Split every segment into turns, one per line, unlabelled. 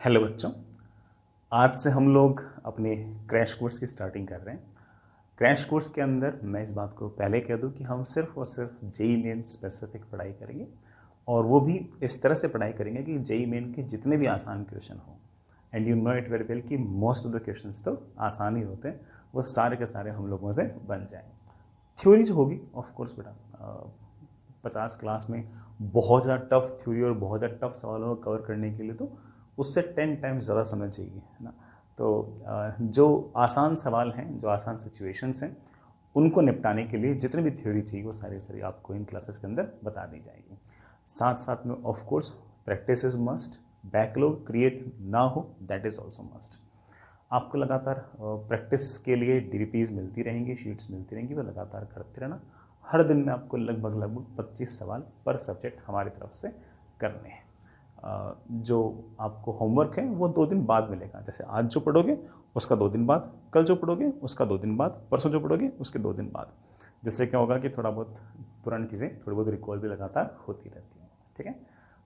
Hello बच्चों, आज से हम लोग अपने क्रैश कोर्स की स्टार्टिंग कर रहे हैं। क्रैश कोर्स के अंदर मैं इस बात को पहले कह दूं कि हम सिर्फ और सिर्फ जेई मेन स्पेसिफिक पढ़ाई करेंगे और वो भी इस तरह से पढ़ाई करेंगे कि जेई मेन के जितने भी आसान क्वेश्चन हो, and you know it very well कि मोस्ट ऑफ द क्वेश्चंस तो आसान ही होते हैं, वो सारे के सारे हम लोगों से बन जाएँ। थ्योरी जो होगी ऑफ कोर्स बेटा 50 क्लास में बहुत ज़्यादा टफ थ्योरी और बहुत ज़्यादा टफ सवालों को कवर करने के लिए तो उससे 10 टाइम्स ज़्यादा समय चाहिए, है ना। तो जो आसान सवाल हैं, जो आसान सिचुएशंस हैं, उनको निपटाने के लिए जितने भी थ्योरी चाहिए वो सारी आपको इन क्लासेस के अंदर बता दी जाएगी। साथ साथ में of course practice is must, backlog create ना हो दैट इज़ ऑल्सो मस्ट। आपको लगातार प्रैक्टिस के लिए डीवीपीज मिलती रहेंगी, शीट्स मिलती रहेंगी, वो लगातार करते रहना। हर दिन में आपको लगभग 25 सवाल पर सब्जेक्ट हमारी तरफ से करने हैं। जो आपको होमवर्क है वो 2 दिन बाद मिलेगा। जैसे आज जो पढ़ोगे उसका 2 दिन बाद, कल जो पढ़ोगे उसका 2 दिन बाद, परसों जो पढ़ोगे उसके 2 दिन बाद। जिससे क्या होगा कि थोड़ा बहुत पुरानी चीज़ें थोड़ी बहुत रिकॉल भी लगातार होती रहती हैं। ठीक है,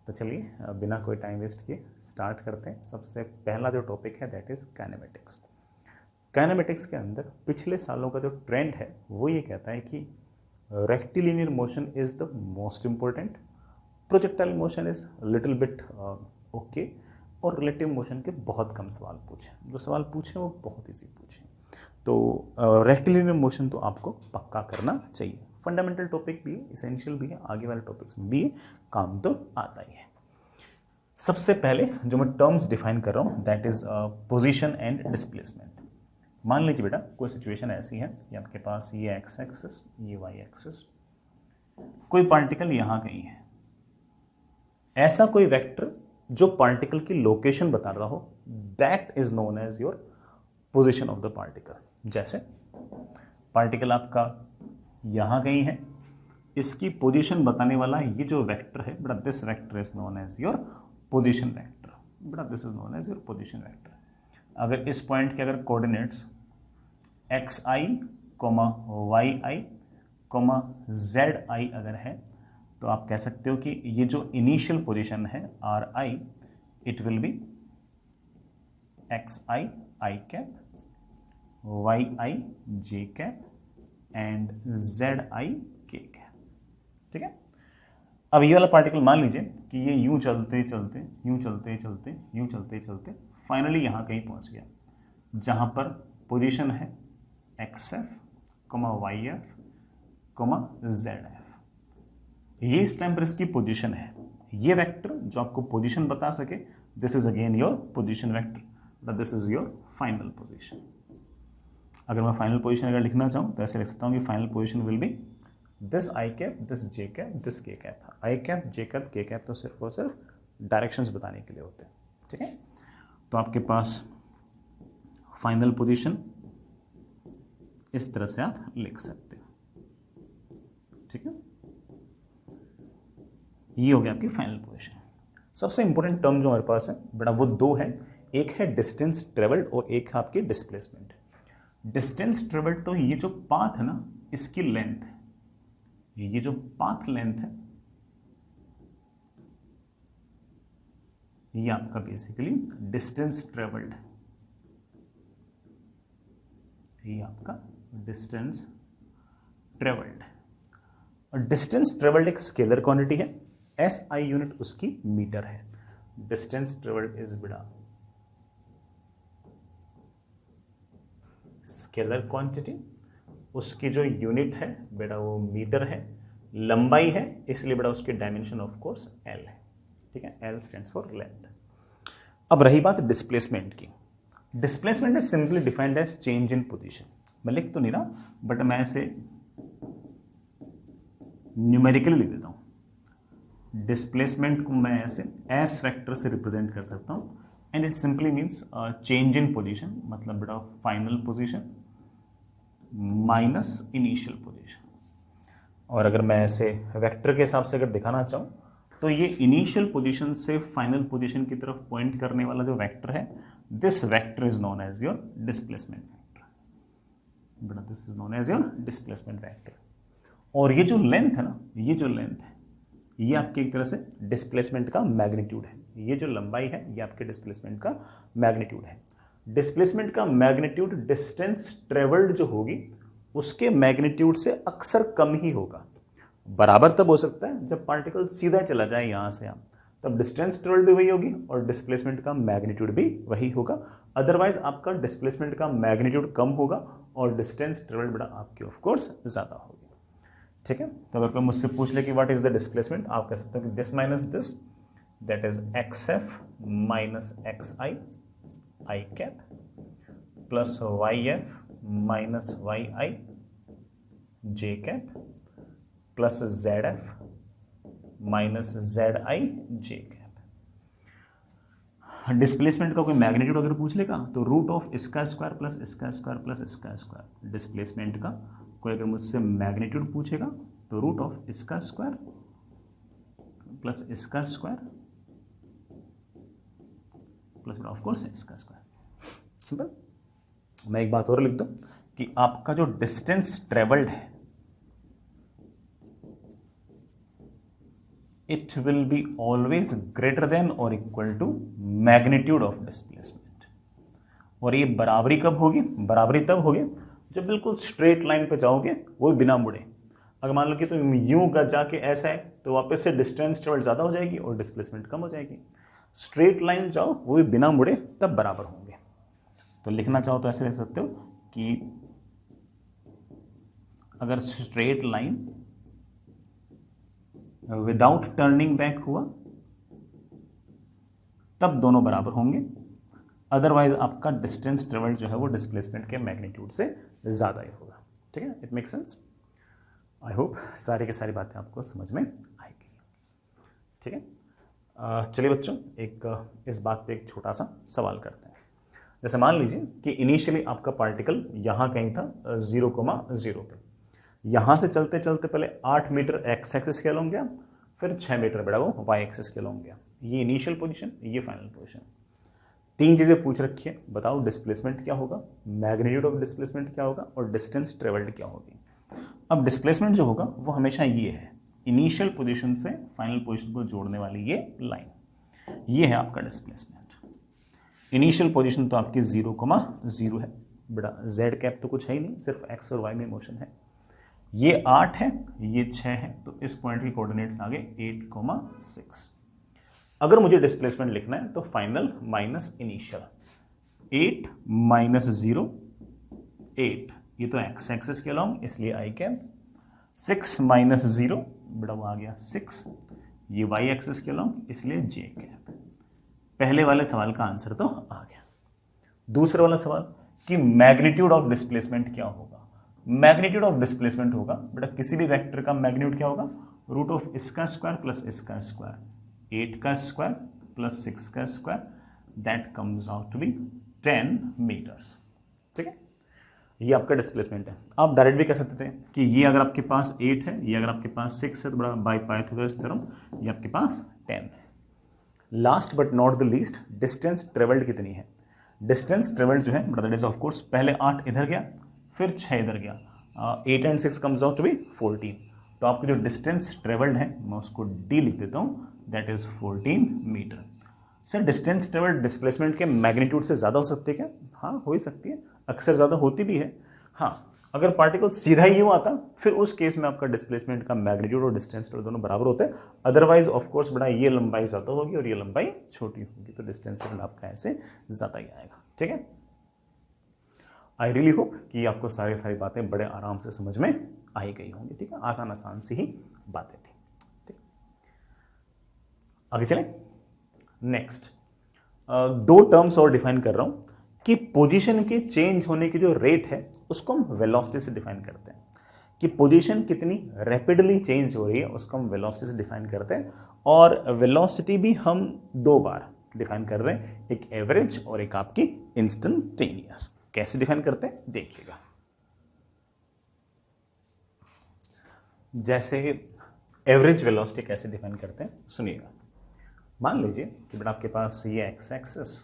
तो चलिए बिना कोई टाइम वेस्ट किए स्टार्ट करते हैं। सबसे पहला जो टॉपिक है दैट इज़ काइनेमेटिक्स। काइनेमेटिक्स के अंदर पिछले सालों का जो ट्रेंड है वो ये कहता है कि rectilinear motion is the most important, projectile motion is little bit okay, और रिलेटिव मोशन के बहुत कम सवाल पूछें। जो सवाल पूछें वो बहुत ईजी पूछें। तो रेक्टिलिनियर मोशन तो आपको पक्का करना चाहिए। फंडामेंटल टॉपिक भी है, इसेंशियल भी है, आगे वाले टॉपिक्स में भी है, काम तो आता ही है। सबसे पहले जो मैं टर्म्स डिफाइन कर रहा हूँ that is position and displacement. मान लीजिए बेटा कोई सिचुएशन ऐसी है कि आपके पास ये एक्स एक्सिस, ये वाई एक्सिस, कोई पार्टिकल यहाँ कहीं है। ऐसा कोई वेक्टर जो पार्टिकल की लोकेशन बता रहा हो that is known as your position of the particle. जैसे पार्टिकल आपका यहाँ कहीं है, इसकी पोजीशन बताने वाला ये जो वेक्टर है बेटा, this vector is known as your position vector. बेटा this is known as your position vector. अगर इस पॉइंट के अगर coordinates x i comma y i comma z i अगर है तो आप कह सकते हो कि ये जो इनिशियल पोजीशन है r i, it will be x i i cap, y I J cap and z i k cap. ठीक है, अब ये वाला पार्टिकल मान लीजिए कि ये यूं चलते चलते यूं चलते चलते यूं चलते चलते फाइनली यहाँ कहीं पहुँच गया जहाँ पर पोजीशन है x f comma y f comma z f. ये इस टाइम पर इसकी पोजीशन है। ये वेक्टर जो आपको पोजीशन बता सके this is again your position vector, but this is your final position. अगर मैं फाइनल पोजीशन अगर लिखना चाहूँ तो ऐसे लिख सकता हूँ कि final position will be this I cap, this J cap, this के कैप। आई कैप, जे कैप, के कैप तो सिर्फ और सिर्फ डायरेक्शंस बताने के लिए होते हैं। ठीक है, तो आपके पास फाइनल पोजीशन इस तरह से आप लिख सकते हैं। ठीक है, ये हो गया आपकी फाइनल पोजीशन। सबसे इंपॉर्टेंट टर्म जो हमारे पास है बेटा वो 2 है, एक है डिस्टेंस ट्रेवल्ड और एक है आपकी डिस्प्लेसमेंट। डिस्टेंस ट्रेवल्ड तो ये जो पाथ है ना इसकी लेंथ है, ये जो पाथ लेंथ है ये आपका बेसिकली डिस्टेंस ट्रेवल्ड है। ये आपका डिस्टेंस ट्रेवल्ड है। और डिस्टेंस ट्रेवल्ड एक स्केलर क्वांटिटी है, एस आई यूनिट उसकी मीटर है। डिस्टेंस ट्रेवल्ड इज बेटा स्केलर क्वांटिटी, उसकी जो यूनिट है बेटा वो मीटर है, लंबाई है इसलिए बेटा उसकी डायमेंशन ऑफ कोर्स एल है। ठीक है, एल स्टैंड्स फॉर लेंथ। अब रही बात डिस्प्लेसमेंट की। Displacement is simply defined as change in position. मैं लिख तो नहीं रहा बट मैं इसे न्यूमेरिकली लिख देता हूँ। डिस्प्लेसमेंट को मैं ऐसे एस वेक्टर से रिप्रेजेंट कर सकता हूँ and it simply means change in position, मतलब बेटा final position minus initial position. और अगर मैं ऐसे वेक्टर के हिसाब से अगर दिखाना चाहूँ तो ये इनिशियल पोजीशन से फाइनल पोजीशन की तरफ पॉइंट करने वाला जो वेक्टर है this vector is known as your displacement vector. बेटा this is known as your displacement vector. और ये जो लेंथ है ना, ये जो लेंथ है ये आपकी एक तरह से डिस्प्लेसमेंट का मैग्नीट्यूड है, ये जो लंबाई है ये आपके डिस्प्लेसमेंट का मैग्नीट्यूड है। डिस्प्लेसमेंट का मैग्नीट्यूड डिस्टेंस ट्रेवल्ड जो होगी उसके मैग्नीट्यूड से अक्सर कम ही होगा। बराबर तब हो सकता है जब पार्टिकल सीधा चला जाए यहाँ से यहाँ, तब डिस्टेंस ट्रेवल्ड भी वही होगी और डिस्प्लेसमेंट का मैग्नीट्यूड भी वही होगा। अदरवाइज आपका डिस्प्लेसमेंट का मैग्नीट्यूड कम होगा और डिस्टेंस ट्रेवल्ड बड़ा आपकी ऑफ कोर्स ज़्यादा होगी। ठीक है, तो अगर कोई मुझसे पूछ ले कि व्हाट इज द डिस्प्लेसमेंट, आप कह सकते हो कि this minus this, that is X F minus X I cap plus Y F minus Y I J cap plus Z F minus Z I J cap. Displacement का कोई magnitude अगर पूछ लेगा तो रूट ऑफ इसका square plus इसका square plus इसका square. Displacement का कोई अगर मुझसे मैग्नीट्यूड पूछेगा तो रूट ऑफ इसका स्क्वायर प्लस इसका स्क्वायर प्लस ऑफ कोर्स इसका स्क्वायर। सिंपल। मैं एक बात और लिख दूं कि आपका जो डिस्टेंस ट्रेवल्ड है it will be always greater than और equal to magnitude of displacement. और ये बराबरी कब होगी? बराबरी तब होगी जब बिल्कुल स्ट्रेट लाइन पे जाओगे, वो बिना मुड़े। अगर मान लो कि तुम यूं का जाके ऐसा है तो वापस से डिस्टेंस ट्रेवल ज़्यादा हो जाएगी और डिस्प्लेसमेंट कम हो जाएगी। स्ट्रेट लाइन जाओ वो भी बिना मुड़े, तब बराबर होंगे। तो लिखना चाहो तो ऐसे लिख सकते हो कि अगर straight line without turning back हुआ तब दोनों बराबर होंगे, अदरवाइज आपका डिस्टेंस ट्रेवल्ड जो है वो डिस्प्लेसमेंट के मैग्नीट्यूड से ज़्यादा ही होगा। ठीक है, it make sense. I hope सारी की सारी बातें आपको समझ में आएगी। ठीक है, चलिए बच्चों इस बात पे एक छोटा सा सवाल करते हैं। जैसे मान लीजिए कि इनिशियली आपका पार्टिकल यहाँ कहीं था 0,0 पे, यहाँ से चलते चलते पहले 8 मीटर एक्स एक्सिस के अलोंग गया, फिर 6 मीटर बड़ा वो वाई एक्सिस के अलोंग गया। ये इनिशियल पोजीशन, ये फाइनल पोजीशन। 3 चीज़ें पूछ रखी है, बताओ डिस्प्लेसमेंट क्या होगा, मैग्नीट्यूड ऑफ डिस्प्लेसमेंट क्या होगा और डिस्टेंस ट्रेवल्ड क्या होगी। अब डिस्प्लेसमेंट जो होगा वो हमेशा ये है, इनिशियल पोजीशन से फाइनल पोजीशन को जोड़ने वाली ये लाइन, ये है आपका डिस्प्लेसमेंट। इनिशियल पोजीशन तो आपकी 0,0 है, बड़ा जेड कैप तो कुछ है ही नहीं, सिर्फ एक्स और वाई में मोशन है। ये 8 है, ये 6 है, तो इस पॉइंट के कोऑर्डिनेट्स आ गए 8,6। अगर मुझे डिस्प्लेसमेंट लिखना है तो फाइनल माइनस इनिशियल, 8 माइनस 0 8, ये तो एक्स एक्सिस के अलोंग इसलिए आई कैप, 6 माइनस 0 बड़ा वो आ गया 6, ये वाई एक्सिस के अलोंग इसलिए जे कैप। पहले वाले सवाल का आंसर तो आ गया। दूसरा वाला सवाल कि मैग्नीट्यूड ऑफ डिस्प्लेसमेंट क्या होगा। मैग्नीट्यूड ऑफ डिस्प्लेसमेंट होगा बेटा किसी भी वेक्टर का मैग्नीट्यूड क्या होगा, रूट ऑफ इसका स्क्वायर प्लस इसका स्क्वायर, 8 का स्क्वायर प्लस 6 का square, that comes out to be 10 metres. ठीक है, ये आपका डिस्प्लेसमेंट है। आप डायरेक्ट भी कह सकते थे कि ये अगर आपके पास 8 है, ये अगर आपके पास 6 है, तो बड़ा बाय पाइथागोरस थ्योरम ये आपके पास 10 है। Last but not the least, distance travelled कितनी है। डिस्टेंस ट्रेवल्ड जो है दैट इज ऑफ कोर्स पहले 8 इधर गया फिर 6 इधर गया, 8 and 6 comes out to be 14। तो आपकी जो डिस्टेंस ट्रेवल्ड है मैं उसको डी लिख देता हूँ, that is 14 metre. Sir distance travelled displacement के मैग्नीट्यूड से ज़्यादा हो सकती है क्या? हाँ हो ही सकती है, अक्सर ज़्यादा होती भी है। हाँ, अगर पार्टिकल सीधा ही यूँ आता फिर उस केस में आपका डिस्प्लेसमेंट का मैग्नीट्यूड और डिस्टेंस ट्रेवल्ड दोनों बराबर होते हैं। अदरवाइज ऑफ कोर्स बड़ा ये लंबाई ज़्यादा होगी और ये लंबाई छोटी होगी, तो डिस्टेंस ट्रेवल्ड आपका ऐसे ज़्यादा ही आएगा। ठीक है, आई रियली होप कि आपको सारी बातें बड़े आराम से समझ में आई गई होंगी। ठीक है, आसान सी ही बातें थी। ठीक, आगे चलें। नेक्स्ट 2 टर्म्स और डिफाइन कर रहा हूं कि पोजीशन के चेंज होने की जो रेट है उसको हम वेलोसिटी से डिफाइन करते हैं, कि पोजीशन कितनी रैपिडली चेंज हो रही है उसको हम वेलोसिटी से डिफाइन करते हैं। और वेलोसिटी भी हम 2 बार डिफाइन कर रहे हैं, एक एवरेज और एक आपकी इंस्टेंटेनियस। कैसे डिफाइन करते हैं देखिएगा। जैसे एवरेज वेलोसिटी कैसे डिफाइन करते हैं सुनिएगा। मान लीजिए कि बेटा आपके पास ये एक्स एक्सिस,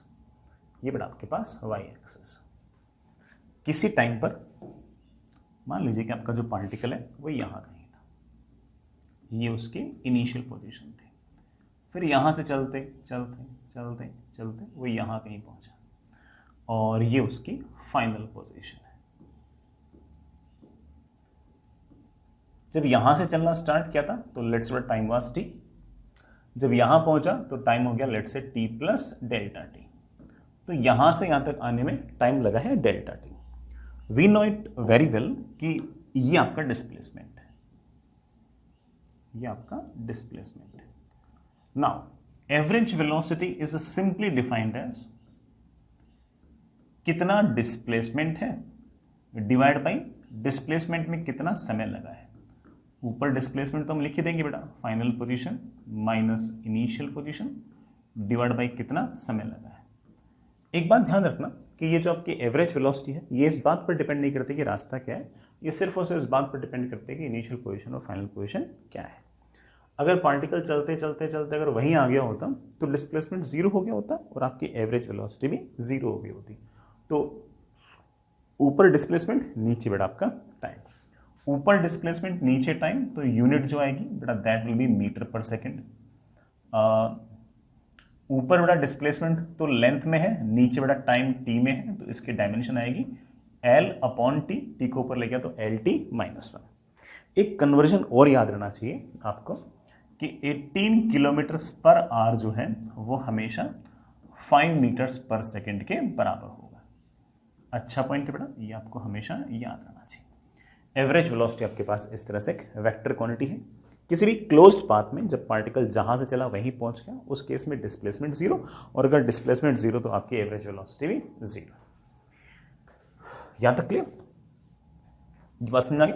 ये बेटा आपके पास वाई एक्सिस। किसी टाइम पर मान लीजिए कि आपका जो पार्टिकल है वो यहाँ कहीं था, ये उसकी इनिशियल पोजीशन थी। फिर यहाँ से चलते चलते चलते चलते वो यहाँ कहीं पहुँचा और ये उसकी फाइनल पोजीशन है। जब यहाँ से चलना स्टार्ट किया था तो let's say time was T, जब यहाँ पहुँचा तो टाइम हो गया let's say T plus delta T. तो यहाँ से यहाँ तक आने में टाइम लगा है delta t. We know it very well कि ये आपका डिस्प्लेसमेंट है, ये आपका डिस्प्लेसमेंट है। Now average velocity is simply defined as कितना डिस्प्लेसमेंट है डिवाइड बाई डिस्प्लेसमेंट में कितना समय लगा है। ऊपर डिस्प्लेसमेंट तो हम लिख ही देंगे बेटा, final position minus initial position divide by कितना समय लगा है। एक बात ध्यान रखना कि ये जो आपकी एवरेज वेलोसिटी है ये इस बात पर डिपेंड नहीं करती कि रास्ता क्या है, ये सिर्फ और सिर्फ इस बात पर डिपेंड करते हैं कि इनिशियल पोजीशन और फाइनल पोजीशन क्या है। अगर पार्टिकल चलते चलते चलते अगर वहीं आ गया होता तो डिस्प्लेसमेंट जीरो हो गया होता और आपकी एवरेज वेलोसिटी भी जीरो हो गई होती। तो ऊपर डिस्प्लेसमेंट नीचे बेटा आपका टाइम, ऊपर डिस्प्लेसमेंट नीचे टाइम, तो यूनिट जो आएगी बेटा दैट विल बी मीटर पर सेकेंड। ऊपर बेटा डिस्प्लेसमेंट तो लेंथ में है, नीचे बेटा टाइम टी में है, तो इसकी डायमेंशन आएगी L अपॉन टी, टी को ऊपर ले गया तो LT -1। एक कन्वर्जन और याद रहना चाहिए आपको कि 18 किलोमीटर्स पर आवर जो है वो हमेशा 5 मीटर्स पर सेकेंड के बराबर होगा। अच्छा पॉइंट है बेटा, ये आपको हमेशा याद रहना चाहिए। एवरेज वेलोसिटी आपके पास इस तरह से एक वेक्टर क्वांटिटी है। किसी भी क्लोज्ड पाथ में जब पार्टिकल जहां से चला वहीं पहुंच गया उस केस में डिस्प्लेसमेंट जीरो, और अगर डिस्प्लेसमेंट जीरो तो आपकी एवरेज वेलोसिटी भी जीरो। यहां तक क्लियर? ये बात समझ आ गई?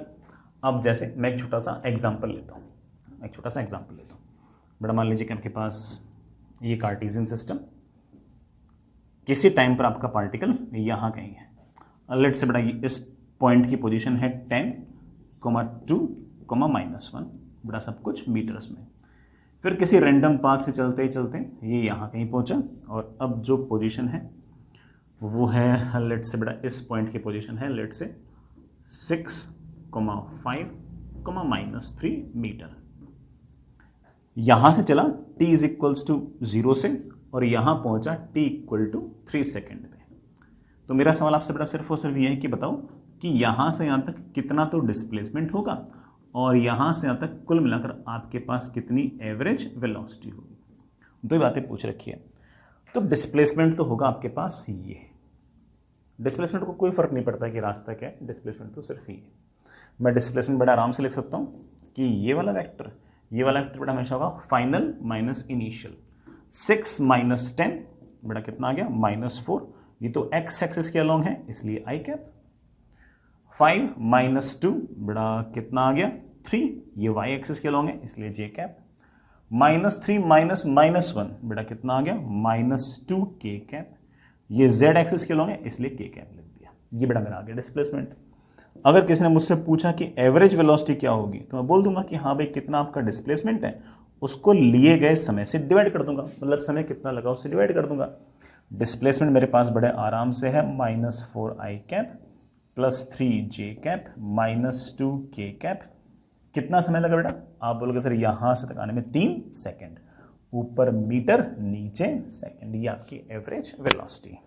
अब जैसे मैं एक छोटा सा एग्जांपल लेता हूं, बड़ा मान लीजिए कि आपके पास ये कार्टेशियन सिस्टम, किसी टाइम पर आपका पार्टिकल यहां कहीं है। लेट्स से बड़ा इस पॉइंट की पोजीशन है 10, 2, -1, बड़ा सब कुछ मीटर्स में। फिर किसी रैंडम पाथ से चलते ही चलते ये यहाँ कहीं पहुँचा और अब जो पोजीशन है वो है लेट्स से बड़ा इस पॉइंट की पोजीशन है लेट्स से 6, 5, -3 मीटर। यहाँ से चला t इज इक्वल्स टू 0 से और यहाँ पहुँचा t इक्वल टू 3 सेकेंड पे। तो मेरा सवाल आपसे बड़ा सिर्फ और सिर्फ ये है कि बताओ कि यहाँ से यहाँ तक कितना तो डिस्प्लेसमेंट होगा और यहाँ से यहाँ तक कुल मिलाकर आपके पास कितनी एवरेज वेलोसिटी होगी। दो बातें पूछ रखी है। तो डिस्प्लेसमेंट तो होगा आपके पास ये, डिस्प्लेसमेंट को कोई फर्क नहीं पड़ता कि रास्ता क्या है, डिस्प्लेसमेंट तो सिर्फ ये। मैं डिस्प्लेसमेंट बड़ा आराम से लिख सकता हूँ कि ये वाला वेक्टर बड़ा हमेशा होगा फाइनल माइनस इनिशियल। 6 - 10 बड़ा कितना आ गया -4, ये तो x एक्सिस के अलोंग है इसलिए i कैप। 5 - 2 बड़ा कितना आ गया 3, ये y एक्सिस के अलोंग है इसलिए j कैप। -3 -1 बड़ा कितना आ गया -2 k कैप, ये z एक्सिस के अलोंग है इसलिए k कैप लिख दिया। ये बड़ा मेरा आ गया डिस्प्लेसमेंट। अगर किसी ने मुझसे पूछा कि एवरेज वेलोसिटी क्या होगी तो मैं बोल दूंगा कि हाँ भाई कितना आपका डिस्प्लेसमेंट है उसको लिए गए समय से डिवाइड कर दूंगा, मतलब समय कितना लगा उससे डिवाइड कर दूंगा। डिस्प्लेसमेंट मेरे पास बड़े आराम से है -4 i cap +3 j cap -2 k cap. कितना समय लगा बेटा? आप बोलोगे सर यहाँ से तक आने में 3 सेकेंड, ऊपर मीटर नीचे सेकेंड, ये आपकी average velocity.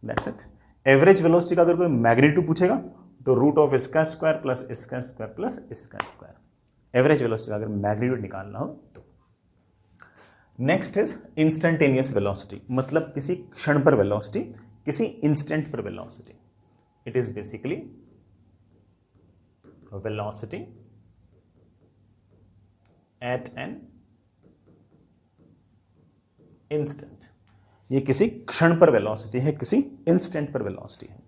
That's it. Average velocity का अगर कोई मैग्नीट्यूड पूछेगा तो रूट ऑफ इसका स्क्वायर प्लस इसका स्क्वायर प्लस इसका स्क्वायर। एवरेज वेलोसिटी का अगर मैग्नीट्यूड निकालना हो तो। नेक्स्ट इज इंस्टेंटेनियस वेलोसिटी, मतलब किसी क्षण पर वेलोसिटी, किसी इंस्टेंट पर velocity. It is basically velocity at an instant. ये किसी क्षण पर वेलोसिटी है, किसी इंस्टेंट पर वेलोसिटी है।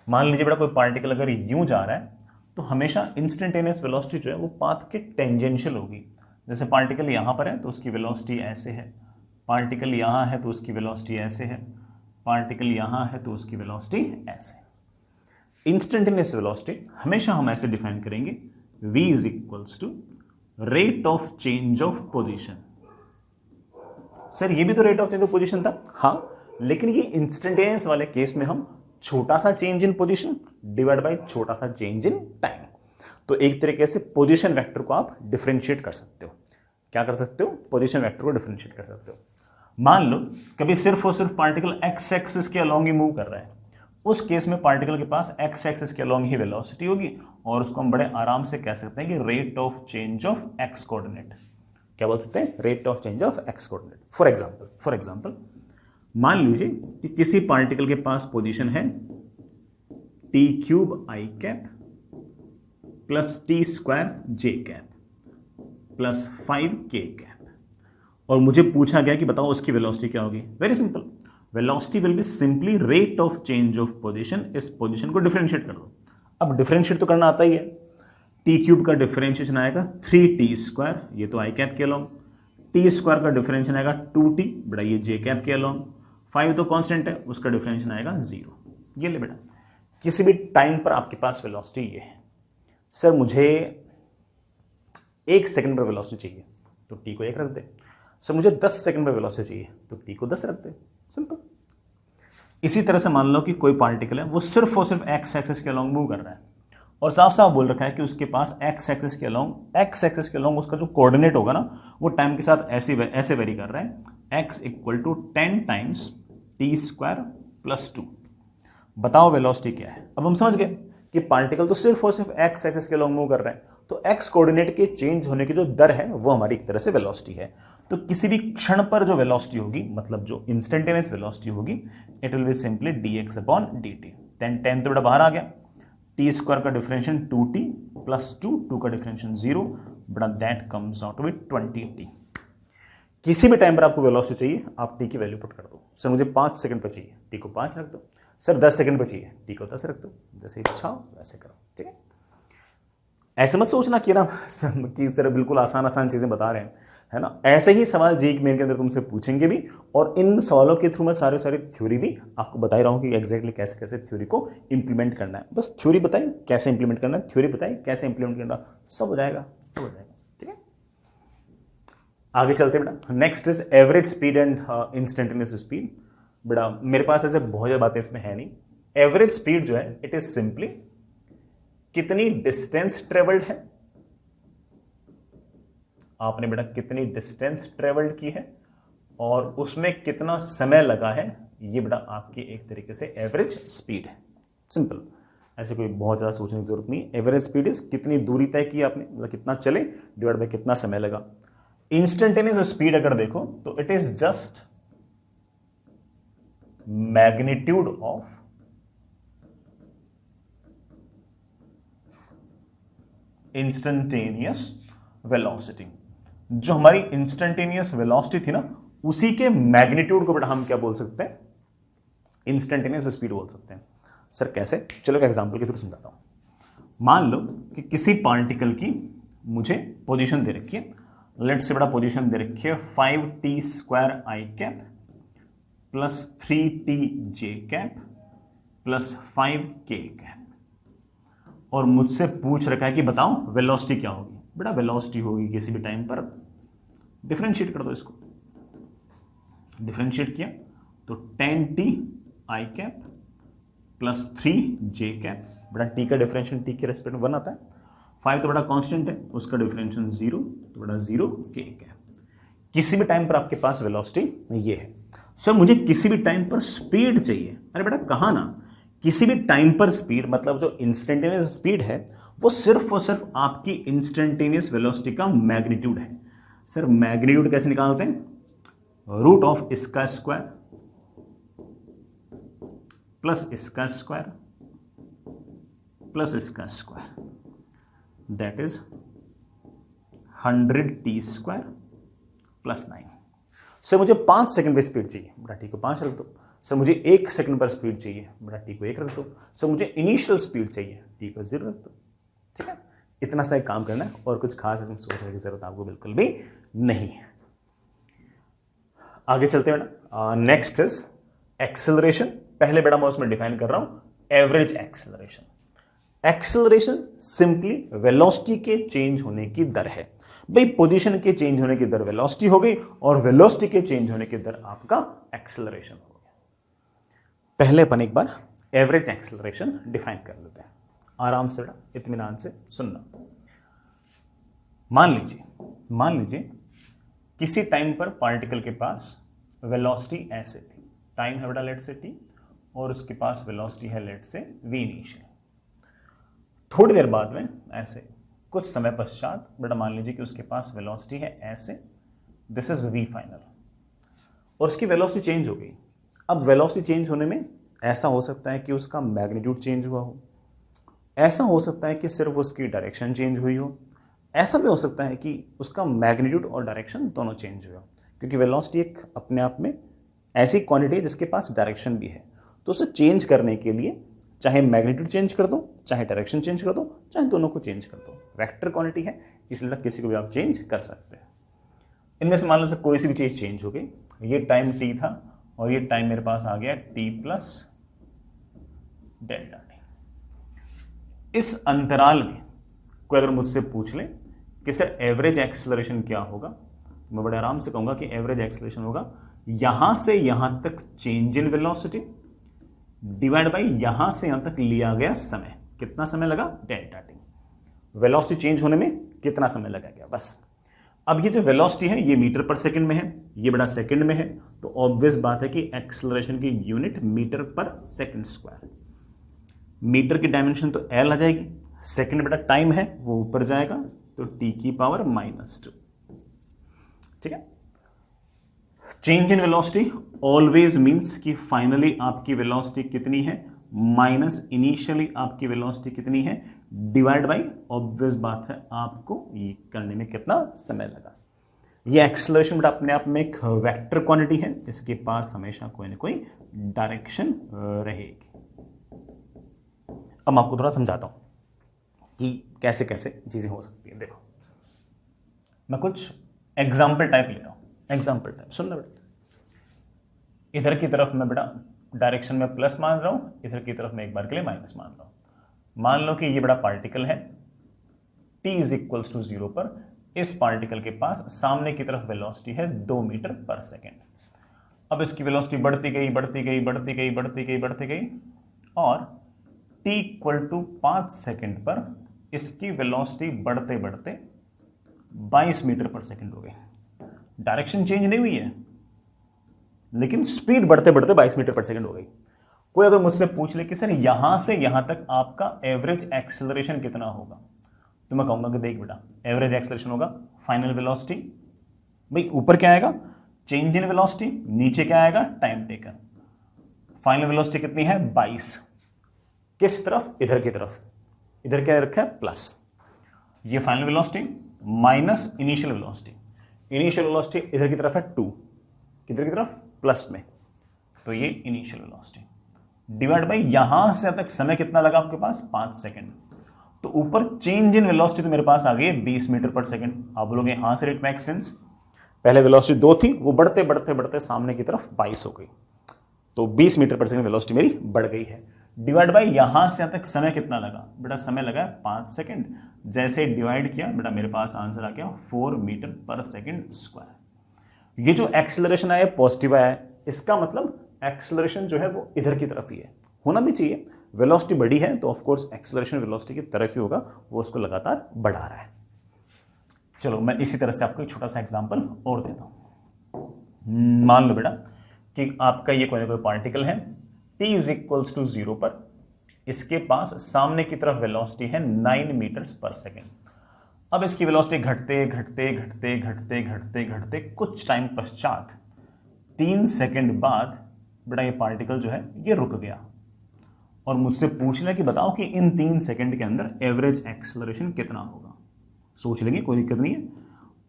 मान लीजिए बेटा कोई पार्टिकल अगर यूं जा रहा है तो हमेशा इंस्टेंटेनियस वेलोसिटी जो है वो पाथ के टेंजेंशियल होगी। जैसे पार्टिकल यहाँ पर है तो उसकी वेलोसिटी ऐसे है, पार्टिकल यहाँ है तो उसकी वेलोसिटी ऐसे है, पार्टिकल यहाँ है तो उसकी वेलोसिटी ऐसे। इंस्टेंटेनियस वेलोसिटी हमेशा हम ऐसे डिफाइन करेंगे, v is equals to rate of change of position. Sir ये भी तो rate of change of position था, हाँ, लेकिन ये इंस्टेंटेनियस वाले केस में हम छोटा सा change in position divide by छोटा सा चेंज इन टाइम। तो एक तरीके से पोजीशन वेक्टर को आप डिफरेंशिएट कर सकते हो। क्या कर सकते हो? पोजीशन वेक्टर को डिफरेंशिएट कर सकते हो। मान लो कभी सिर्फ और सिर्फ पार्टिकल एक्स एक्सिस के अलोंग ही मूव कर रहा है, उस केस में पार्टिकल के पास एक्स एक्सिस के अलोंग ही वेलोसिटी होगी और उसको हम बड़े आराम से कह सकते हैं कि rate of change of x coordinate. क्या बोल सकते हैं? Rate of change of x coordinate. For example मान लीजिए कि किसी पार्टिकल के पास पोजीशन है टी क्यूब आई कैप प्लस टी स्क्वायर जे कैप प्लस 5 के कैप, और मुझे पूछा गया कि बताओ उसकी वेलोसिटी क्या होगी। Very simple, velocity will be simply rate of change of position. इस पोजीशन को डिफरेंशिएट कर दो। अब डिफरेंशिएट तो करना आता ही है। टी क्यूब का डिफरेंशिएशन आएगा 3t स्क्वायर, ये तो आई कैप के अलोंग। टी स्क्वायर का डिफरेंशिएशन आएगा 2t, बेटा ये जे कैप के अलोंग। 5 तो कांस्टेंट है, उसका डिफरेंशिएशन आएगा 0। ये ले बेटा, किसी भी टाइम पर आपके पास वेलोसिटी ये है। सर मुझे 1 सेकंड पर वेलोसिटी चाहिए, तो टी को 1 रख दे। सर मुझे 10 सेकंड पर वेलोसिटी चाहिए, तो टी को 10 रख दे। सिंपल। इसी तरह से मान लो कि कोई पार्टिकल है, वो सिर्फ और सिर्फ एक्स एक्सिस के अलोंग मूव कर रहा है और साफ साफ बोल रखा है कि उसके पास एक्स एक्सिस के अलोंग उसका जो कोऑर्डिनेट होगा ना, वो टाइम के साथ ऐसे वेरी कर रहा है। x equal to 10 times t square plus 2। बताओ वेलोसिटी क्या है। अब हम समझ गए कि पार्टिकल तो सिर्फ और सिर्फ एक्स एक्सिस के अलोंग मूव कर रहे हैं, तो एक्स कोऑर्डिनेट के चेंज होने की जो दर है वो हमारी एक तरह से वेलोसिटी है। तो किसी भी क्षण पर जो वेलोसिटी होगी, मतलब जो इंस्टेंटेनियस वेलोसिटी होगी, it will be simply dx upon dt। 10 तो बेटा बाहर आ गया, टी स्क्वायर का डिफरेंशिएशन 2t प्लस 2 का डिफरेंशिएशन 0, बेटा that comes out with 20t। किसी भी टाइम पर आपको वेलोसिटी चाहिए, आप टी की वैल्यू पुट कर दो। सर मुझे 5 सेकंड पर चाहिए, टी को 5 रख दो। सर 10 सेकंड पर चाहिए, टी को 10 रख दो। जैसे इच्छा हो वैसे करो, ठीक है। ऐसे मत सोचना कि ना कि इस तरह बिल्कुल आसान चीजें बता रहे हैं, है ना। ऐसे ही सवाल जी मेन के अंदर तुमसे पूछेंगे भी, और इन सवालों के थ्रू मैं सारे थ्योरी भी आपको बता ही रहा हूँ कि एग्जैक्टली कैसे कैसे थ्योरी को इंप्लीमेंट करना है। बस थ्योरी बताई कैसे इंप्लीमेंट करना है, थ्योरी बताई कैसे इंप्लीमेंट करना, सब हो जाएगा, ठीक है। आगे चलते बेटा। Next is average speed and instantaneous speed. बेटा मेरे पास ऐसे बहुत ज़्यादा बातें इसमें है नहीं। एवरेज स्पीड जो है, इट इज सिंपली कितनी डिस्टेंस ट्रेवल्ड है आपने, बेटा कितनी डिस्टेंस ट्रेवल्ड की है और उसमें कितना समय लगा है, ये बेटा आपकी एक तरीके से एवरेज स्पीड है। सिंपल, ऐसे कोई बहुत ज़्यादा सोचने की जरूरत नहीं। एवरेज स्पीड इज कितनी दूरी तय की आपने, मतलब कितना चले डिवाइड बाय कितना समय लगा। इंस्टेंटेनियस स्पीड अगर देखो तो it is just magnitude of instantaneous velocity. जो हमारी इंस्टेंटेनियस वेलोसिटी थी ना, उसी के मैग्नीट्यूड को बेटा हम क्या बोल सकते हैं? इंस्टेंटेनियस स्पीड बोल सकते हैं। सर कैसे? चलो एक एग्जांपल के थ्रू समझाता हूं। मान लो कि किसी पार्टिकल की मुझे पोजीशन दे रखी है। लेट्स से बेटा पोजीशन दे रखी है 5t स्क्वायर आई कैप प्लस 3t जे कैप प्लस 5k कैप, और मुझसे पूछ रखा है कि बताओ वेलोसिटी क्या होगी। बेटा वेलोसिटी होगी किसी भी टाइम पर, डिफरेंशिएट कर दो इसको। डिफरेंशिएट किया तो 10t आई कैप प्लस 3j कैप। बेटा टी का डिफरेंशिएशन टी के रेस्पेक्ट में 1 आता है। 5 तो बड़ा कांस्टेंट है, उसका डिफरेंशिएशन 0, तो बड़ा 0k कैप। किसी भी टाइम पर आपके पास वेलोसिटी ये है। सर मुझे किसी भी टाइम पर स्पीड चाहिए। अरे बेटा कहा ना, किसी भी टाइम पर स्पीड मतलब जो इंस्टेंटेनियस स्पीड है वो सिर्फ और सिर्फ आपकी इंस्टेंटेनियस वेलोसिटी का मैग्नीट्यूड है। सर मैग्नीट्यूड कैसे निकालते हैं? रूट ऑफ इसका स्क्वायर प्लस इसका स्क्वायर प्लस इसका square, that is 100t square plus 9। Sir मुझे 5 सेकंड पर स्पीड चाहिए, बेटा टी को 5 रख दो। सर मुझे 1 सेकंड पर स्पीड चाहिए, बेटा टी को 1 रख दो। सर मुझे इनिशियल स्पीड चाहिए, टी को 0 रख दो। ठीक है, इतना सा काम करना है और कुछ खास इसमें सोचने की जरूरत आपको बिल्कुल भी नहीं है। आगे चलते हैं बेटा। Next is acceleration. पहले बेटा मैं उसमें डिफाइन कर रहा हूं average acceleration. Acceleration simply velocity के चेंज होने की दर है। भाई पोजीशन के चेंज होने की दर वेलोसिटी हो गई और वेलोसिटी के चेंज होने की दर आपका एक्सेलरेशन हो गया। पहले अपन एक बार एवरेज एक्सेलरेशन डिफाइन कर लेते हैं। आराम से बेटा इत्मीनान से सुनना। मान लीजिए किसी टाइम पर पार्टिकल के पास वेलोसिटी ऐसे थी, टाइम है बेटा लेट से टी, और उसके पास वेलोसिटी है लेट से वी इनिशियल। थोड़ी देर बाद में ऐसे कुछ समय पश्चात बेटा मान लीजिए कि उसके पास वेलोसिटी है ऐसे, दिस इज वी फाइनल, और उसकी वेलोसिटी चेंज हो गई। अब वेलोसिटी चेंज होने में ऐसा हो सकता है कि उसका मैग्नीट्यूड चेंज हुआ हो, ऐसा हो सकता है कि सिर्फ उसकी डायरेक्शन चेंज हुई हो, ऐसा भी हो सकता है कि उसका मैग्नीट्यूड और डायरेक्शन दोनों चेंज हुए हो, क्योंकि वेलोसिटी एक अपने आप में ऐसी क्वांटिटी है जिसके पास डायरेक्शन भी है। तो उसे चेंज करने के लिए चाहे मैग्नीट्यूड चेंज कर दो, चाहे डायरेक्शन चेंज कर दो, चाहे दोनों को चेंज कर दो, वेक्टर क्वांटिटी है इसलिए किसी को भी आप चेंज कर सकते हैं। इनमें से मान लो कोई सी भी चीज़ चेंज हो गई, ये टाइम टी था और ये टाइम मेरे पास आ गया टी प्लस डेल्टा टी। इस अंतराल में कोई अगर मुझसे पूछ ले कि सर एवरेज एक्सेलरेशन क्या होगा, तो मैं बड़े आराम से कहूंगा कि एवरेज एक्सेलरेशन होगा यहां से यहां तक change in velocity divide by यहां से यहां तक लिया गया समय। कितना समय लगा? Delta T. वेलोसिटी चेंज होने में कितना समय लगा गया, बस। अब ये जो वेलोसिटी है ये मीटर पर सेकंड में है, ये बड़ा सेकंड में है, तो ऑब्वियस बात है कि एक्सेलरेशन की यूनिट मीटर पर सेकंड स्क्वायर। मीटर की डायमेंशन तो एल आ जाएगी, सेकंड बेटा टाइम है वो ऊपर जाएगा, तो टी की पावर -2। ठीक है। Change in velocity always means कि फाइनली आपकी वेलोसिटी कितनी है माइनस इनिशियली आपकी वेलोसिटी कितनी है, डिवाइड बाई ऑब्वियस बात है आपको ये करने में कितना समय लगा। ये एक्सेलरेशन बेटा अपने आप में एक वेक्टर क्वांटिटी है, इसके पास हमेशा कोई ना कोई डायरेक्शन रहेगी। अब मैं आपको थोड़ा समझाता हूं कि कैसे कैसे चीजें हो सकती हैं। देखो मैं कुछ एग्जाम्पल टाइप ले रहा हूं, एग्जाम्पल टाइप सुनना बेटा। इधर की तरफ मैं बेटा डायरेक्शन में प्लस मान रहा हूं, इधर की तरफ मैं एक बार के लिए माइनस मान रहा हूं। मान लो कि ये बड़ा पार्टिकल है, t इज इक्वल्स टू 0 पर इस पार्टिकल के पास सामने की तरफ वेलोसिटी है 2 मीटर पर सेकेंड। अब इसकी वेलोसिटी बढ़ती गई बढ़ती गई बढ़ती गई बढ़ती गई बढ़ती गई और t इक्वल टू 5 सेकेंड पर इसकी वेलोसिटी बढ़ते बढ़ते 22 मीटर पर सेकेंड हो गई। डायरेक्शन चेंज नहीं हुई है लेकिन स्पीड बढ़ते बढ़ते 22 मीटर पर सेकेंड हो गई। कोई अगर मुझसे पूछ ले कि सर यहां से यहां तक आपका एवरेज एक्सेलरेशन कितना होगा, तो मैं कहूंगा कि देख बेटा एवरेज एक्सेलरेशन होगा फाइनल वेलोसिटी, भाई ऊपर क्या आएगा चेंज इन वेलोसिटी, नीचे क्या आएगा टाइम टेकन। फाइनल वेलोसिटी कितनी है 22, किस तरफ इधर की तरफ, इधर क्या रखा है प्लस, ये final velocity minus initial velocity, initial velocity इधर की तरफ है 2, किधर की तरफ प्लस में, तो ये इनिशियल वेलोसिटी डिवाइड बाई यहां से तक समय कितना लगा आपके पास 5 सेकंड। तो ऊपर चेंज इन वेलोसिटी तो मेरे पास आ गई 20 मीटर पर सेकंड। आप बोलोगे यहां से इट मेक सेंस, पहले वेलोसिटी 2 थी वो बढ़ते बढ़ते बढ़ते सामने की तरफ 22 हो गई, तो 20 मीटर पर सेकंड वेलोसिटी मेरी बढ़ गई है। डिवाइड बाई यहां से तक समय कितना लगा बेटा, समय लगा 5 सेकंड। जैसे डिवाइड किया बेटा मेरे पास आंसर आ गया 4 मीटर पर सेकंड स्क्वायर। ये जो एक्सेलरेशन आया पॉजिटिव आया है, इसका मतलब एक्सेलरेशन जो है वो इधर की तरफ ही है, होना भी चाहिए। वेलोसिटी बढ़ी है तो ऑफ कोर्स एक्सेलरेशन वेलोसिटी की तरफ ही होगा, वो उसको लगातार बढ़ा रहा है। चलो मैं इसी तरह से आपको एक छोटा सा एग्जांपल और देता हूं। मान लो बेटा कि आपका ये कोई ना कोई पार्टिकल है, t इज इक्वल्स टू 0 पर इसके पास सामने की तरफ वेलोसिटी है 9 मीटर्स पर सेकेंड। अब इसकी वेलोसिटी घटते घटते घटते घटते घटते घटते कुछ टाइम पश्चात 3 सेकंड बाद बेटा ये पार्टिकल जो है ये रुक गया और मुझसे पूछना कि बताओ कि इन 3 सेकंड के अंदर एवरेज एक्सेलरेशन कितना होगा। सोच लेंगे, कोई दिक्कत नहीं है।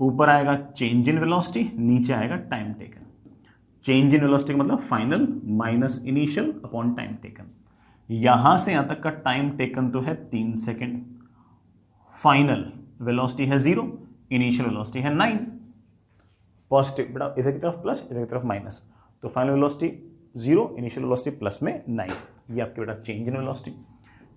ऊपर आएगा चेंज इन वेलोसिटी, नीचे आएगा time taken. Change in velocity का मतलब final minus initial upon time taken. यहां से यहां तक का टाइम टेकन तो है 3 सेकंड, फाइनल वेलोसिटी है 0, इनिशियल वेलोसिटी है 9। पॉजिटिव बेटा इधर की तरफ प्लस इधर की तरफ माइनस, तो final velocity 0, initial velocity plus में 9। ये आपके बेटा चेंज इन वेलोसिटी।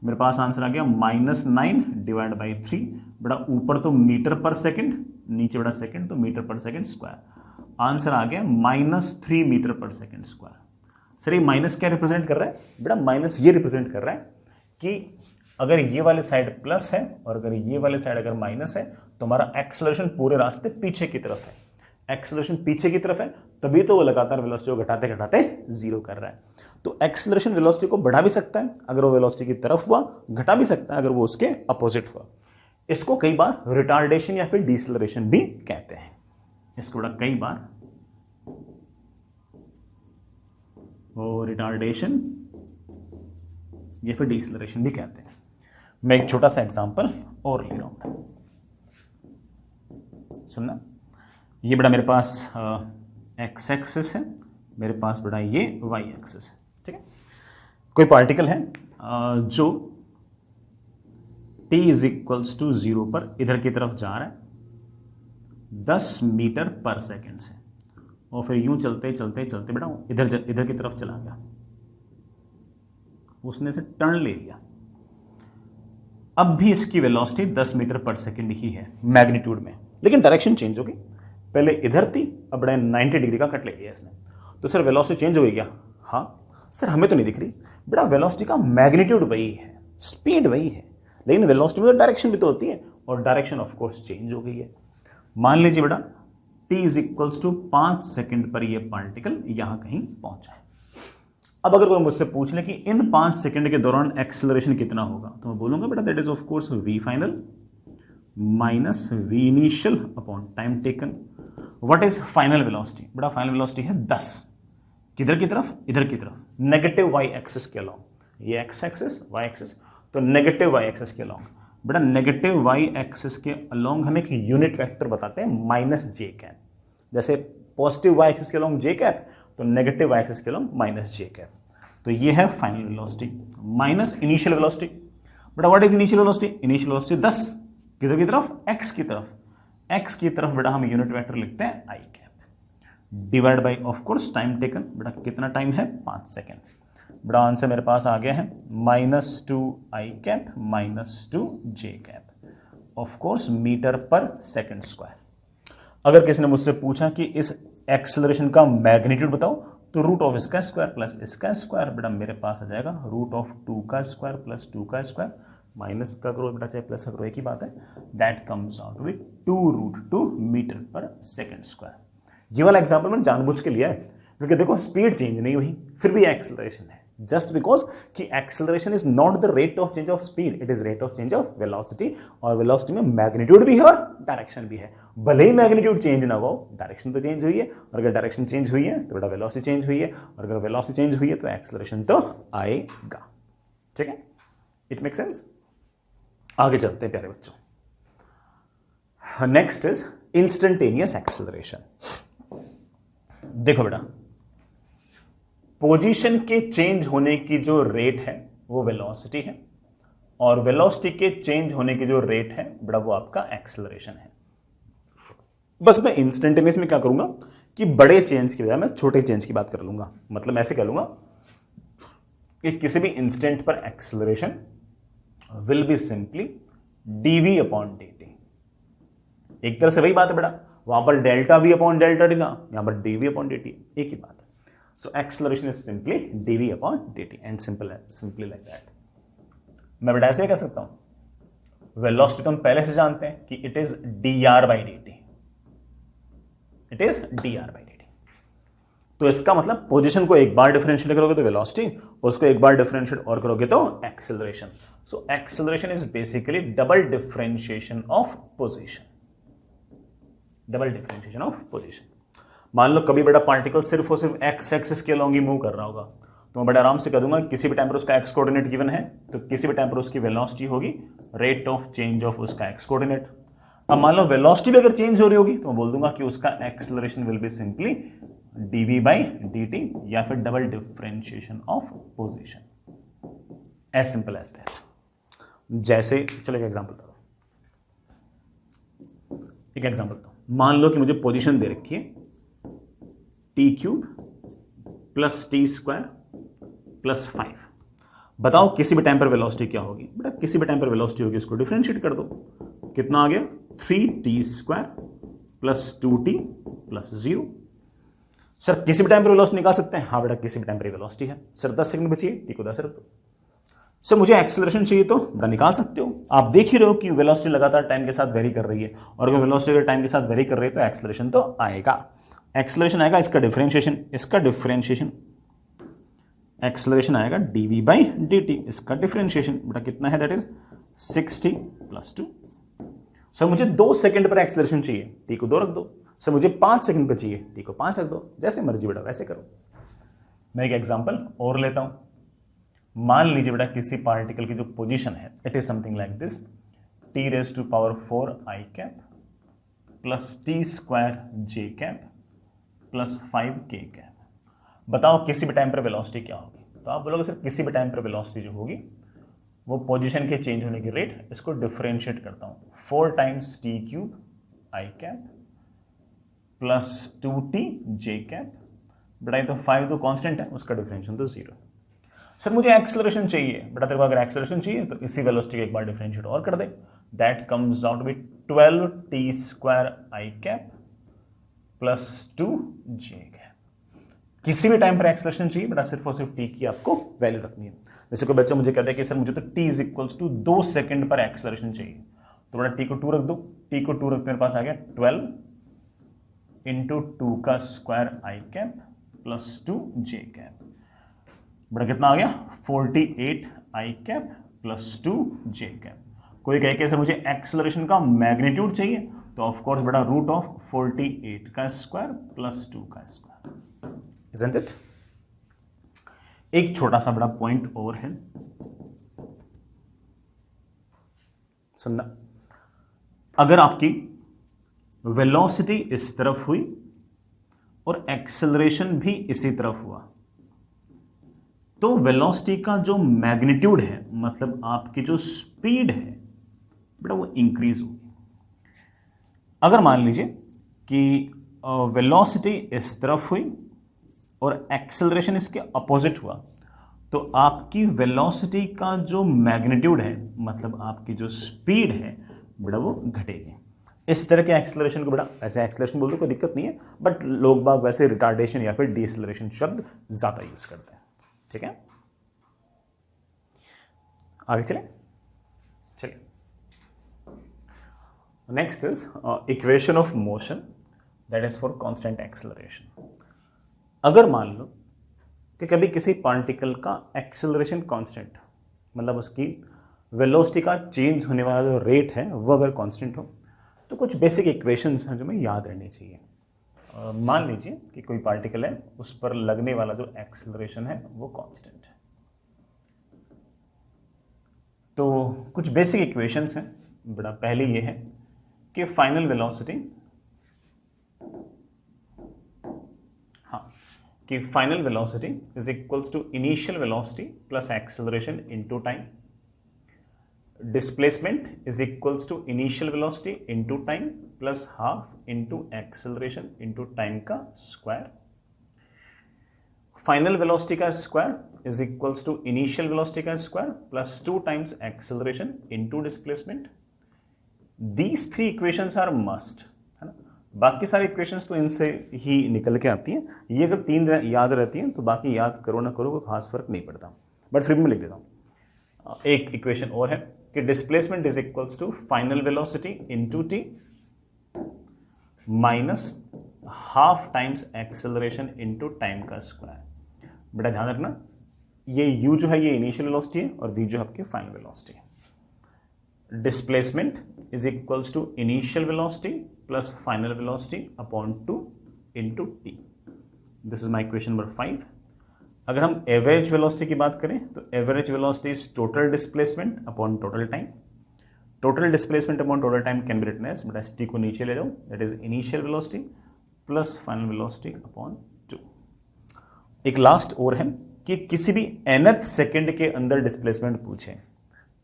मेरे पास आंसर आ गया -9 डिवाइड बाई 3। बेटा ऊपर तो मीटर पर सेकंड, नीचे बेटा सेकंड तो मीटर पर सेकंड स्क्वायर। आंसर आ गया -3 मीटर पर सेकंड स्क्वायर। सर ये माइनस क्या रिप्रेजेंट कर रहा है बेटा, माइनस ये रिप्रेजेंट कर रहा है कि अगर ये वाले साइड प्लस है और अगर ये वाले साइड अगर माइनस है तो हमारा एक्सेलरेशन पूरे रास्ते पीछे की तरफ है। एक्सेलरेशन पीछे की तरफ है, तभी तो वो लगातार वेलोसिटी को घटाते घटाते जीरो कर रहा है। तो एक्सेलरेशन वेलोसिटी को बढ़ा भी सकता है अगर वो वेलोसिटी की तरफ हुआ, घटा भी सकता है अगर वो उसके अपोजिट हुआ। इसको कई बार रिटार्डेशन या फिर डिसलरेशन भी कहते हैं। इसको बड़ा कई बार वो रिटार्डेशन या फिर डिसलरेशन भी कहते हैं। मैं एक छोटा सा एग्जांपल और ले रहा हूं, सुनना। ये बड़ा मेरे पास एक्स एक्सिस है, मेरे पास बड़ा ये वाई एक्सिस है, ठीक है। कोई पार्टिकल है जो t इज इक्वल्स टू 0 पर इधर की तरफ जा रहा है 10 मीटर पर सेकेंड से, और फिर यूं चलते चलते चलते बेटा इधर की तरफ चला गया, उसने से टर्न ले लिया। अब भी इसकी वेलोसिटी 10 मीटर पर सेकेंड ही है मैग्नीट्यूड में, लेकिन डायरेक्शन चेंज हो गई। पहले इधर थी, अब बड़ा 90 डिग्री का कट ले लिया इसने। तो सर वेलोसिटी चेंज हो गई क्या? हाँ सर, हमें तो नहीं दिख रही बेटा, वेलोसिटी का मैग्नीट्यूड वही है, स्पीड वही है, लेकिन वेलोसिटी में तो डायरेक्शन भी तो होती है, और डायरेक्शन ऑफ कोर्स चेंज हो गई है। मान लीजिए बेटा t is equals to 5 second पर ये पार्टिकल यहां कहीं पहुंचा है। अब अगर कोई मुझसे पूछ ले कि इन 5 सेकंड के दौरान एक्सेलरेशन कितना होगा, तो मैं बोलूंगा बेटा that is of course v final minus v initial upon time taken. What is final velocity? बेटा फाइनल वेलोसिटी है 10, किधर की तरफ? इधर की तरफ, नेगेटिव y एक्सिस के अलोंग। ये x एक्सिस y एक्सिस, तो नेगेटिव y एक्सिस के अलोंग। बेटा नेगेटिव y एक्सिस के अलोंग हम एक यूनिट वेक्टर बताते हैं माइनस जे कैप। जैसे पॉजिटिव y एक्सिस के अलोंग जे कैप, तो नेगेटिव y एक्सिस के अलोंग माइनस जे कैप। तो ये है final velocity minus initial velocity. बेटा what is initial velocity? Initial velocity 10, किधर की तरफ? x की तरफ। x की तरफ बेटा हम यूनिट वेक्टर लिखते हैं i cap divide by of course time taken. बेटा कितना टाइम है? 5 सेकेंड। बेटा आंसर मेरे पास आ गया है -2 i cap -2 j cap of course metre पर सेकेंड स्क्वायर। अगर किसी ने मुझसे पूछा कि इस एक्सेलरेशन का मैग्नीट्यूड बताओ, तो रूट ऑफ इसका स्क्वायर प्लस इसका स्क्वायर, बेटा मेरे पास आ जाएगा रूट ऑफ 2 का स्क्वायर प्लस 2 का स्क्वायर, माइनस का करो बेटा चाहे प्लस का करो एक ही बात है। That comes out with 2√2 metre पर सेकेंड स्क्वायर। ये वाला एग्जाम्पल मैंने जानबूझ के लिया है क्योंकि देखो स्पीड चेंज नहीं हुई, फिर भी एक्सेलरेशन है, जस्ट बिकॉज कि acceleration is not the rate of change of speed, it is rate of change of velocity. और वेलोसिटी में मैग्नीट्यूड भी है और डायरेक्शन भी है। भले ही मैग्नीट्यूड चेंज ना हो, डायरेक्शन तो चेंज हुई है, और अगर डायरेक्शन चेंज हुई है तो बेटा वेलोसिटी चेंज हुई है, और अगर वेलोसिटी चेंज हुई है तो एक्सेलरेशन तो आएगा। ठीक है, इट मेक सेंस। आगे चलते हैं प्यारे बच्चों। Next is instantaneous acceleration. देखो बेटा, पोजीशन के चेंज होने की जो रेट है वो वेलोसिटी है, और वेलोसिटी के चेंज होने की जो रेट है बेटा वो आपका एक्सेलरेशन है। बस मैं इंस्टेंटेनियस में क्या करूंगा कि बड़े चेंज की बजाय मैं छोटे चेंज की बात कर लूंगा। मतलब ऐसे कह लूंगा कि किसी भी इंस्टेंट पर acceleration will be simply dv upon dt। एक तरह से वही बात है बेटा, वहां पर delta v upon delta T था, यहां पर dv अपॉन dt, एक ही बात है। So acceleration is simply dv upon dt and simply like that. मैं बेटा ऐसे कह सकता हूं वेलोसिटी तो हम पहले से जानते हैं कि it is dr by dt, it is dr by dt। तो इसका मतलब पोजीशन को एक बार डिफरेंशिएट करोगे तो वेलोसिटी, और उसको एक बार डिफरेंशिएट और करोगे तो acceleration. So acceleration is basically double differentiation of position, double differentiation of position. मान लो कभी बड़ा पार्टिकल सिर्फ और सिर्फ एक्स एक्सिस के अलोंग ही मूव कर रहा होगा, तो मैं बड़ा आराम से कह दूंगा किसी भी टाइम पर उसका एक्स कोऑर्डिनेट गिवन है, तो किसी भी टाइम पर उसकी वेलोसिटी होगी रेट ऑफ चेंज ऑफ उसका एक्स कोऑर्डिनेट। अब मान लो वेलोसिटी भी अगर चेंज हो रही होगी तो मैं बोल दूंगा कि उसका acceleration will be simply dv by dt, या फिर double differentiation of position. As simple as that. जैसे चलो एक एग्जांपल दो, मान लो कि मुझे पोजीशन दे रखी है t³ प्लस t² प्लस 5। बताओ किसी भी टाइम पर वेलोसिटी क्या होगी? बेटा किसी भी टाइम पर वेलोसिटी होगी, उसको डिफरेंशिएट कर दो, कितना आ गया 3t² plus 2t plus 0। Sir किसी भी टाइम पर वेलोसिटी निकाल सकते हैं? हाँ बेटा किसी भी टाइम पर वेलोसिटी है। सर 10 सेकंड बची है, t को 10 रख दो। सर मुझे एक्सेलरेशन चाहिए तो बेटा निकाल सकते हो। आप देख ही रहे हो कि वेलोसिटी लगातार टाइम के साथ वेरी कर रही है, और अगर वेलोसिटी टाइम के साथ वेरी कर रही है तो एक्सेलरेशन तो आएगा। एक्सेलरेशन आएगा, इसका डिफरेंशिएशन, एक्सेलरेशन आएगा dv/dt, इसका डिफरेंशिएशन बेटा कितना है, दैट इज 60 + 2। सर मुझे 2 सेकंड पर एक्सेलरेशन चाहिए, t को 2 रख दो। सर मुझे 5 सेकंड पर चाहिए, t को 5 रख दो। जैसे मर्जी बेटा वैसे करो। मैं एक एग्जांपल और लेता हूं। मान लीजिए बेटा किसी पार्टिकल की जो पोजीशन है, it is something like this, t⁴ i cap plus t² j cap plus 5k cap. बताओ किसी भी टाइम पर वेलोसिटी क्या होगी। तो आप बोलोगे सर किसी भी टाइम पर वेलोसिटी जो होगी वो पोजीशन के चेंज होने की रेट, इसको डिफरेंशिएट करता हूं, 4 times t³ i cap plus 2t j cap, बेटा ये तो 5 तो कांस्टेंट है, उसका डिफरेंशिएशन तो 0। सर मुझे एक्सेलरेशन चाहिए, बेटा तेरे को अगर एक्सेलरेशन चाहिए तो इसी वेलोसिटी को एक बार डिफरेंशिएट और कर दे, that comes out with 12t² i cap plus 2j cap. किसी भी टाइम पर एक्सेलरेशन चाहिए, बेटा सिर्फ और सिर्फ t की आपको वैल्यू रखनी है। जैसे कोई बच्चा मुझे कहता है कि सर मुझे तो t = 2 सेकंड पर एक्सेलरेशन चाहिए, तो बेटा t को 2 रख दो। t को 2 रखते मेरे पास आ गया 12 × 2² i cap plus 2j cap, बेटा कितना आ गया, 48 i cap plus 2j cap. कोई कहे कि सर मुझे एक्सेलरेशन का मैग्नीट्यूड चाहिए, तो ऑफ कोर्स बेटा √48² प्लस 2², isn't it? एक छोटा सा बड़ा पॉइंट और है, सुनना। अगर आपकी वेलोसिटी इस तरफ हुई और एक्सेलरेशन भी इसी तरफ हुआ, तो वेलोसिटी का जो मैग्नीट्यूड है, मतलब आपकी जो स्पीड है बेटा, वो इंक्रीज होगी। अगर मान लीजिए कि वेलोसिटी इस तरफ हुई और एक्सेलरेशन इसके अपोजिट हुआ, तो आपकी वेलोसिटी का जो मैग्नीट्यूड है, मतलब आपकी जो स्पीड है बेटा, वो घटेगी। इस तरह के एक्सेलरेशन को बेटा, वैसे एक्सेलरेशन बोल दो कोई दिक्कत नहीं है, बट लोग बाग वैसे रिटार्डेशन या फिर डीएक्सेलरेशन शब्द ज्यादा यूज करते हैं। ठीक है, आगे चलें। चलिए, next is equation of motion that is for constant acceleration. अगर मान लो कि कभी किसी पार्टिकल का एक्सेलरेशन कांस्टेंट, मतलब उसकी वेलोसिटी का चेंज होने वाला जो रेट है वो अगर कांस्टेंट हो, तो कुछ बेसिक इक्वेशंस हैं जो हमें याद रहनी चाहिए। मान लीजिए कि कोई पार्टिकल है, उस पर लगने वाला जो एक्सेलरेशन है वो कांस्टेंट है, तो कुछ बेसिक इक्वेशंस हैं बेटा। पहले ये है कि फाइनल वेलोसिटी, कि final velocity is equals to initial velocity plus acceleration into time. Displacement is equals to initial velocity into time plus half into acceleration into time का स्क्वायर। फाइनल वेलोसिटी का square is equals to initial velocity का square plus 2 times acceleration into displacement. These 3 equations are must, है ना। बाकी सारी equations तो इनसे ही निकल के आती हैं। ये अगर 3 याद रहती हैं तो बाकी याद करो ना करो कोई खास फर्क नहीं पड़ता, बट फिर भी मैं लिख देता हूँ। एक इक्वेशन और है कि displacement is equals to final velocity into t minus half times acceleration into time का स्क्वायर। बेटा ध्यान रखना, ये u जो है ये इनिशियल वेलोसिटी है और v जो है आपकी फाइनल वेलोसिटी है। Displacement is equals to initial velocity plus final velocity upon 2 into t. This is my equation number 5। अगर हम एवरेज वेलोसिटी की बात करें तो average velocity is total displacement upon total time. Total displacement upon total time can be written as, बेटा s t को नीचे ले जाओ, that is initial velocity plus final velocity upon 2। एक लास्ट और है कि किसी भी nth सेकंड के अंदर डिस्प्लेसमेंट पूछे,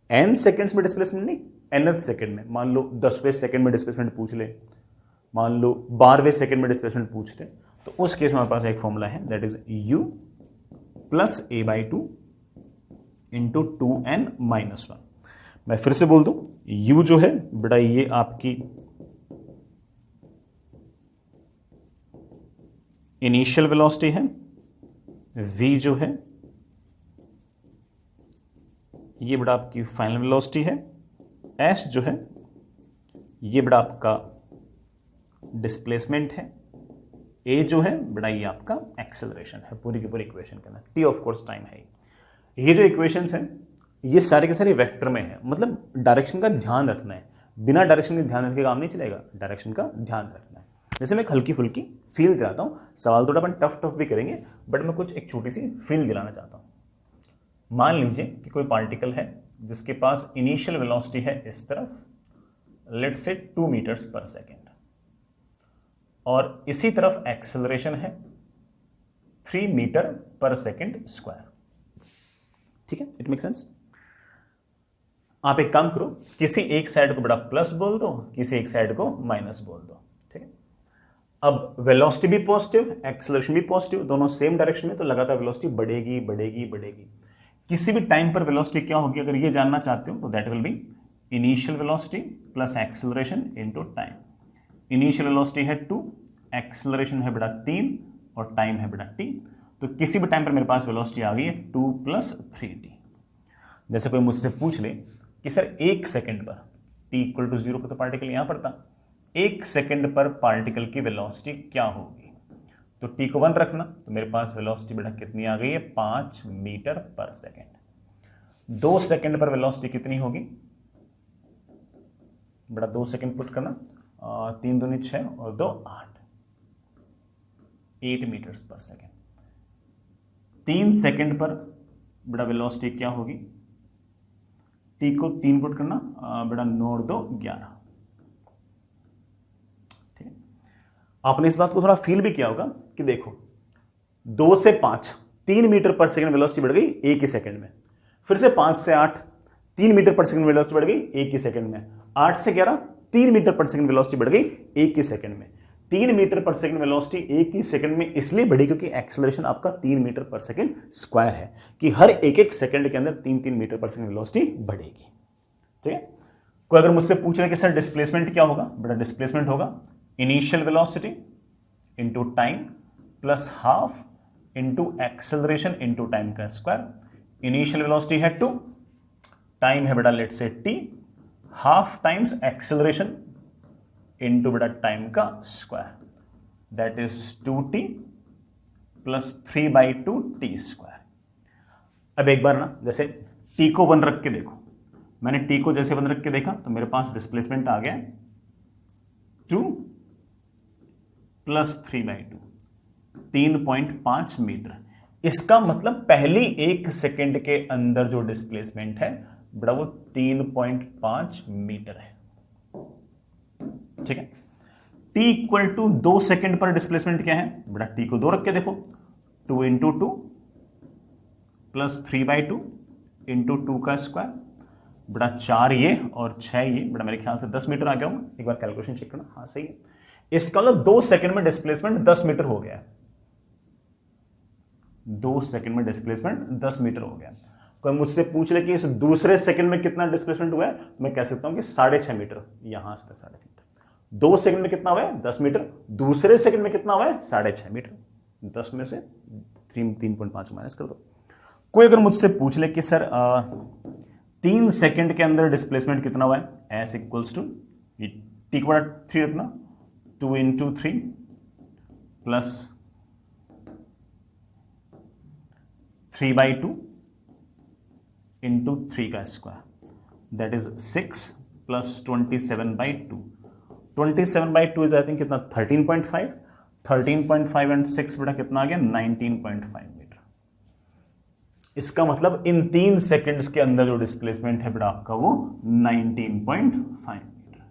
n सेकंड्स में डिस्प्लेसमेंट नहीं, nth सेकंड में, मान लो 10वें सेकंड में डिस्प्लेसमेंट पूछ ले, मान लो 12वें सेकंड में डिस्प्लेसमेंट पूछ ले, तो उस केस में हमारे पास एक फॉर्मूला है that is u plus a/2 into 2n-1। मैं फिर से बोल दूं, u जो है बेटा ये आपकी इनिशियल वेलोसिटी है, v जो है ये बड़ा आपकी फाइनल वेलोसिटी है, एस जो है ये बड़ा आपका डिस्प्लेसमेंट है, ए जो है बड़ा ये आपका एक्सेलरेशन है पूरी की पूरी इक्वेशन के अंदर, टी ऑफ कोर्स टाइम है। ये जो इक्वेशंस हैं ये सारे के सारे वेक्टर में है, मतलब डायरेक्शन का ध्यान रखना है, बिना डायरेक्शन के ध्यान रखे काम नहीं चलेगा, डायरेक्शन का ध्यान रखना है। जैसे मैं एक हल्की फुल्की फील दिलाता हूँ, सवाल थोड़ा अपन टफ भी करेंगे बट मैं कुछ एक छोटी सी फील दिलाना चाहता हूँ। मान लीजिए कि कोई पार्टिकल है जिसके पास इनिशियल वेलोसिटी है इस तरफ, लेट्स से 2 मीटर्स पर सेकेंड, और इसी तरफ एक्सेलरेशन है 3 मीटर पर सेकेंड स्क्वायर। ठीक है, इट मेक सेंस। आप एक काम करो, किसी एक साइड को बड़ा प्लस बोल दो, किसी एक साइड को माइनस बोल दो। ठीक है, अब वेलोसिटी भी पॉजिटिव, एक्सेलरेशन भी पॉजिटिव, दोनों सेम डायरेक्शन में, तो लगातार वेलोसिटी बढ़ेगी बढ़ेगी बढ़ेगी। किसी भी टाइम पर वेलोसिटी क्या होगी अगर ये जानना चाहते हो तो that will be initial velocity plus acceleration into time. Initial velocity है 2, एक्सेलरेशन है बड़ा 3 और टाइम है बड़ा t। तो किसी भी टाइम पर मेरे पास वेलोसिटी आ गई है 2 + 3t। जैसे कोई मुझसे पूछ ले कि सर 1 सेकंड पर t = 0 पर तो पार्टिकल यहां पर था, 1 सेकंड पर पार्टिकल की वेलोसिटी क्या होगी, तो t को 1 रखना, तो मेरे पास वेलोसिटी बेटा कितनी आ गई है 5 मीटर पर सेकेंड। 2 सेकंड पर वेलोसिटी कितनी होगी बेटा, 2 सेकंड पुट करना, 3 दूनी 6 और 2 8 मीटर्स पर सेकेंड। 3 सेकंड पर बेटा वेलोसिटी क्या होगी, t को 3 पुट करना, बेटा 9 और 2 11। ठीक है, आपने इस बात को थोड़ा फील भी किया होगा कि देखो 2 से 5 3 मीटर पर सेकंड वेलोसिटी बढ़ गई एक ही सेकंड में, फिर से 5 से 8 3 मीटर पर सेकंड वेलोसिटी बढ़ गई एक ही सेकंड में, 8 से 11 3 मीटर पर सेकंड वेलोसिटी बढ़ गई एक ही सेकंड में। 3 मीटर पर सेकंड वेलोसिटी एक ही सेकंड में इसलिए बढ़ी क्योंकि एक्सेलरेशन आपका 3 मीटर पर सेकंड स्क्वायर है, कि हर एक सेकंड के अंदर 3 मीटर पर सेकंड वेलोसिटी बढ़ेगी। ठीक है, कोई अगर मुझसे पूछ रहे कि सर डिस्प्लेसमेंट क्या होगा, बेटा डिस्प्लेसमेंट होगा initial velocity into time plus half into acceleration into time का स्क्वायर। इनिशियल वेलोसिटी है 2, टाइम है बेटा let's say t, half times acceleration into बेटा टाइम का square, that is 2t plus 3/2 t square. अब एक बार ना जैसे t को 1 रख के देखो, मैंने t को जैसे 1 रख के देखा तो मेरे पास डिस्प्लेसमेंट आ गया 2 प्लस 3/2 3.5 मीटर। इसका मतलब पहली 1 सेकेंड के अंदर जो डिस्प्लेसमेंट है बड़ा वो 3.5 मीटर है। ठीक है, t = 2 सेकेंड पर डिस्प्लेसमेंट क्या है बड़ा, t को 2 रख के देखो, 2 × 2 प्लस 3/2 इंटू 2 का स्क्वायर, बड़ा 4 ये और 6 ये, बड़ा मेरे ख्याल से 10 मीटर आ गया होगा। एक बार कैलकुलेशन चेक करना, हाँ सही है। इसका मतलब 2 सेकेंड में डिस्प्लेसमेंट 10 मीटर हो गया, 2 सेकेंड में डिस्प्लेसमेंट 10 मीटर हो गया। कोई मुझसे पूछ ले कि इस दूसरे सेकंड में कितना डिस्प्लेसमेंट हुआ है, मैं कह सकता हूं कि 6.5 मीटर, यहां से 6.5 मीटर। 2 सेकंड में कितना हुआ है 10 मीटर, दूसरे सेकंड में कितना हुआ है 6.5 मीटर। 10 में से 3.5 माइनस कर दो। कोई अगर मुझसे पूछ ले कि सर 3 सेकंड के अंदर डिस्प्लेसमेंट कितना हुआ है, एस इक्वल्स टू टी को 3 रखना, 2 × 3 प्लस 3/2 इंटू 3 का square, that is 6 plus 27/2। 27/2 is I think कितना 13.5, 13.5 एंड 6 बेटा कितना आ गया 19.5 मीटर। इसका मतलब इन 3 सेकंड्स के अंदर जो डिस्प्लेसमेंट है बेटा आपका वो 19.5 मीटर।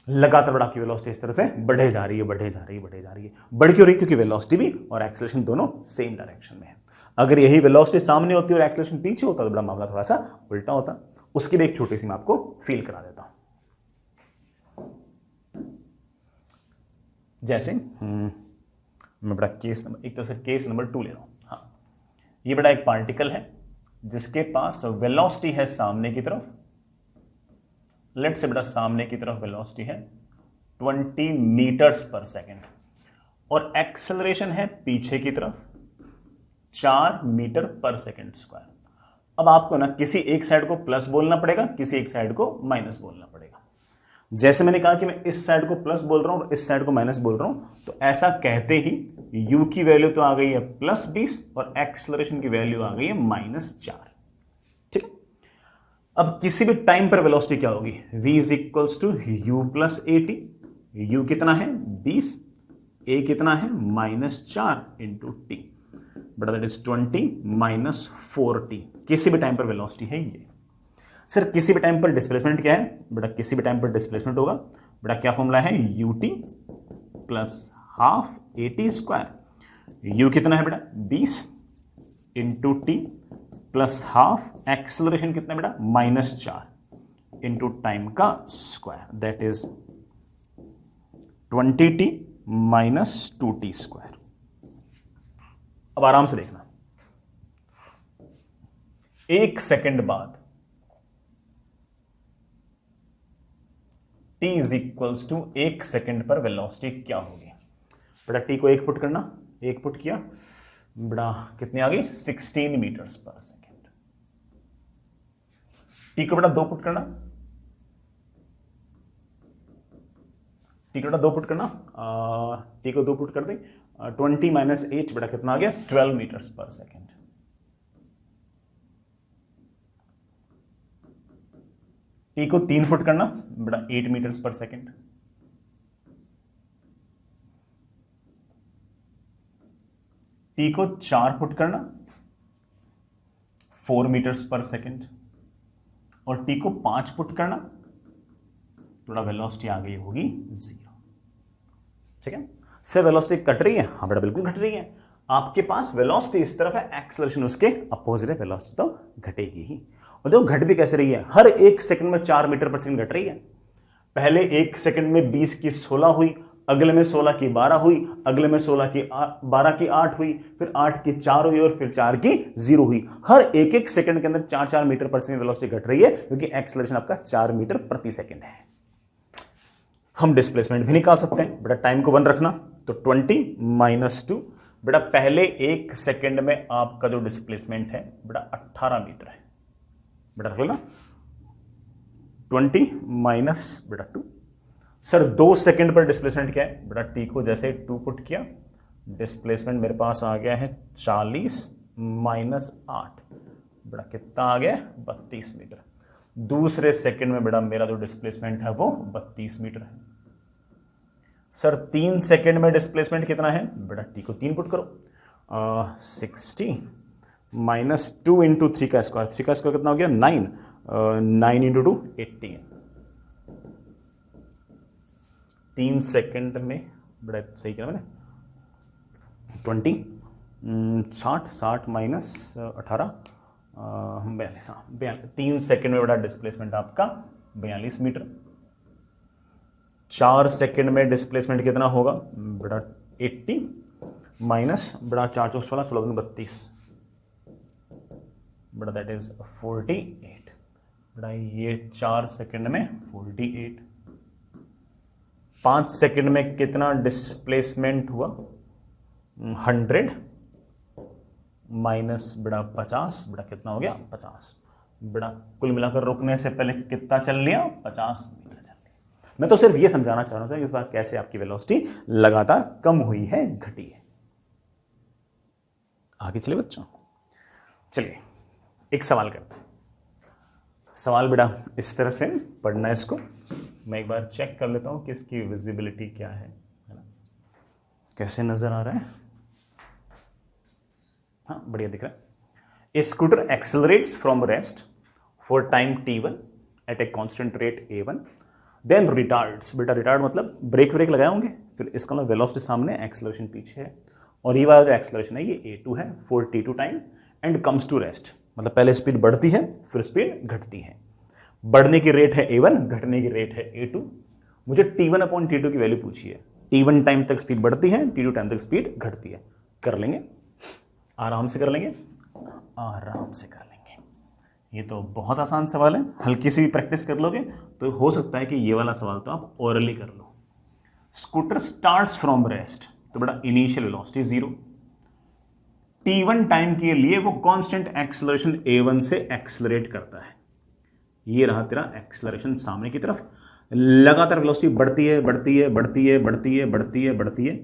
लगातार बेटा आपकी वेलोसिटी इस तरह से बढ़े जा रही है, बढ़े जा रही है, बढ़े जा रही है। बढ़ क्यों रही, क्योंकि वेलोसिटी भी और एक्सेलरेशन दोनों सेम डायरेक्शन में है। अगर यही वेलोसिटी सामने होती और एक्सेलरेशन पीछे होता तो बड़ा मामला थोड़ा सा उल्टा होता। उसकी भी एक छोटी सी मैं आपको फील करा देता हूं। जैसे मैं बड़ा केस नंबर, एक तरह से केस नंबर 2 ले रहा हूं। हाँ, ये बड़ा एक पार्टिकल है जिसके पास वेलोसिटी है सामने की तरफ, लेट से बेटा सामने की तरफ वेलोसिटी है 20 मीटर्स पर सेकेंड और एक्सेलरेशन है पीछे की तरफ 4 मीटर पर सेकेंड स्क्वायर। अब आपको ना किसी एक साइड को प्लस बोलना पड़ेगा, किसी एक साइड को माइनस बोलना पड़ेगा। जैसे मैंने कहा कि मैं इस साइड को प्लस बोल रहा हूं और इस साइड को माइनस बोल रहा हूं, तो ऐसा कहते ही u की वैल्यू तो आ गई है +20 और एक्सेलरेशन की वैल्यू आ गई है -4। ठीक है, अब किसी भी टाइम पर वेलोसिटी क्या होगी, v is equals to u + at। u कितना है 20, a कितना है -4 इंटू टी, बटा दैट इज 20 - 4t। किसी भी टाइम पर वेलोसिटी है ये। सर किसी भी टाइम पर डिस्प्लेसमेंट क्या है, बेटा किसी भी टाइम पर डिस्प्लेसमेंट होगा, बेटा क्या फॉर्मूला है ut + हाफ at²। u कितना है बेटा 20 into T plus half, acceleration कितना बेटा -4 इंटू टाइम का square, that is 20t - 2t²। अब आराम से देखना, एक सेकंड बाद t is equals to 1 second पर वेलोसिटी क्या होगी। बेटा t को 1 पुट करना, 1 पुट किया, बेटा कितनी आ गई 16 मीटर्स पर सेकेंड। t को बेटा 2 पुट करना, t को बेटा 2 पुट करना, t को 2 पुट कर दे, 20 - 8 बेटा कितना आ गया 12 मीटर्स पर सेकेंड। t को 3 पुट करना, बेटा 8 मीटर्स पर सेकेंड। t को 4 पुट करना, 4 मीटर्स पर सेकेंड। और t को 5 पुट करना, थोड़ा वेलोसिटी आ गई होगी 0। ठीक है सर, वेलोसिटी कट रही है, हाँ बेटा बिल्कुल घट रही है। आपके पास वेलोसिटी इस तरफ है, एक्सेलरेशन उसके अपोजिट है, वेलोसिटी तो घटेगी ही। और देखो घट भी कैसे रही है, हर 1 सेकंड में 4 मीटर पर सेकंड घट रही है। पहले 1 सेकंड में 20 की 16 हुई, अगले में 16 की 12 हुई, अगले में 12 की 8 हुई, फिर 8 की 4 हुई और फिर 4 की 0 हुई। हर 1 सेकंड के अंदर 4 मीटर पर सेकंड वेलोसिटी घट रही है, क्योंकि एक्सेलरेशन आपका 4 मीटर प्रति सेकंड है। हम डिस्प्लेसमेंट भी निकाल सकते हैं, बेटा टाइम को 1 रखना, तो 20 - 2, बेटा पहले 1 सेकंड में आपका जो डिस्प्लेसमेंट है बेटा 18 मीटर है। बेटा रख लेना 20 - बेटा 2। सर 2 सेकंड पर डिस्प्लेसमेंट क्या है, बेटा टी को जैसे 2 पुट किया, डिस्प्लेसमेंट मेरे पास आ गया है 40 - 8, बेटा कितना आ गया 32 मीटर। दूसरे सेकंड में बेटा मेरा जो डिस्प्लेसमेंट है वो 32 मीटर है। सर 3 सेकंड में डिस्प्लेसमेंट कितना है, बेटा टी को 3 पुट करो, 60 - 2 इंटू 3 का स्क्वायर, 3 का स्क्वायर कितना हो गया 9, 9 इंटू 2 18। 3 सेकंड में बेटा सही किया मैंने 20, 60 माइनस 18 42, हाँ 3 सेकंड में बेटा डिस्प्लेसमेंट आपका 42 मीटर। 4 सेकंड में डिस्प्लेसमेंट कितना होगा बेटा 80 माइनस बेटा 4 चौक 16, 16 32, बेटा दैट इज 48। बेटा ये 4 सेकंड में 48। 5 सेकंड में कितना डिस्प्लेसमेंट हुआ 100 माइनस बेटा 50, बेटा कितना हो गया 50। बेटा कुल मिलाकर रुकने से पहले कितना चल लिया 50 मीटर चल लिया। मैं तो सिर्फ ये समझाना चाह रहा था कि इस बार कैसे आपकी वेलोसिटी लगातार कम हुई है, घटी है। आगे चलिए बच्चों, चलिए एक सवाल करते हैं। सवाल बेटा इस तरह से पढ़ना है, इसको मैं एक बार चेक कर लेता हूं कि इसकी विजिबिलिटी क्या है ना, कैसे नजर आ रहा है। हाँ बढ़िया दिख रहा है। A scooter accelerates from rest for time t1 at a constant rate a1, then retards. बेटा रिटार्ड मतलब ब्रेक लगाए होंगे, फिर इसका मतलब वेलोसिटी सामने, एक्सेलरेशन पीछे है, और ये वाला जो एक्सेलरेशन है ये a2 है फॉर t2 time, and comes to rest. मतलब पहले स्पीड बढ़ती है फिर स्पीड घटती है। बढ़ने की रेट है a1, घटने की रेट है a2। मुझे t1/t2 की वैल्यू पूछी है। t1 टाइम तक स्पीड बढ़ती है, t2 टाइम तक स्पीड घटती है। कर लेंगे, आराम से कर लेंगे, आराम से कर लेंगे। ये तो बहुत आसान सवाल है, हल्की सी भी प्रैक्टिस कर लोगे तो हो सकता है कि ये वाला सवाल तो आप ओरली कर लो। स्कूटर स्टार्ट्स फ्रॉम रेस्ट, तो बेटा इनिशियल वेलोसिटी 0, t1 टाइम के लिए वो कांस्टेंट एक्सेलरेशन a1 से एक्सेलरेट करता है। ये रहा तेरा एक्सेलरेशन सामने की तरफ, लगातार वेलोसिटी बढ़ती है बढ़ती है बढ़ती है बढ़ती है बढ़ती है बढ़ती है,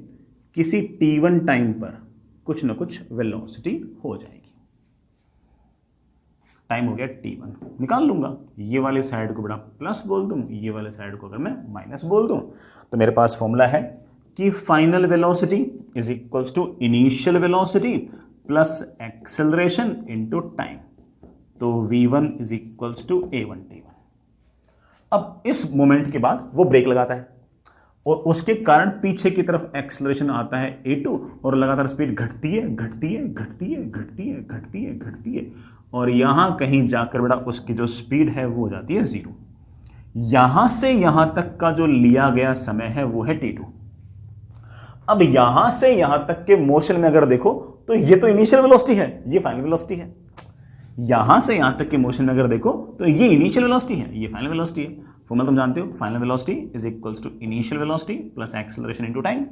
किसी t1 टाइम पर कुछ ना कुछ वेलोसिटी हो जाएगी। टाइम हो गया t1, निकाल लूंगा, ये वाले साइड को बड़ा प्लस बोल दूं, ये वाले साइड को अगर मैं माइनस बोल दूं, तो मेरे पास फॉर्मूला है कि final velocity is equals to initial velocity plus acceleration into time, तो v1 is equals to a1 t1। अब इस मोमेंट के बाद वो ब्रेक लगाता है और उसके कारण पीछे की तरफ एक्सेलरेशन आता है a2 और लगातार स्पीड घटती है घटती है घटती है घटती है घटती है घटती है और यहां कहीं जाकर बड़ा उसकी जो स्पीड है वो हो जाती है 0। यहां से यहां तक का जो लिया गया समय है वो है t2। अब यहां से यहां तक के मोशन में अगर देखो तो ये तो इनिशियल वेलोसिटी है, ये फाइनल वेलोसिटी है। यहां से यहां तक के मोशन में अगर देखो तो ये इनिशियल वेलोसिटी है, ये फाइनल वेलोसिटी है। फॉर्मूला तुम जानते हो, final velocity is equals to initial velocity plus acceleration into time.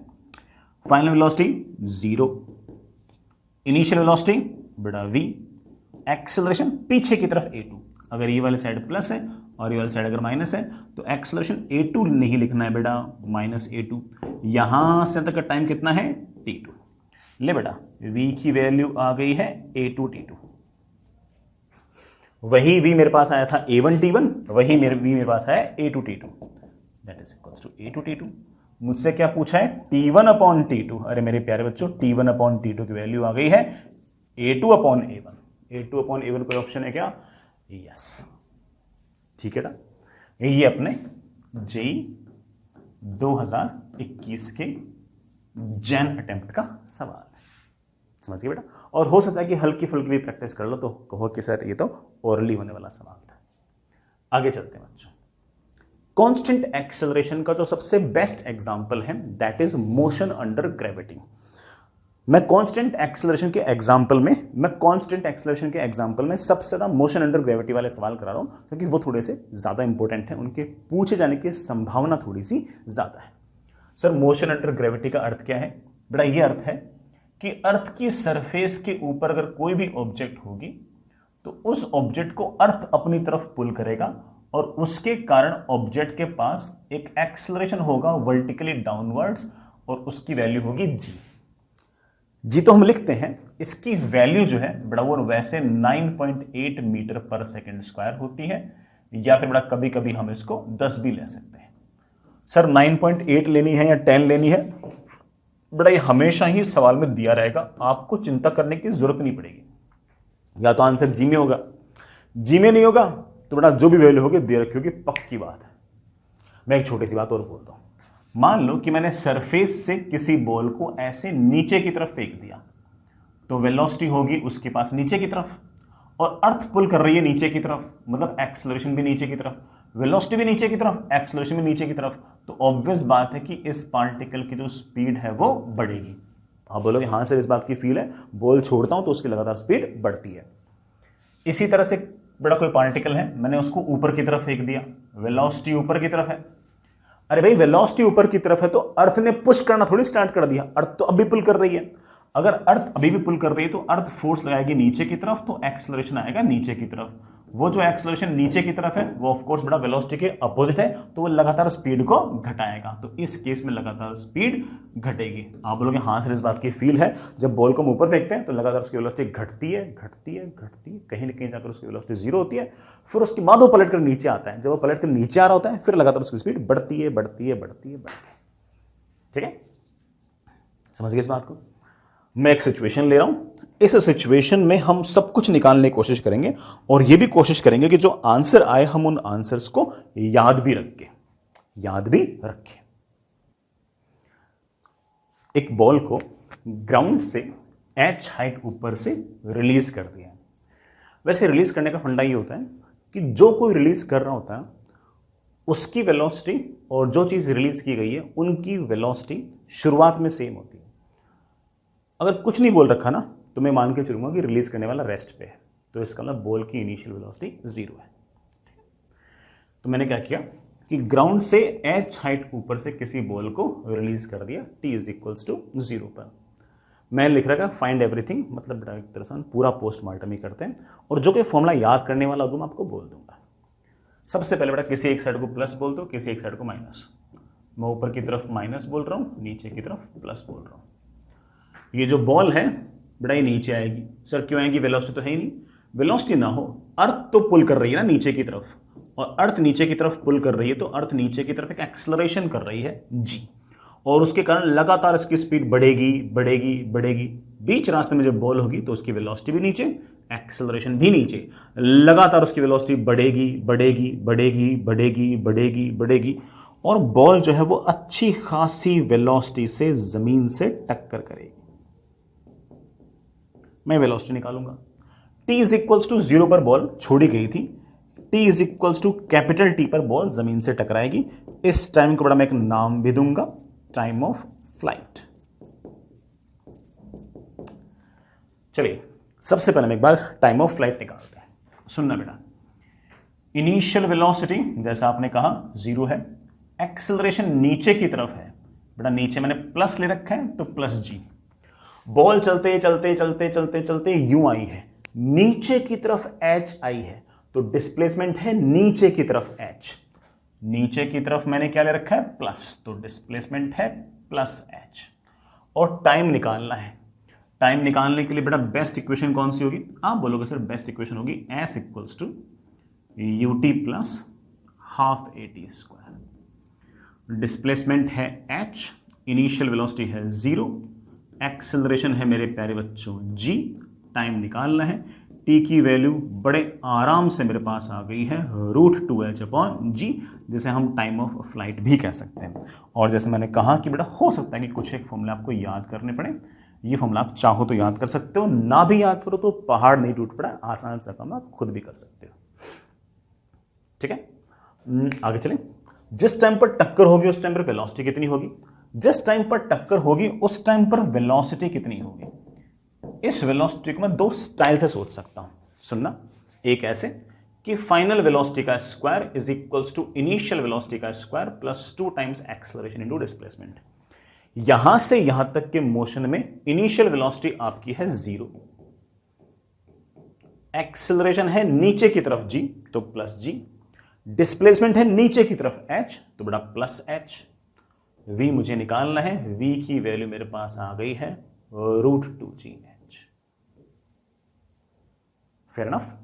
Final velocity 0, initial velocity बड़ा v, एक्सेलरेशन पीछे की तरफ a2। अगर ये वाले साइड प्लस है और ये वाले साइड अगर माइनस है तो एक्सेलरेशन a2 नहीं लिखना है बेटा, माइनस a2। यहां से तक का टाइम कितना है t2। ले बेटा v की वैल्यू आ गई है a2 t2। वही v मेरे पास आया था a1 t1, वही v मेरे पास आया a2 t2, that is equals to a2 t2। मुझसे क्या पूछा है t1 अपॉन t2। अरे मेरे प्यारे बच्चों t1 अपॉन t2 की वैल्यू आ गई है a2 upon a1। a2 upon a1 कोई ऑप्शन है क्या? यस, ठीक है ना। ये अपने जेई 2021 के जैन अटेम्प्ट का सवाल है, समझ गए बेटा। और हो सकता है कि हल्की फुल्की भी प्रैक्टिस कर लो तो कहो कि सर ये तो ओरली होने वाला सवाल था। आगे चलते हैं बच्चों। कांस्टेंट एक्सेलरेशन का जो सबसे बेस्ट एग्जांपल है that is motion under gravity. मैं कांस्टेंट एक्सेलरेशन के एग्जांपल में सबसे ज्यादा मोशन अंडर ग्रेविटी वाले सवाल करा रहा हूं क्योंकि वो थोड़े से ज्यादा इंपॉर्टेंट है, उनके पूछे जाने की संभावना थोड़ी सी ज्यादा है। सर मोशन अंडर ग्रेविटी का अर्थ क्या है बेटा? ये अर्थ है कि अर्थ की सरफेस के ऊपर अगर कोई भी ऑब्जेक्ट होगी तो उस ऑब्जेक्ट को अर्थ अपनी तरफ पुल करेगा और उसके कारण ऑब्जेक्ट के पास एक एक्सेलरेशन होगा वर्टिकली डाउनवर्ड्स और उसकी वैल्यू होगी जी तो हम लिखते हैं इसकी वैल्यू जो है बड़ा वो वैसे 9.8 मीटर पर सेकेंड स्क्वायर होती है, या फिर बड़ा कभी कभी हम इसको 10 भी ले सकते हैं। सर 9.8 लेनी है या 10 लेनी है? बड़ा ये हमेशा ही सवाल में दिया रहेगा, आपको चिंता करने की जरूरत नहीं पड़ेगी। या तो आंसर जी में होगा, जी में नहीं होगा तो बड़ा जो भी वैल्यू होगी दे रखी होगी, पक्की बात है। मैं एक छोटी सी बात और बोलता हूं, मान लो कि मैंने सरफेस से किसी बॉल को ऐसे नीचे की तरफ फेंक दिया तो वेलोसिटी होगी उसके पास नीचे की तरफ, और अर्थ पुल कर रही है नीचे की तरफ, मतलब एक्सेलरेशन भी नीचे की तरफ, वेलोसिटी भी नीचे की तरफ, एक्सेलरेशन भी नीचे की तरफ, तो ऑब्वियस बात है कि इस पार्टिकल की जो स्पीड है वो बढ़ेगी। आप बोलोगे हाँ सर इस बात की फील है, बॉल छोड़ता हूं तो उसकी लगातार स्पीड बढ़ती है। इसी तरह से बड़ा कोई पार्टिकल है, मैंने उसको ऊपर की तरफ फेंक दिया, वेलोसिटी ऊपर की तरफ है। अरे भाई वेलोसिटी ऊपर की तरफ है तो अर्थ ने पुश करना थोड़ी स्टार्ट कर दिया, अर्थ तो अभी पुल कर रही है। अगर अर्थ अभी भी पुल कर रही है तो अर्थ फोर्स लगाएगी नीचे की तरफ, तो एक्सेलरेशन आएगा नीचे की तरफ। वो जो एक्सेलरेशन नीचे की तरफ है वो ऑफ कोर्स बड़ा वेलोसिटी के अपोजिट है, तो वो लगातार स्पीड को घटाएगा, तो इस केस में लगातार स्पीड घटेगी। आप बोलोगे हाँ सर इस बात की फील है, जब बॉल को हम ऊपर फेंकते हैं तो लगातार उसकी वेलोसिटी घटती है घटती है घटती है, कहीं ना कहीं जाकर उसकी वेलोसिटी 0 होती है, फिर उसके बाद वो पलट कर नीचे आता है। जब वो पलट कर नीचे आ रहा होता है फिर लगातार उसकी स्पीड बढ़ती है बढ़ती है बढ़ती है बढ़ती है। ठीक है, समझ गए इस बात को। मैं एक सिचुएशन ले रहा हूं, इस सिचुएशन में हम सब कुछ निकालने की कोशिश करेंगे और यह भी कोशिश करेंगे कि जो आंसर आए हम उन आंसर्स को याद भी रखें। एक बॉल को ग्राउंड से h हाइट ऊपर से रिलीज कर दिया। वैसे रिलीज करने का फंडा ये होता है कि जो कोई रिलीज कर रहा होता है उसकी वेलोसिटी और जो चीज रिलीज की गई है उनकी वेलोसिटी शुरुआत में सेम होती है। अगर कुछ नहीं बोल रखा ना तो मैं मान के चलूंगा कि रिलीज करने वाला रेस्ट पे है, तो इसका मतलब बॉल की इनिशियल वेलोसिटी 0 है। तो मैंने क्या किया कि ग्राउंड से h हाइट ऊपर से किसी बॉल को रिलीज कर दिया t इज इक्वल्स टू 0 पर। मैंने लिख रखा फाइंड एवरीथिंग, मतलब बेटा एक तरह से हम पूरा पोस्टमार्टम ही करते हैं, और जो कोई फॉर्मूला याद करने वाला होगा मैं आपको बोल दूंगा। सबसे पहले बेटा किसी एक साइड को प्लस बोल दो, किसी एक साइड को माइनस। मैं ऊपर की तरफ माइनस बोल रहा हूँ, नीचे की तरफ प्लस बोल रहा हूँ। ये जो बॉल है बेटा ये नीचे आएगी। सर क्यों आएगी, वेलोसिटी तो है ही नहीं। वेलोसिटी ना हो, अर्थ तो पुल कर रही है ना नीचे की तरफ, और अर्थ नीचे की तरफ पुल कर रही है, तो अर्थ नीचे की तरफ एक एक्सेलरेशन कर रही है जी, और उसके कारण लगातार इसकी स्पीड बढ़ेगी बढ़ेगी बढ़ेगी। बीच रास्ते में जब बॉल होगी तो उसकी वेलोसिटी भी नीचे, एक्सेलरेशन भी नीचे, लगातार उसकी वेलोसिटी बढ़ेगी बढ़ेगी बढ़ेगी बढ़ेगी बढ़ेगी बढ़ेगी, और बॉल जो है वो अच्छी खासी वेलोसिटी से जमीन से टक्कर करेगी। मैं वेलोसिटी निकालूंगा। t इज इक्वल्स टू 0 पर बॉल छोड़ी गई थी, t is equals to capital T पर बॉल जमीन से टकराएगी। इस टाइम को बड़ा मैं एक नाम भी दूंगा, टाइम ऑफ फ्लाइट। चलिए सबसे पहले हम एक बार टाइम ऑफ फ्लाइट निकालते हैं। सुनना बेटा, इनिशियल वेलोसिटी जैसा आपने कहा 0 है, एक्सेलरेशन नीचे की तरफ है, बेटा नीचे मैंने प्लस ले रखा है तो प्लस g। बॉल चलते चलते चलते चलते चलते यूं आई है, नीचे की तरफ h आई है, तो डिस्प्लेसमेंट है नीचे की तरफ h। नीचे की तरफ मैंने क्या ले रखा है, प्लस, तो डिस्प्लेसमेंट है प्लस h। और टाइम निकालना है। टाइम निकालने के लिए बेटा बेस्ट इक्वेशन कौन सी होगी, आप बोलोगे सर बेस्ट इक्वेशन होगी s equals to ut plus half at²। Displacement है h, इनिशियल वेलोसिटी है 0, एक्सेलरेशन है मेरे प्यारे बच्चों g, टाइम निकालना है। t की वैल्यू बड़े आराम से मेरे पास आ गई है √2h/g, जिसे हम टाइम ऑफ फ्लाइट भी कह सकते हैं। और जैसे मैंने कहा कि बेटा हो सकता है कि कुछ एक फॉर्मूला आपको याद करने पड़े, ये फॉर्मूला आप चाहो तो याद कर सकते हो, ना भी याद करो तो पहाड़ नहीं टूट पड़ा, आसान सा काम आप खुद भी कर सकते हो। ठीक है, आगे चलें। जिस टाइम पर टक्कर होगी उस टाइम पर वेलोसिटी कितनी होगी, जिस टाइम पर टक्कर होगी उस टाइम पर वेलोसिटी कितनी होगी। इस वेलोसिटी को मैं दो स्टाइल से सोच सकता हूं, सुनना। एक ऐसे कि फाइनल वेलोसिटी का square is equals to initial velocity का square plus 2 times acceleration into displacement. यहां से यहां तक के मोशन में इनिशियल वेलोसिटी आपकी है 0, एक्सेलरेशन है नीचे की तरफ g तो प्लस g, डिस्प्लेसमेंट है नीचे की तरफ h तो बड़ा प्लस h। v मुझे निकालना है, v की वैल्यू मेरे पास आ गई है √2gh। Fair enough.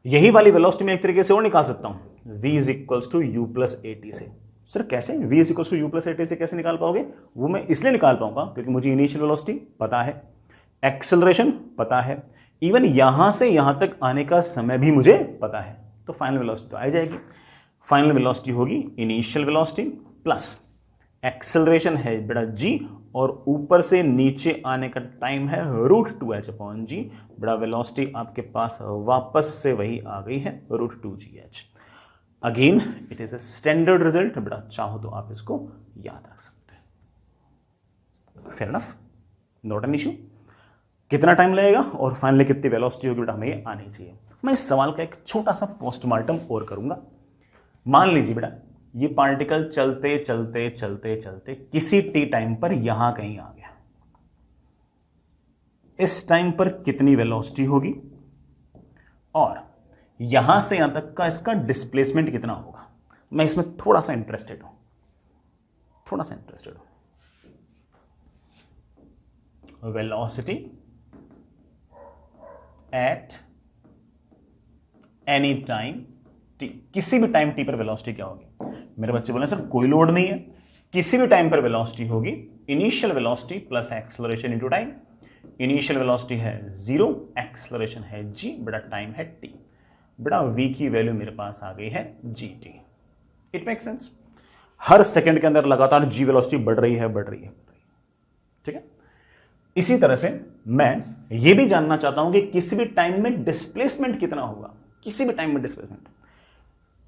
यही वाली वेलोसिटी में एक तरीके से और निकाल सकता हूं, v is equals to u plus at से। सर कैसे, v is equals to u plus at से कैसे निकाल पाओगे, वो मैं इसलिए निकाल पाऊंगा क्योंकि मुझे इनिशियल वेलोसिटी पता है, एक्सेलरेशन पता है, इवन यहां से यहां तक आने का समय भी मुझे पता है, तो फाइनल वेलोसिटी तो आ जाएगी। फाइनल वेलोसिटी होगी इनिशियल वेलोसिटी प्लस एक्सेलरेशन है बेटा g, और ऊपर से नीचे आने का टाइम है √2h/g। बेटा वेलोसिटी आपके पास वापस से वही आ गई है √2gh। Again it is a standard result, बेटा चाहो तो आप इसको याद रख सकते हैं। Fair enough, not an issue. कितना टाइम लगेगा और फाइनली कितनी वेलोसिटी होगी बेटा हमें ये आनी चाहिए। मैं इस सवाल का एक छोटा सा पोस्टमार्टम और करूंगा। मान लीजिए बेटा ये पार्टिकल चलते चलते चलते चलते किसी टी टाइम पर यहां कहीं आ गया, इस टाइम पर कितनी वेलोसिटी होगी और यहां से यहां तक का इसका डिस्प्लेसमेंट कितना होगा। मैं इसमें थोड़ा सा इंटरेस्टेड हूं, थोड़ा सा इंटरेस्टेड हूं। Velocity at any time T, किसी भी टाइम टी पर वेलोसिटी क्या होगी। मेरे बच्चे बोले सर कोई लोड नहीं है, किसी भी टाइम पर वेलोसिटी होगी initial velocity plus acceleration into time. Initial velocity है 0, एक्सेलरेशन है g, बड़ा टाइम है t। बड़ा v की वैल्यू मेरे पास आ गई है gt। It make sense. Her second के अंदर लगातार g वेलोसिटी बढ़ रही है बढ़ रही है, ठीक है। इसी तरह से मैं ये भी जानना चाहता हूं कि किसी भी टाइम में डिस्प्लेसमेंट कितना होगा, किसी भी टाइम में डिस्प्लेसमेंट।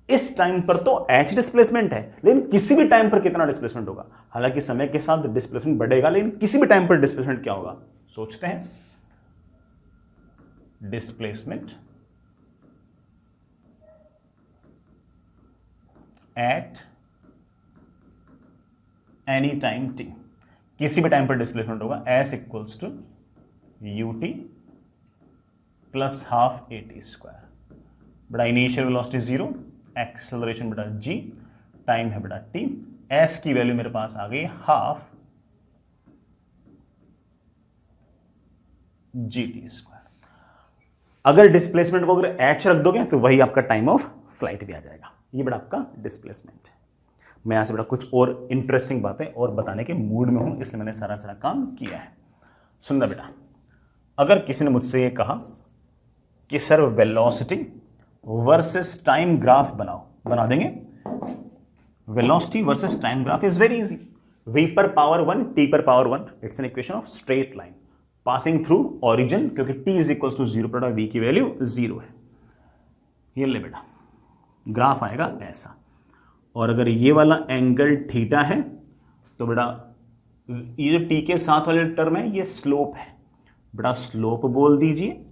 इस टाइम पर तो h डिस्प्लेसमेंट है, लेकिन किसी भी टाइम पर कितना डिस्प्लेसमेंट होगा। हालांकि समय के साथ डिस्प्लेसमेंट बढ़ेगा, लेकिन किसी भी टाइम पर डिस्प्लेसमेंट क्या होगा, सोचते हैं। Displacement at any time t। किसी भी टाइम पर डिस्प्लेसमेंट होगा s equals to u t plus half a t square. बेटा इनिशियल वेलोसिटी 0, एक्सेलरेशन बेटा g, टाइम है बेटा t, s की वैल्यू मेरे पास आ गई हाफ जी टी स्क्वायर। अगर डिस्प्लेसमेंट को अगर h रख दोगे तो वही आपका टाइम ऑफ फ्लाइट भी आ जाएगा। ये बेटा आपका डिस्प्लेसमेंट है। मैं यहां से बेटा कुछ और इंटरेस्टिंग बातें और बताने के मूड में हूं, इसलिए मैंने सारा काम किया है। सुनना बेटा, अगर किसी ने मुझसे ये कहा कि sir velocity versus time graph बनाओ, बना देंगे? Velocity versus time graph is very easy. v पर पावर 1 t पर power 1, it's an equation of straight line passing through origin, क्योंकि t इज इक्वल टू 0 पर v की वैल्यू 0 है। ये ले बेटा, ग्राफ आएगा ऐसा, और अगर ये वाला एंगल थीटा है तो बेटा ये जो t के साथ वाले टर्म है ये स्लोप है। बेटा स्लोप बोल दीजिए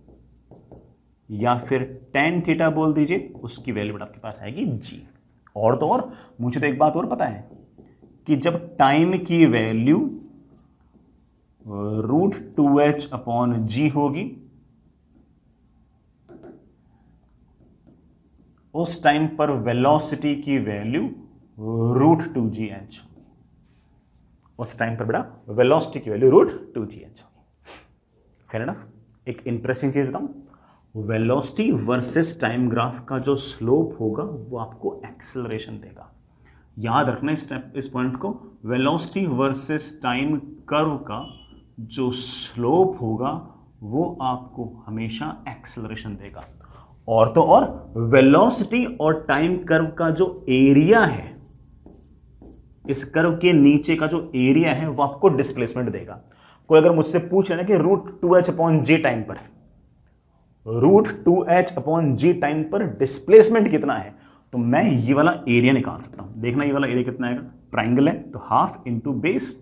या फिर tan थीटा बोल दीजिए, उसकी वैल्यू बेटा आपके पास आएगी g। और तो और मुझे तो एक बात और पता है कि जब टाइम की वैल्यू √2h अपॉन g होगी, उस टाइम पर वेलोसिटी की वैल्यू √2gh। उस टाइम पर बेटा वेलोसिटी की वैल्यू √2gh होगी। Fair enough. एक इंटरेस्टिंग चीज बताऊं, वेलोसिटी वर्सेस टाइम ग्राफ का जो स्लोप होगा वो आपको एक्सेलरेशन देगा। याद रखना इस पॉइंट को, वेलोसिटी वर्सेस टाइम कर्व का जो स्लोप होगा वो आपको हमेशा एक्सेलरेशन देगा। और तो और वेलोसिटी और टाइम कर्व का जो एरिया है, इस कर्व के नीचे का जो एरिया है वो आपको डिस्प्लेसमेंट देगा। कोई अगर मुझसे पूछ रहे ना कि √2h अपॉन जी टाइम पर, √2h अपॉन जी टाइम पर डिस्प्लेसमेंट कितना है, तो मैं ये वाला एरिया निकाल सकता हूं। देखना ये वाला एरिया कितना आएगा, ट्राइंगल है तो हाफ इंटू बेस,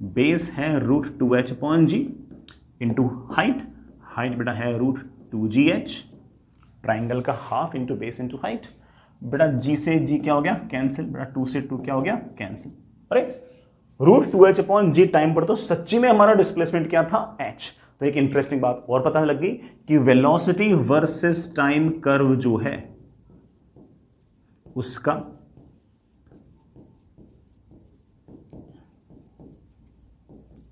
बेस है √2h अपॉन जी इंटू हाइट, हाइट बेटा है √2gh, ट्राइंगल का half into base into height. बेटा g से g क्या हो गया, कैंसिल। बेटा 2 से 2 क्या हो गया, कैंसिल। अरे √2h अपॉन जी टाइम पर तो सच्ची में हमारा डिस्प्लेसमेंट क्या था, h। तो एक इंटरेस्टिंग बात और पता लग गई कि वेलोसिटी वर्सेस टाइम कर्व जो है उसका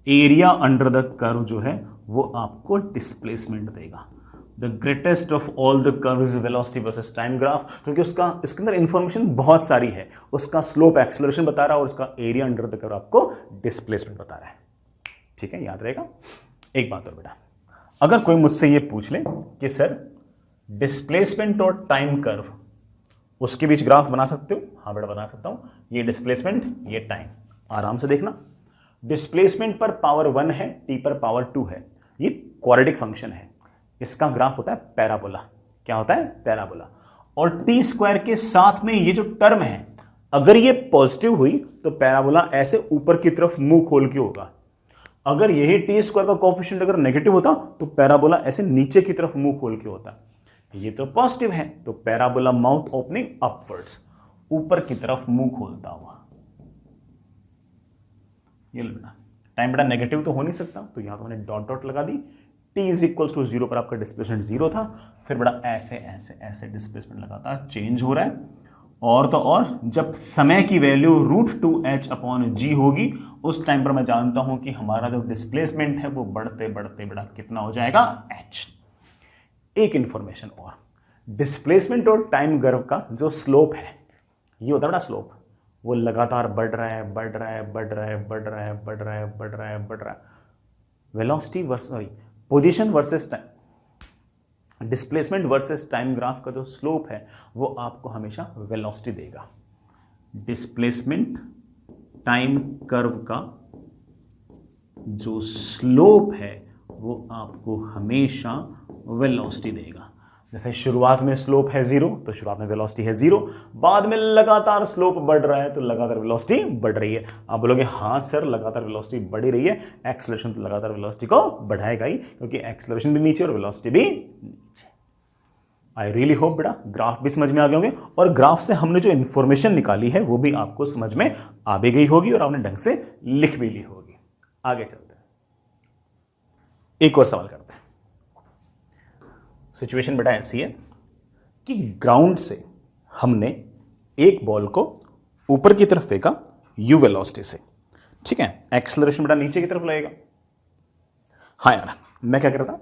एरिया अंडर द कर्व जो है वो आपको डिस्प्लेसमेंट देगा। The greatest of all the curve is velocity versus time graph, क्योंकि उसका इसके अंदर इंफॉर्मेशन बहुत सारी है। उसका स्लोप एक्सेलरेशन बता रहा है और उसका एरिया अंडर द कर्व आपको डिस्प्लेसमेंट बता रहा है। ठीक है, याद रहेगा। एक बात और बेटा, अगर कोई मुझसे ये पूछ ले कि सर डिस्प्लेसमेंट और टाइम कर्व उसके बीच ग्राफ बना सकते हो, हाँ बेटा बना सकता हूं। ये डिस्प्लेसमेंट, ये टाइम, आराम से देखना। डिस्प्लेसमेंट पर पावर 1 है, टी पर पावर 2 है, ये क्वाड्रेटिक फंक्शन है। इसका ग्राफ होता है पैराबोला। क्या होता है, पैराबोला। और टी स्क्वायर के साथ में ये जो टर्म है, अगर ये पॉजिटिव हुई तो पैराबोला ऐसे ऊपर की तरफ मुंह खोल के होगा। अगर यही टी स्क्वायर का कोएफिशिएंट अगर नेगेटिव होता तो पैराबोला ऐसे नीचे की तरफ मुंह खोल के होता। ये तो पॉजिटिव है तो पैराबोला माउथ ओपनिंग अपवर्ड्स, ऊपर की तरफ मुंह खोलता हुआ। ये लो बेटा, टाइम बेटा नेगेटिव तो हो नहीं सकता, तो यहां तो मैंने डॉट डॉट लगा दी। t इज इक्वल टू 0 पर आपका डिस्प्लेसमेंट 0 था, फिर बेटा ऐसे ऐसे ऐसे डिस्प्लेसमेंट लगातार चेंज हो रहा है। और तो और जब समय की वैल्यू √2h अपॉन g होगी, उस टाइम पर मैं जानता हूं कि हमारा जो डिस्प्लेसमेंट है वो बढ़ते बढ़ते बेटा कितना हो जाएगा, h। एक इंफॉर्मेशन और, डिस्प्लेसमेंट और टाइम कर्व का जो स्लोप है, ये होता है बेटा स्लोप, वो लगातार बढ़ रहा है बढ़ रहा है बढ़ रहा है बढ़ रहा है बढ़ रहा है बढ़ रहा है बढ़ रहा है। Velocity versus position versus time, displacement versus time graph का जो स्लोप है वो आपको हमेशा वेलोसिटी देगा। डिस्प्लेसमेंट टाइम कर्व का जो स्लोप है वो आपको हमेशा वेलोसिटी देगा। जैसे शुरुआत में स्लोप है 0 तो शुरुआत में वेलोसिटी है 0, बाद में लगातार स्लोप बढ़ रहा है तो लगातार वेलोसिटी बढ़ रही है। आप बोलोगे हाँ सर लगातार वेलोसिटी बढ़ ही रही है, एक्सेलरेशन तो लगातार वेलोसिटी को बढ़ाएगा ही, क्योंकि एक्सेलरेशन भी नीचे और वेलोसिटी भी नीचे। आई रियली होप बेटा ग्राफ भी समझ में आ गए होंगे, और ग्राफ से हमने जो इन्फॉर्मेशन निकाली है वो भी आपको समझ में आ भी गई होगी और आपने ढंग से लिख भी ली होगी। आगे चलते हैं, एक और सवाल करते हैं। सिचुएशन बेटा ऐसी है कि ग्राउंड से हमने एक बॉल को ऊपर की तरफ फेंका यू वेलोसिटी से, ठीक है। एक्सेलरेशन बेटा नीचे की तरफ लगेगा। हाँ यार, मैं क्या कर रहा था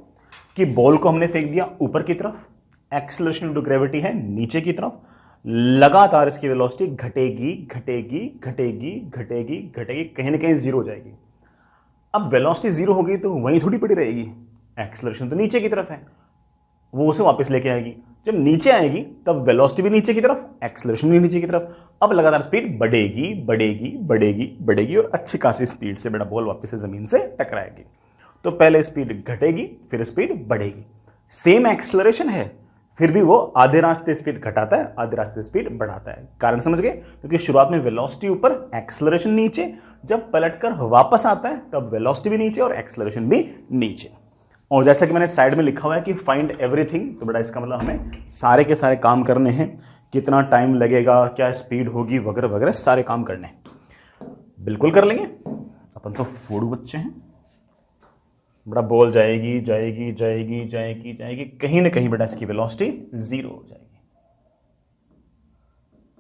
कि बॉल को हमने फेंक दिया ऊपर की तरफ, एक्सेलरेशन इनटू ग्रेविटी है नीचे की तरफ, लगातार इसकी वेलोसिटी घटेगी घटेगी घटेगी घटेगी घटेगी, कहीं ना कहीं जीरो हो जाएगी। अब वेलोसिटी जीरो हो गई तो वहीं थोड़ी पड़ी रहेगी, एक्सेलरेशन तो नीचे की तरफ है, वो उसे वापस लेके आएगी। जब नीचे आएगी तब वेलोसिटी भी नीचे की तरफ, एक्सेलरेशन भी नीचे की तरफ। अब लगातार स्पीड बढ़ेगी बढ़ेगी बढ़ेगी बढ़ेगी और अच्छी खासी स्पीड से बेटा बॉल वापस से जमीन से टकराएगी। तो पहले स्पीड घटेगी फिर स्पीड बढ़ेगी, सेम एक्सेलरेशन है फिर भी वो आधे रास्ते स्पीड घटाता है आधे रास्ते स्पीड बढ़ाता है। कारण समझ गए? क्योंकि शुरुआत में वेलोसिटी ऊपर एक्सेलरेशन नीचे, जब पलटकर वापस आता है तब वेलोसिटी भी नीचे और एक्सेलरेशन भी नीचे। और जैसा कि मैंने साइड में लिखा हुआ है कि फाइंड एवरीथिंग, तो बेटा इसका मतलब हमें सारे के सारे काम करने हैं, कितना टाइम लगेगा, क्या स्पीड होगी, वगैरह वगैरह सारे काम करने हैं। बिल्कुल कर लेंगे, अपन तो फूडू बच्चे हैं। बेटा बॉल जाएगी जाएगी जाएगी जाएगी जाएगी, कहीं ना कहीं बेटा इसकी वेलोसिटी जीरो हो जाएगी।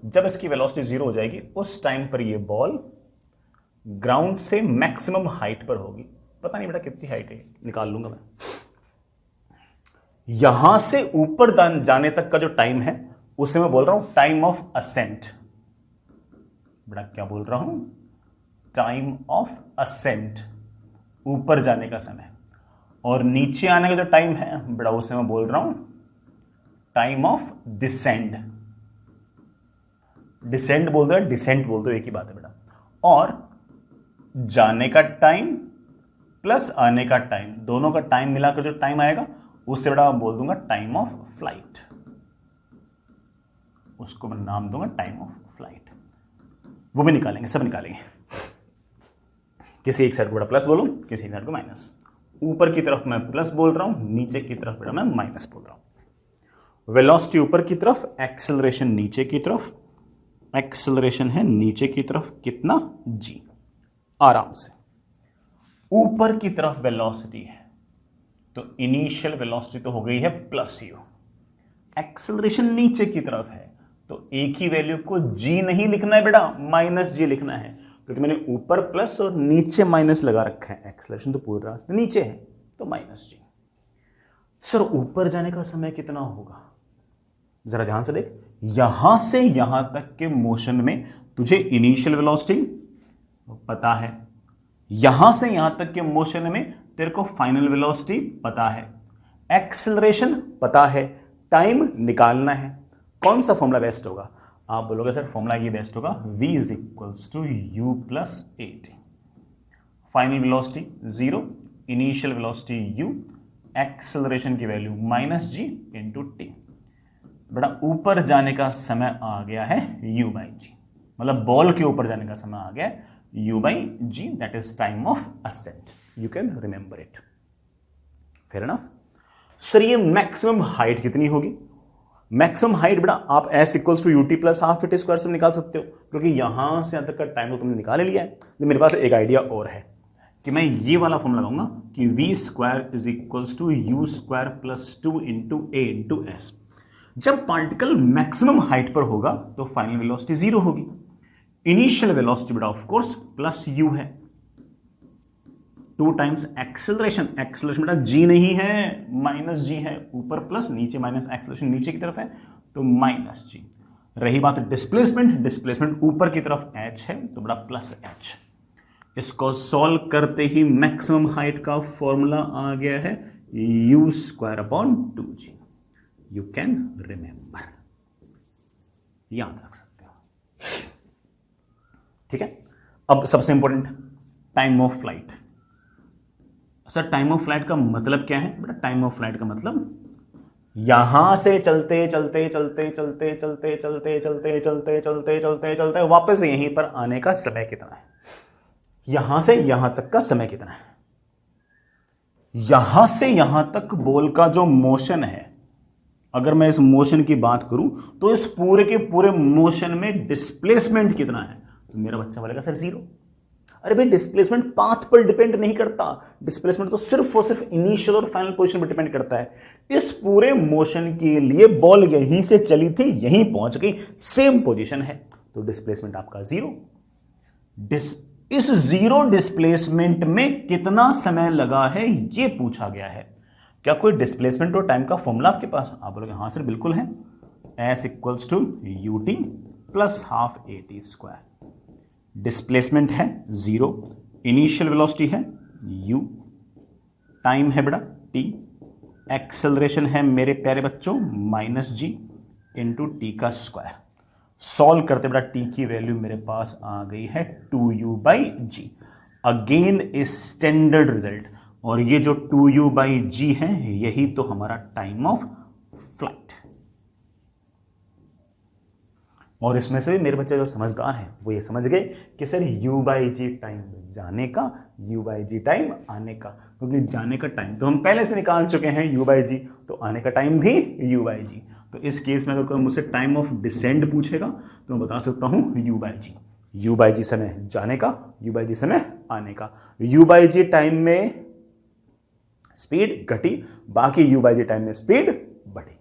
जब इसकी वेलोसिटी जीरो हो जाएगी उस टाइम पर ये बॉल ग्राउंड से मैक्सिमम हाइट पर होगी। पता नहीं बेटा कितनी हाइट है, निकाल लूंगा मैं। यहां से ऊपर जाने तक का जो टाइम है उसे मैं बोल रहा हूं टाइम ऑफ असेंट। बेटा क्या बोल रहा हूं? टाइम ऑफ असेंट, ऊपर जाने का समय। और नीचे आने का जो टाइम है बेटा उसे मैं बोल रहा हूं टाइम ऑफ डिसेंड। डिसेंड बोल दो, डिसेंट बोल दो, एक ही बात है बेटा। और जाने का टाइम प्लस आने का टाइम, दोनों का टाइम मिलाकर जो टाइम आएगा उससे बेटा मैं बोल दूंगा टाइम ऑफ फ्लाइट। उसको मैं नाम दूंगा टाइम ऑफ फ्लाइट। वो भी निकालेंगे, सब निकालेंगे। किसी एक साइड को बेटा प्लस बोलूं, किसी एक साइड को माइनस। ऊपर की तरफ मैं प्लस बोल रहा हूं, नीचे की तरफ बेटा मैं माइनस बोल रहा हूं। वेलोसिटी ऊपर की तरफ, एक्सेलरेशन नीचे की तरफ। एक्सेलरेशन है नीचे की तरफ, कितना? जी। आराम से ऊपर की तरफ वेलोसिटी है तो इनिशियल वेलोसिटी तो हो गई है प्लस यू। एक्सेलरेशन नीचे की तरफ है तो एक ही वैल्यू को जी नहीं लिखना है बेटा, माइनस जी लिखना है, क्योंकि मैंने ऊपर प्लस और नीचे माइनस लगा रखा है। एक्सेलरेशन तो पूरा रास्ते नीचे है तो माइनस जी। सर ऊपर जाने का समय कितना होगा? जरा ध्यान से देख, यहां से यहां तक के मोशन में तुझे इनिशियल वेलोसिटी पता है, यहां से यहां तक के मोशन में तेरे को फाइनल वेलोसिटी पता है, एक्सेलरेशन पता है, टाइम निकालना है। कौन सा फॉर्मूला बेस्ट होगा? आप बोलोगे सर फॉर्मूला ये बेस्ट होगा, v is equals to u plus a t. Final velocity zero, initial velocity u, acceleration की value minus g into t. बेटा ऊपर जाने का समय आ गया है u बाई जी, मतलब बॉल के ऊपर जाने का समय आ गया है u by g, that is time of ascent. You can remember it. Fair enough. Sir ये मैक्सिमम हाइट कितनी होगी? मैक्सिमम हाइट बेटा आप s equals to u t plus half t square से निकाल सकते हो, क्योंकि यहां से यहां तक का टाइम तो तुमने निकाल लिया है। तो मेरे पास एक आइडिया और है कि मैं ये वाला फॉर्म लगाऊंगा कि v square is equals to u square plus two into a into s. जब पार्टिकल मैक्सिमम हाइट पर होगा तो फाइनल वेलोसिटी जीरो होगी। इनिशियल वेलोसिटी बेटा ऑफ कोर्स प्लस यू है, 2 टाइम्स एक्सेलरेशन। एक्सेलरेशन बेटा जी नहीं है, माइनस जी है, ऊपर प्लस नीचे माइनस, एक्सेलरेशन नीचे की तरफ है तो माइनस जी। रही बात डिस्प्लेसमेंट, डिस्प्लेसमेंट ऊपर की तरफ h है तो बेटा प्लस h। इसको सॉल्व करते ही मैक्सिमम हाइट का फॉर्मूला आ गया है you square upon 2g। You can remember, याद रख सकते हो। ठीक है, अब सबसे important time of flight. Sir time of flight का मतलब क्या है? बेटा टाइम ऑफ फ्लाइट का मतलब यहां से चलते चलते चलते चलते चलते चलते चलते चलते चलते चलते चलते वापस यहीं पर आने का समय कितना है, यहां से यहां तक का समय कितना है। यहां से यहां तक बॉल का जो मोशन है, अगर मैं इस मोशन की बात करूं तो इस पूरे के पूरे मोशन में डिस्प्लेसमेंट कितना है? तो मेरा बच्चा बोलेगा सर जीरो। अरे भाई डिस्प्लेसमेंट पाथ पर डिपेंड नहीं करता, डिस्प्लेसमेंट तो सिर्फ और सिर्फ इनिशियल और फाइनल पोजीशन पर डिपेंड करता है। इस पूरे मोशन के लिए बॉल यहीं से चली थी, यहीं पहुंच गई, सेम पोजीशन है, तो डिस्प्लेसमेंट आपका जीरो। इस जीरो डिस्प्लेसमेंट में कितना समय लगा है ये पूछा गया है। क्या कोई डिस्प्लेसमेंट और टाइम का फॉर्मूला आपके पास? आप बोलोगे हाँ सर बिल्कुल है, S equals to u t plus half a t square. Displacement है जीरो, इनिशियल वेलोसिटी है u, टाइम है बड़ा t, एक्सेलरेशन है मेरे प्यारे बच्चों माइनस g इंटू टी का स्क्वायर। सॉल्व करते बड़ा t की वैल्यू मेरे पास आ गई है 2u by g. Again a standard result, और ये जो 2u बाई जी है यही तो हमारा टाइम ऑफ फ्लाइट। और इसमें से भी मेरे बच्चे जो समझदार हैं वो ये समझ गए कि sir u by g time जाने का, u बाई जी टाइम आने का, क्योंकि जाने का टाइम तो हम पहले से निकाल चुके हैं u बाई जी, तो आने का टाइम भी u बाई जी। तो इस केस में अगर कोई मुझसे टाइम ऑफ डिसेंड पूछेगा तो मैं बता सकता हूँ u by g. u by g समय जाने का, u बाई जी समय आने का। u बाई जी टाइम में स्पीड घटी, बाकी u बाई जी टाइम में स्पीड बढ़ी,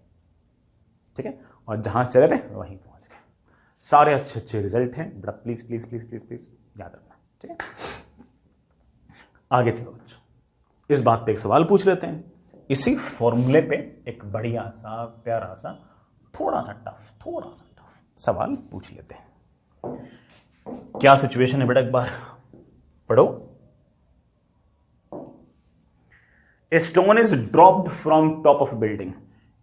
ठीक है, और जहां चले थे वहीं पहुंच गए। सारे अच्छे अच्छे रिजल्ट हैं बेटा, please please please please please याद रखना, ठीक है। आगे चलो बच्चों, इस बात पे एक सवाल पूछ लेते हैं। इसी फॉर्मूले पे एक बढ़िया सा प्यारा सा थोड़ा सा टफ सवाल पूछ लेते हैं। क्या सिचुएशन है बेटा, एक बार पढ़ो। A stone is dropped from top of building.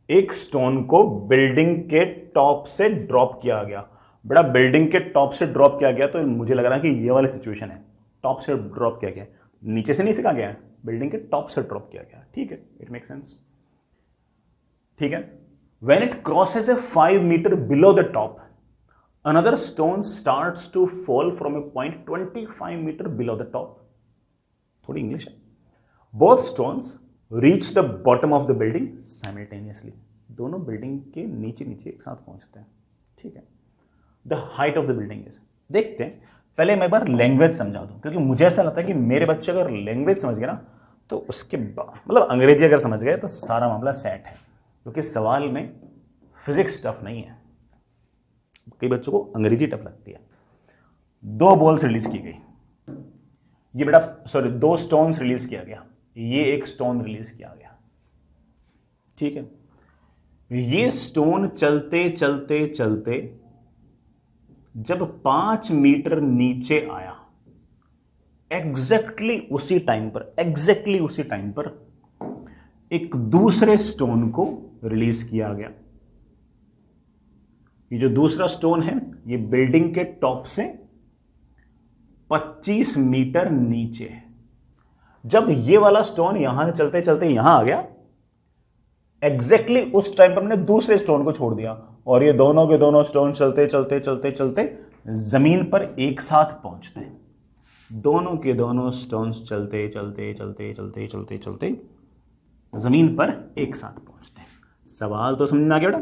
एक स्टोन को बिल्डिंग के टॉप से ड्रॉप किया गया। बड़ा बिल्डिंग के टॉप से ड्रॉप किया गया, तो मुझे लग रहा है कि ये वाली सिचुएशन है। टॉप से ड्रॉप किया गया, नीचे से नहीं फेंका गया, बिल्डिंग के टॉप से ड्रॉप किया गया, ठीक है, इट मेक सेंस, ठीक है। When it crosses a 5 metre below the top, another stone starts to fall from a point 25 metre below the top. थोड़ी इंग्लिश है। Both stones reach the bottom of the building simultaneously. दोनों building के नीचे नीचे एक साथ पहुंचते हैं, ठीक है। The height of the building is, देखते हैं, पहले मैं एक बार लैंग्वेज समझा दूं, क्योंकि मुझे ऐसा लगता है कि मेरे बच्चे अगर लैंग्वेज समझ गए ना तो उसके मतलब अंग्रेजी अगर समझ गए तो सारा मामला सेट है, क्योंकि सवाल में फिजिक्स टफ नहीं है। कई बच्चों को अंग्रेजी टफ लगती है। 2 बॉल्स रिलीज की गई, ये बेटा सॉरी 2 स्टोन्स रिलीज किया गया, ये एक स्टोन रिलीज किया गया, ठीक है। ये स्टोन चलते चलते चलते जब 5 मीटर नीचे आया, एग्जैक्टली उसी टाइम पर एक दूसरे स्टोन को रिलीज किया गया। ये जो दूसरा स्टोन है ये बिल्डिंग के टॉप से 25 मीटर नीचे है। जब ये वाला स्टोन यहां से चलते चलते यहां आ गया, एग्जैक्टली उस टाइम पर मैंने दूसरे स्टोन को छोड़ दिया, और ये दोनों के दोनों स्टोन चलते चलते चलते चलते जमीन पर एक साथ पहुंचते हैं। दोनों के दोनों स्टोन्स चलते चलते चलते चलते चलते चलते जमीन पर एक साथ पहुंचते हैं। सवाल तो समझ में आ गया बेटा।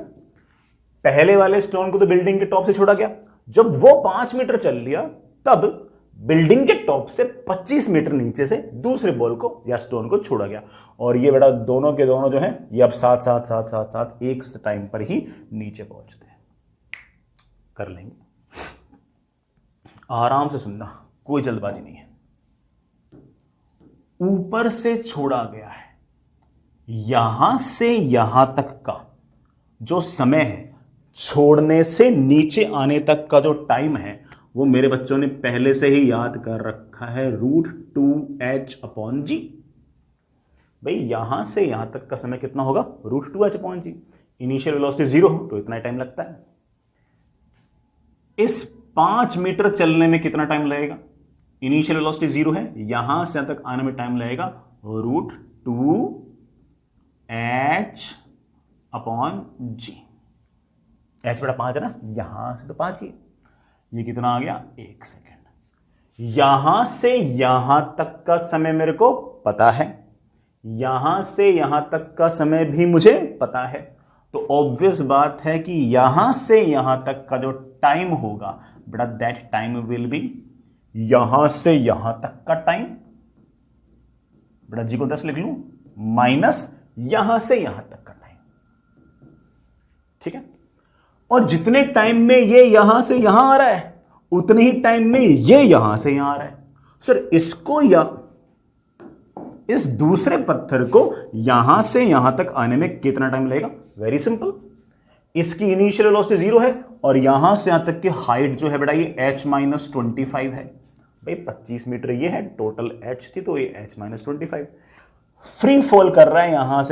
पहले वाले स्टोन को तो बिल्डिंग के टॉप से छोड़ा गया, जब वो 5 मीटर चल लिया तब बिल्डिंग के टॉप से 25 मीटर नीचे से दूसरे बॉल को या स्टोन को छोड़ा गया, और ये बेटा दोनों के दोनों जो हैं ये अब साथ साथ साथ साथ साथ एक टाइम पर ही नीचे पहुंचते हैं। कर लेंगे, आराम से सुनना, कोई जल्दबाजी नहीं है। ऊपर से छोड़ा गया है, यहां से यहां तक का जो समय है, छोड़ने से नीचे आने तक का जो टाइम है, वो मेरे बच्चों ने पहले से ही याद कर रखा है, √2h/g। भाई यहां से यहां तक का समय कितना होगा, √2h/g। इनिशियल वेलोसिटी 0 हो तो इतना टाइम लगता है। इस 5 मीटर चलने में कितना टाइम लगेगा, इनिशियल वेलोसिटी 0 है, यहां से यहां तक आने में टाइम लगेगा √2h/g। h बड़ा 5 है ना, यहां से तो 5 ही, ये कितना आ गया 1 सेकेंड। यहां से यहां तक का समय मेरे को पता है, यहां से यहां तक का समय भी मुझे पता है, तो ऑब्वियस बात है कि यहां से यहां तक का जो टाइम होगा बेटा, दैट टाइम विल बी यहां से यहां तक का टाइम, बेटा जी को 10 लिख लूं, माइनस यहां से यहां तक का टाइम। ठीक है, और जितने टाइम में ये यहां से यहां आ रहा है उतने ही टाइम में ये यहां से यहां आ रहा है। सर इसको या इस दूसरे पत्थर को यहां से यहां तक आने में कितना टाइम लगेगा? वेरी सिंपल, इसकी इनिशियल वेलोसिटी 0 है और यहां से यहां तक की हाइट जो है बेटा ये h-25 है। भाई 25 मीटर ये है, टोटल h थी तो ये h-25। फ्री फॉल कर रहा है यहां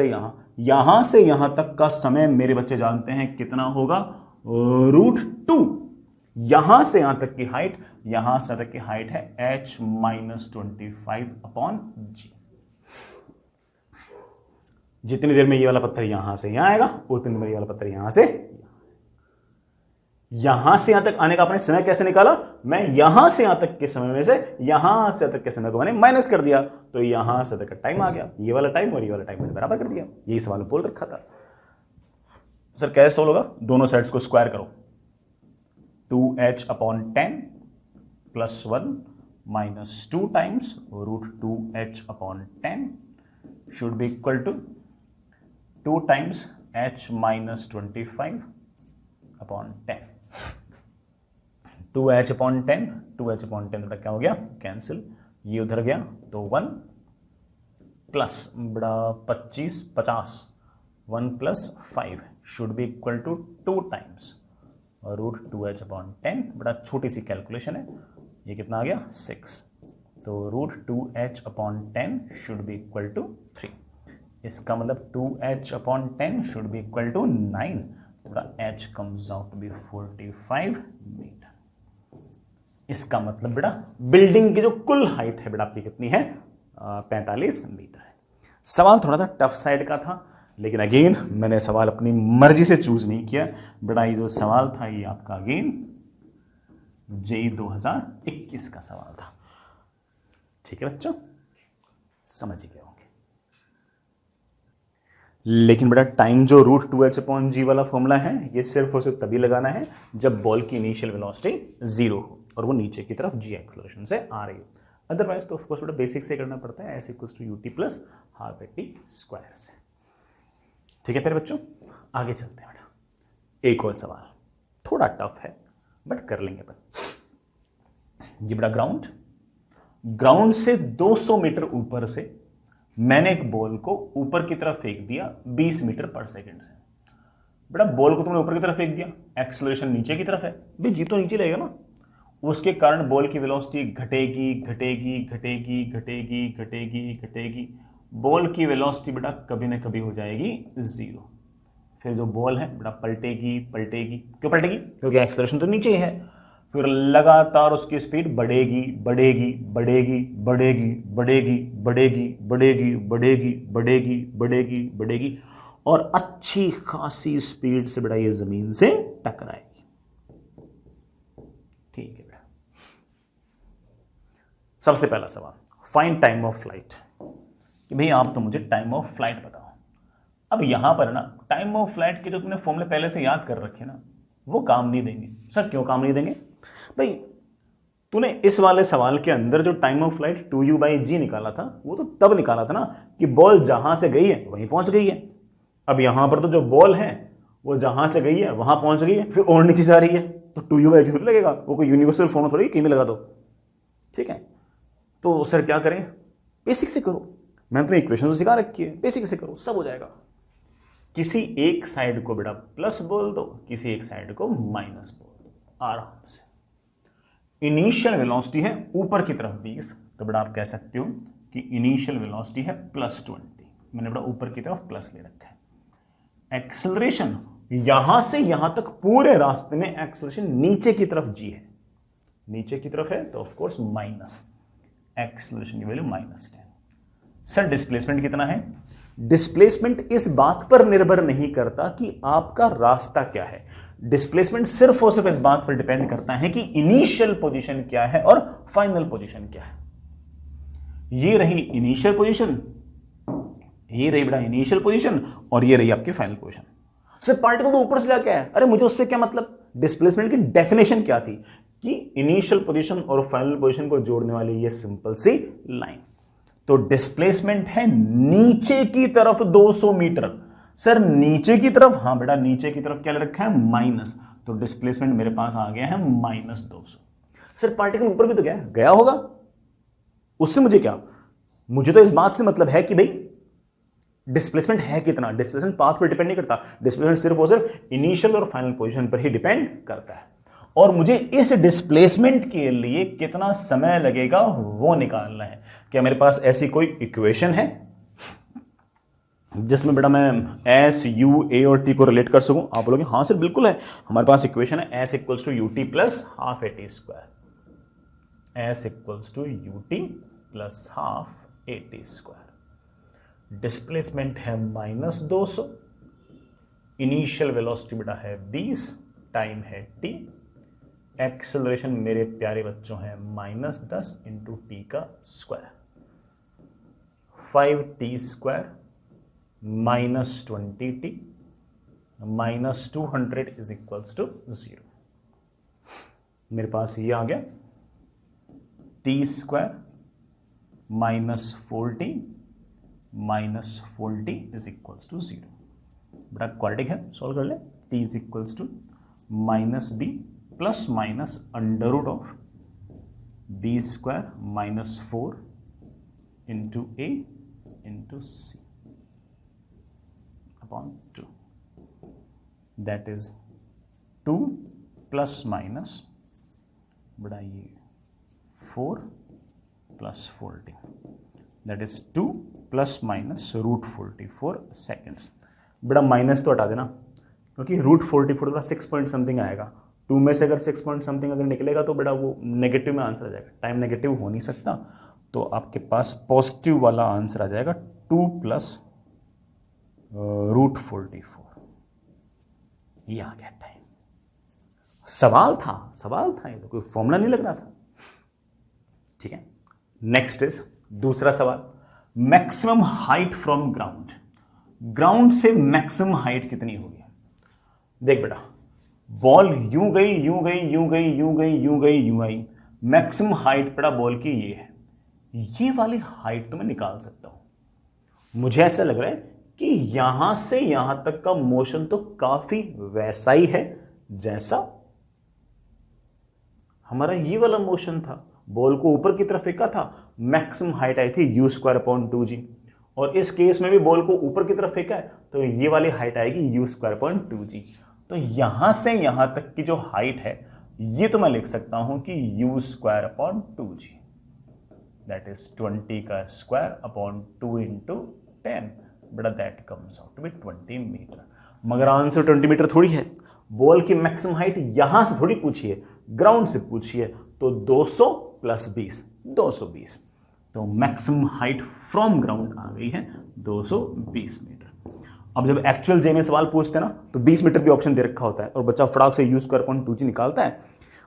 से यहां तक का समय मेरे बच्चे जानते हैं कितना होगा? √2। यहां से यहां तक की हाइट, यहां से तक की हाइट है h-25/g। जितनी देर में ये वाला पत्थर यहां से यहां आएगा उतनी देर में ये वाला पत्थर यहां से यहां तक आने का आपने समय कैसे निकाला? मैं यहां से यहां तक के समय में से यहां से तक के समय को मैंने माइनस कर दिया, तो यहां से तक का टाइम आ गया। ये वाला टाइम और ये वाला टाइम मैंने बराबर कर दिया। यही सवाल बोल रखा था। सर कैसे सोल्व होगा? दोनों साइड्स को स्क्वायर करो। 2h/10 + 1 - 2 times √2h/10 should be equal to 2 times h-25/10। 2h/10 बेटा क्या हो गया? कैंसिल, ये उधर गया तो 1 प्लस बड़ा 25 50 1 + 5 should be equal to 2 times √2h/10। बड़ा छोटी सी कैलकुलेशन है, ये कितना आ गया? 6। तो √2h/10 should be equal to 3। इसका मतलब 2h/10 should be equal to 9। थोड़ा h comes out to be 45 metre. इसका मतलब बेटा बिल्डिंग की जो कुल हाइट है बेटा आपकी कितनी है? 45 मीटर है। सवाल थोड़ा सा टफ साइड का था, लेकिन अगेन मैंने सवाल अपनी मर्जी से चूज नहीं किया बेटा। ये जो सवाल था ये आपका अगेन जेईई 2021 का सवाल था। ठीक है बच्चों, समझ गए होंगे। लेकिन बेटा टाइम जो √2h/g वाला फॉर्मूला है ये सिर्फ और सिर्फ तभी लगाना है जब बॉल की इनिशियल वेलोसिटी 0 हो और वो नीचे की तरफ g एक्सेलरेशन से आ रही हो। अदरवाइज तो ऑफकोर्स बेटा बेसिक से करना पड़ता है, s = ut + ½ स्क्वायर से। ठीक है फिर बच्चों आगे चलते हैं बेटा। एक और सवाल थोड़ा टफ है बट कर लेंगे अपन। ये बेटा ग्राउंड से 200 मीटर ऊपर से मैंने एक बॉल को ऊपर की तरफ फेंक दिया 20 मीटर पर सेकंड से। बेटा बॉल को तुमने ऊपर की तरफ फेंक दिया, एक्सेलरेशन नीचे की तरफ है, भाई जी तो नीचे रहेगा ना। उसके कारण बॉल की वेलोसिटी घटेगी घटेगी घटेगी घटेगी घटेगी घटेगी। बॉल की वेलोसिटी बेटा कभी ना कभी हो जाएगी 0। फिर जो बॉल है बेटा पलटेगी पलटेगी। क्यों पलटेगी? क्योंकि एक्सेलरेशन तो नीचे ही है। फिर लगातार उसकी स्पीड बढ़ेगी बढ़ेगी बढ़ेगी बढ़ेगी बढ़ेगी बढ़ेगी बढ़ेगी बढ़ेगी बढ़ेगी बढ़ेगी बढ़ेगी और अच्छी खासी स्पीड से बेटा ये जमीन से टकराएगी। ठीक है बेटा, सबसे पहला सवाल फाइंड टाइम ऑफ फ्लाइट। कि भाई आप तो मुझे टाइम ऑफ फ्लाइट बताओ। अब यहां पर ना टाइम ऑफ फ्लाइट के जो तुमने फॉर्मूले पहले से याद कर रखे ना वो काम नहीं देंगे। सर क्यों काम नहीं देंगे? भाई तूने इस वाले सवाल के अंदर जो टाइम ऑफ फ्लाइट 2u/g निकाला था वो तो तब निकाला था ना कि बॉल जहां से गई है वहीं पहुंच गई है। अब यहां पर तो जो बॉल है वो जहां से गई है वहां पहुंच गई है, फिर और नीचे जा रही है तो 2u/g थोड़ी लगेगा। वो कोई यूनिवर्सल फॉर्मूला थोड़ी कहीं में लगा दो। ठीक है, तो सर क्या करें? बेसिक से करो। मैंने तुम्हें इक्वेशन तो सिखा रखी है, बेसिक से करो सब हो जाएगा। किसी एक साइड को बेटा प्लस बोल दो, किसी एक साइड को माइनस बोल दो, आराम से। इनिशियल वेलोसिटी है ऊपर की तरफ 20, तो बेटा आप कह सकते हो कि इनिशियल वेलोसिटी है +20। मैंने बेटा ऊपर की तरफ प्लस ले रखा है। एक्सेलरेशन यहां से यहां तक पूरे रास्ते में एक्सेलरेशन नीचे की तरफ g है, नीचे की तरफ है तो ऑफ कोर्स माइनस। एक्सेलरेशन की वैल्यू -10। सर डिस्प्लेसमेंट कितना है? डिस्प्लेसमेंट इस बात पर निर्भर नहीं करता कि आपका रास्ता क्या है। डिस्प्लेसमेंट सिर्फ और सिर्फ इस बात पर डिपेंड करता है कि इनिशियल पोजीशन क्या है और फाइनल पोजीशन क्या है। ये रही इनिशियल पोजीशन, ये रही बेटा इनिशियल पोजीशन और ये रही आपकी फाइनल पोजीशन। सर पार्टिकल तो ऊपर से जाके आया, अरे मुझे उससे क्या मतलब? डिस्प्लेसमेंट की डेफिनेशन क्या थी? कि इनिशियल पोजीशन और फाइनल पोजीशन को जोड़ने वाली ये सिंपल सी लाइन। तो डिस्प्लेसमेंट है नीचे की तरफ 200 मीटर। सर नीचे की तरफ, हां बेटा नीचे की तरफ क्या ले रखा है, माइनस, तो डिस्प्लेसमेंट मेरे पास आ गया है -200। सर पार्टिकल ऊपर भी तो गया होगा, उससे मुझे क्या, मुझे तो इस बात से मतलब है कि भाई डिस्प्लेसमेंट है कितना। डिस्प्लेसमेंट पाथ पर डिपेंड नहीं करता, डिस्प्लेसमेंट सिर्फ और सिर्फ इनिशियल और फाइनल पोजीशन पर ही डिपेंड करता है। और मुझे इस डिस्प्लेसमेंट के लिए कितना समय लगेगा वो निकालना है। क्या मेरे पास ऐसी कोई इक्वेशन है जिसमें बेटा मैं एस, यू, ए और टी को रिलेट कर सकूं? आप बोलोगे हाँ सर बिल्कुल है, हमारे पास इक्वेशन है s equals to u t plus half a t square. S equals to u t plus half a t square. Displacement है -200, इनिशियल वेलोसिटी बेटा है 20, टाइम है टी, एक्सेलरेशन मेरे प्यारे बच्चों है -10 इंटू टी का square, 5t square -20t -200 is equals to 0। मेरे पास ये आ गया t square -4t -4t is equals to 0। बड़ा क्वाड्रेटिक है, सॉल्व कर ले। t is equals to -b plus minus under root of b square -4 into a into c upon 2, that is 2 plus minus बड़ा ये 4 plus 40, that is 2 plus minus √44 seconds. बड़ा minus तो हटा देना क्योंकि √44 का 6 पॉइंट समथिंग आएगा। 2 में से अगर 6 पॉइंट समथिंग अगर निकलेगा तो बेटा वो नेगेटिव में आंसर आ जाएगा, टाइम नेगेटिव हो नहीं सकता, तो आपके पास पॉजिटिव वाला आंसर आ जाएगा 2 प्लस √44। ये आ गया टाइम। सवाल था, ये तो कोई फॉर्मूला नहीं लग रहा था। ठीक है, नेक्स्ट इज दूसरा सवाल, maximum height from ground. Ground से मैक्सिमम हाइट कितनी होगी? देख बेटा, बॉल यूं गई यूं गई यूं गई यूं गई यूं गई यूं आई, मैक्सिमम हाइट बेटा बॉल की ये है। ये वाली हाइट तो मैं निकाल सकता हूं। मुझे ऐसा लग रहा है कि यहां से यहां तक का मोशन तो काफी वैसा ही है जैसा हमारा ये वाला मोशन था। बॉल को ऊपर की तरफ फेंका था, मैक्सिमम हाइट आई थी u²/2g, और इस केस में भी बॉल को ऊपर की तरफ फेंका है तो ये वाली हाइट आएगी u²/2g। तो यहां से यहां तक की जो हाइट है ये तो मैं लिख सकता हूं कि u²/2g, दैट इज 20 का स्क्वायर अपॉन 2 इंटू 10, बड़ा that comes out to be 20 metre. मगर आंसर 20 मीटर थोड़ी है, बॉल की मैक्सिमम हाइट यहां से थोड़ी पूछी है, ग्राउंड से पूछी है, तो 200 प्लस 20 220, तो मैक्सिमम हाइट फ्रॉम ग्राउंड आ गई है 220 मीटर। अब जब एक्चुअल जे में सवाल पूछते हैं ना तो 20 मीटर भी ऑप्शन दे रखा होता है और बच्चा फटाक से u²/2g निकालता है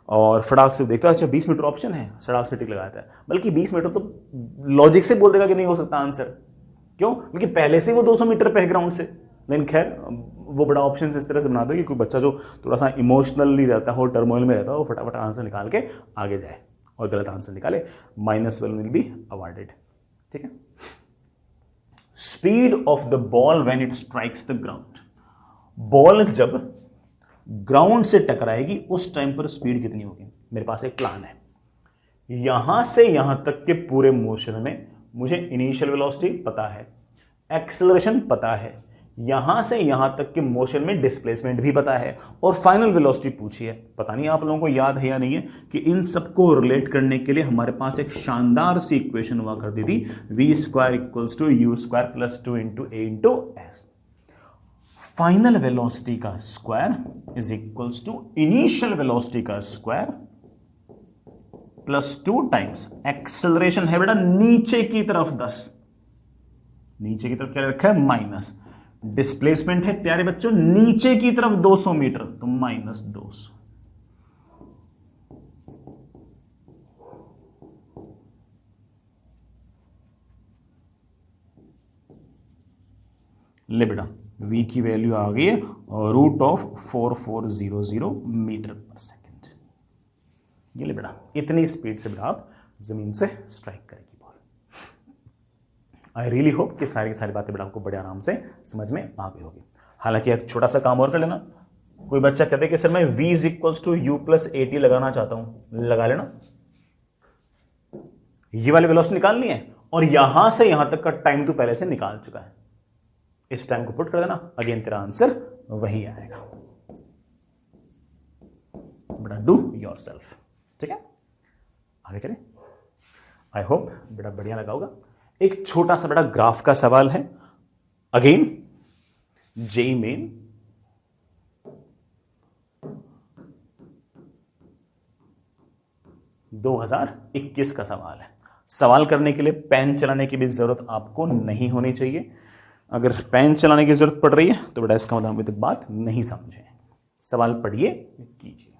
और फटाक से देखता है अच्छा 20 मीटर ऑप्शन है, फटाक से टिक लगाता है। बल्कि 20 मीटर तो लॉजिक से बोल देगा कि नहीं हो सकता आंसर, क्यों? क्योंकि पहले से वो 200 मीटर पे है ग्राउंड से। लेकिन खैर वो बड़ा ऑप्शन इस तरह से बना दो कि कोई बच्चा जो थोड़ा सा इमोशनली रहता हो, टर्मोइल में रहता हो, वो फटाफट आंसर निकाल के आगे जाए और गलत आंसर निकाले, -1 विल बी अवॉर्डेड। ठीक है। Speed of the ball when it strikes the ground. Ball जब ग्राउंड से टकराएगी उस टाइम पर स्पीड कितनी होगी? मेरे पास एक प्लान है। यहां से यहां तक के पूरे मोशन में मुझे इनिशियल वेलोसिटी पता है, एक्सेलरेशन पता है, यहां से यहां तक के मोशन में डिस्प्लेसमेंट भी पता है और फाइनल वेलोसिटी पूछी है। पता नहीं आप लोगों को याद है या नहीं है कि इन सबको रिलेट करने के लिए हमारे पास एक शानदार सी इक्वेशन हुआ करती थी, v² = u² + 2 × a × s। Final velocity का square is equals to initial velocity का स्क्वायर +2 टाइम्स एक्सेलरेशन है बेटा नीचे की तरफ 10, नीचे की तरफ क्या रखा है माइनस, डिस्प्लेसमेंट है प्यारे बच्चों नीचे की तरफ 200 मीटर तो -200। ले बेटा v की वैल्यू आ गई है √4400 मीटर पर सेकेंड। ये ले बेटा, इतनी स्पीड से बेटा आप जमीन से स्ट्राइक करेगी बॉल। आई रियली होप कि सारी की सारी बातें बेटा आपको बड़े आराम से समझ में आ गई होगी। हालांकि एक छोटा सा काम और कर लेना, कोई बच्चा कहते कि सर मैं v is equals to u plus a t लगाना चाहता हूं, लगा लेना। ये वाली वेलोसिटी निकालनी है और यहां से यहां तक का टाइम तो पहले से निकाल चुका है, इस टाइम को पुट कर देना, अगेन तेरा आंसर वही आएगा। बेटा डू योर सेल्फ, ठीक है, आगे चले। आई होप बेटा बढ़िया लगा होगा। एक छोटा सा बेटा ग्राफ का सवाल है, अगेन जेईई मेन, (2021) का सवाल है। सवाल करने के लिए पेन चलाने की भी जरूरत आपको नहीं होनी चाहिए। अगर पेन चलाने की जरूरत पड़ रही है तो बेटा इसका मतलब अभी तक बात नहीं समझे। सवाल पढ़िए, कीजिए,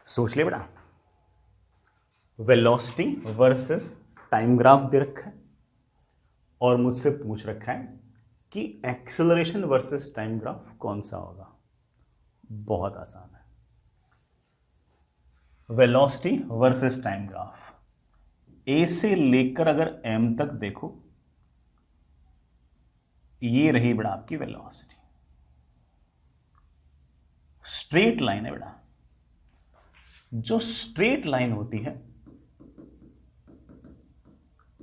सोच ले बेटा। वेलोसिटी वर्सेस टाइम ग्राफ दे रखा है और मुझसे पूछ रखा है कि एक्सेलरेशन वर्सेस टाइम ग्राफ कौन सा होगा। बहुत आसान है, वेलोसिटी वर्सेस टाइम ग्राफ। ए से लेकर अगर एम तक देखो, ये रही बेटा आपकी वेलोसिटी, स्ट्रेट लाइन है बेटा। जो स्ट्रेट लाइन होती है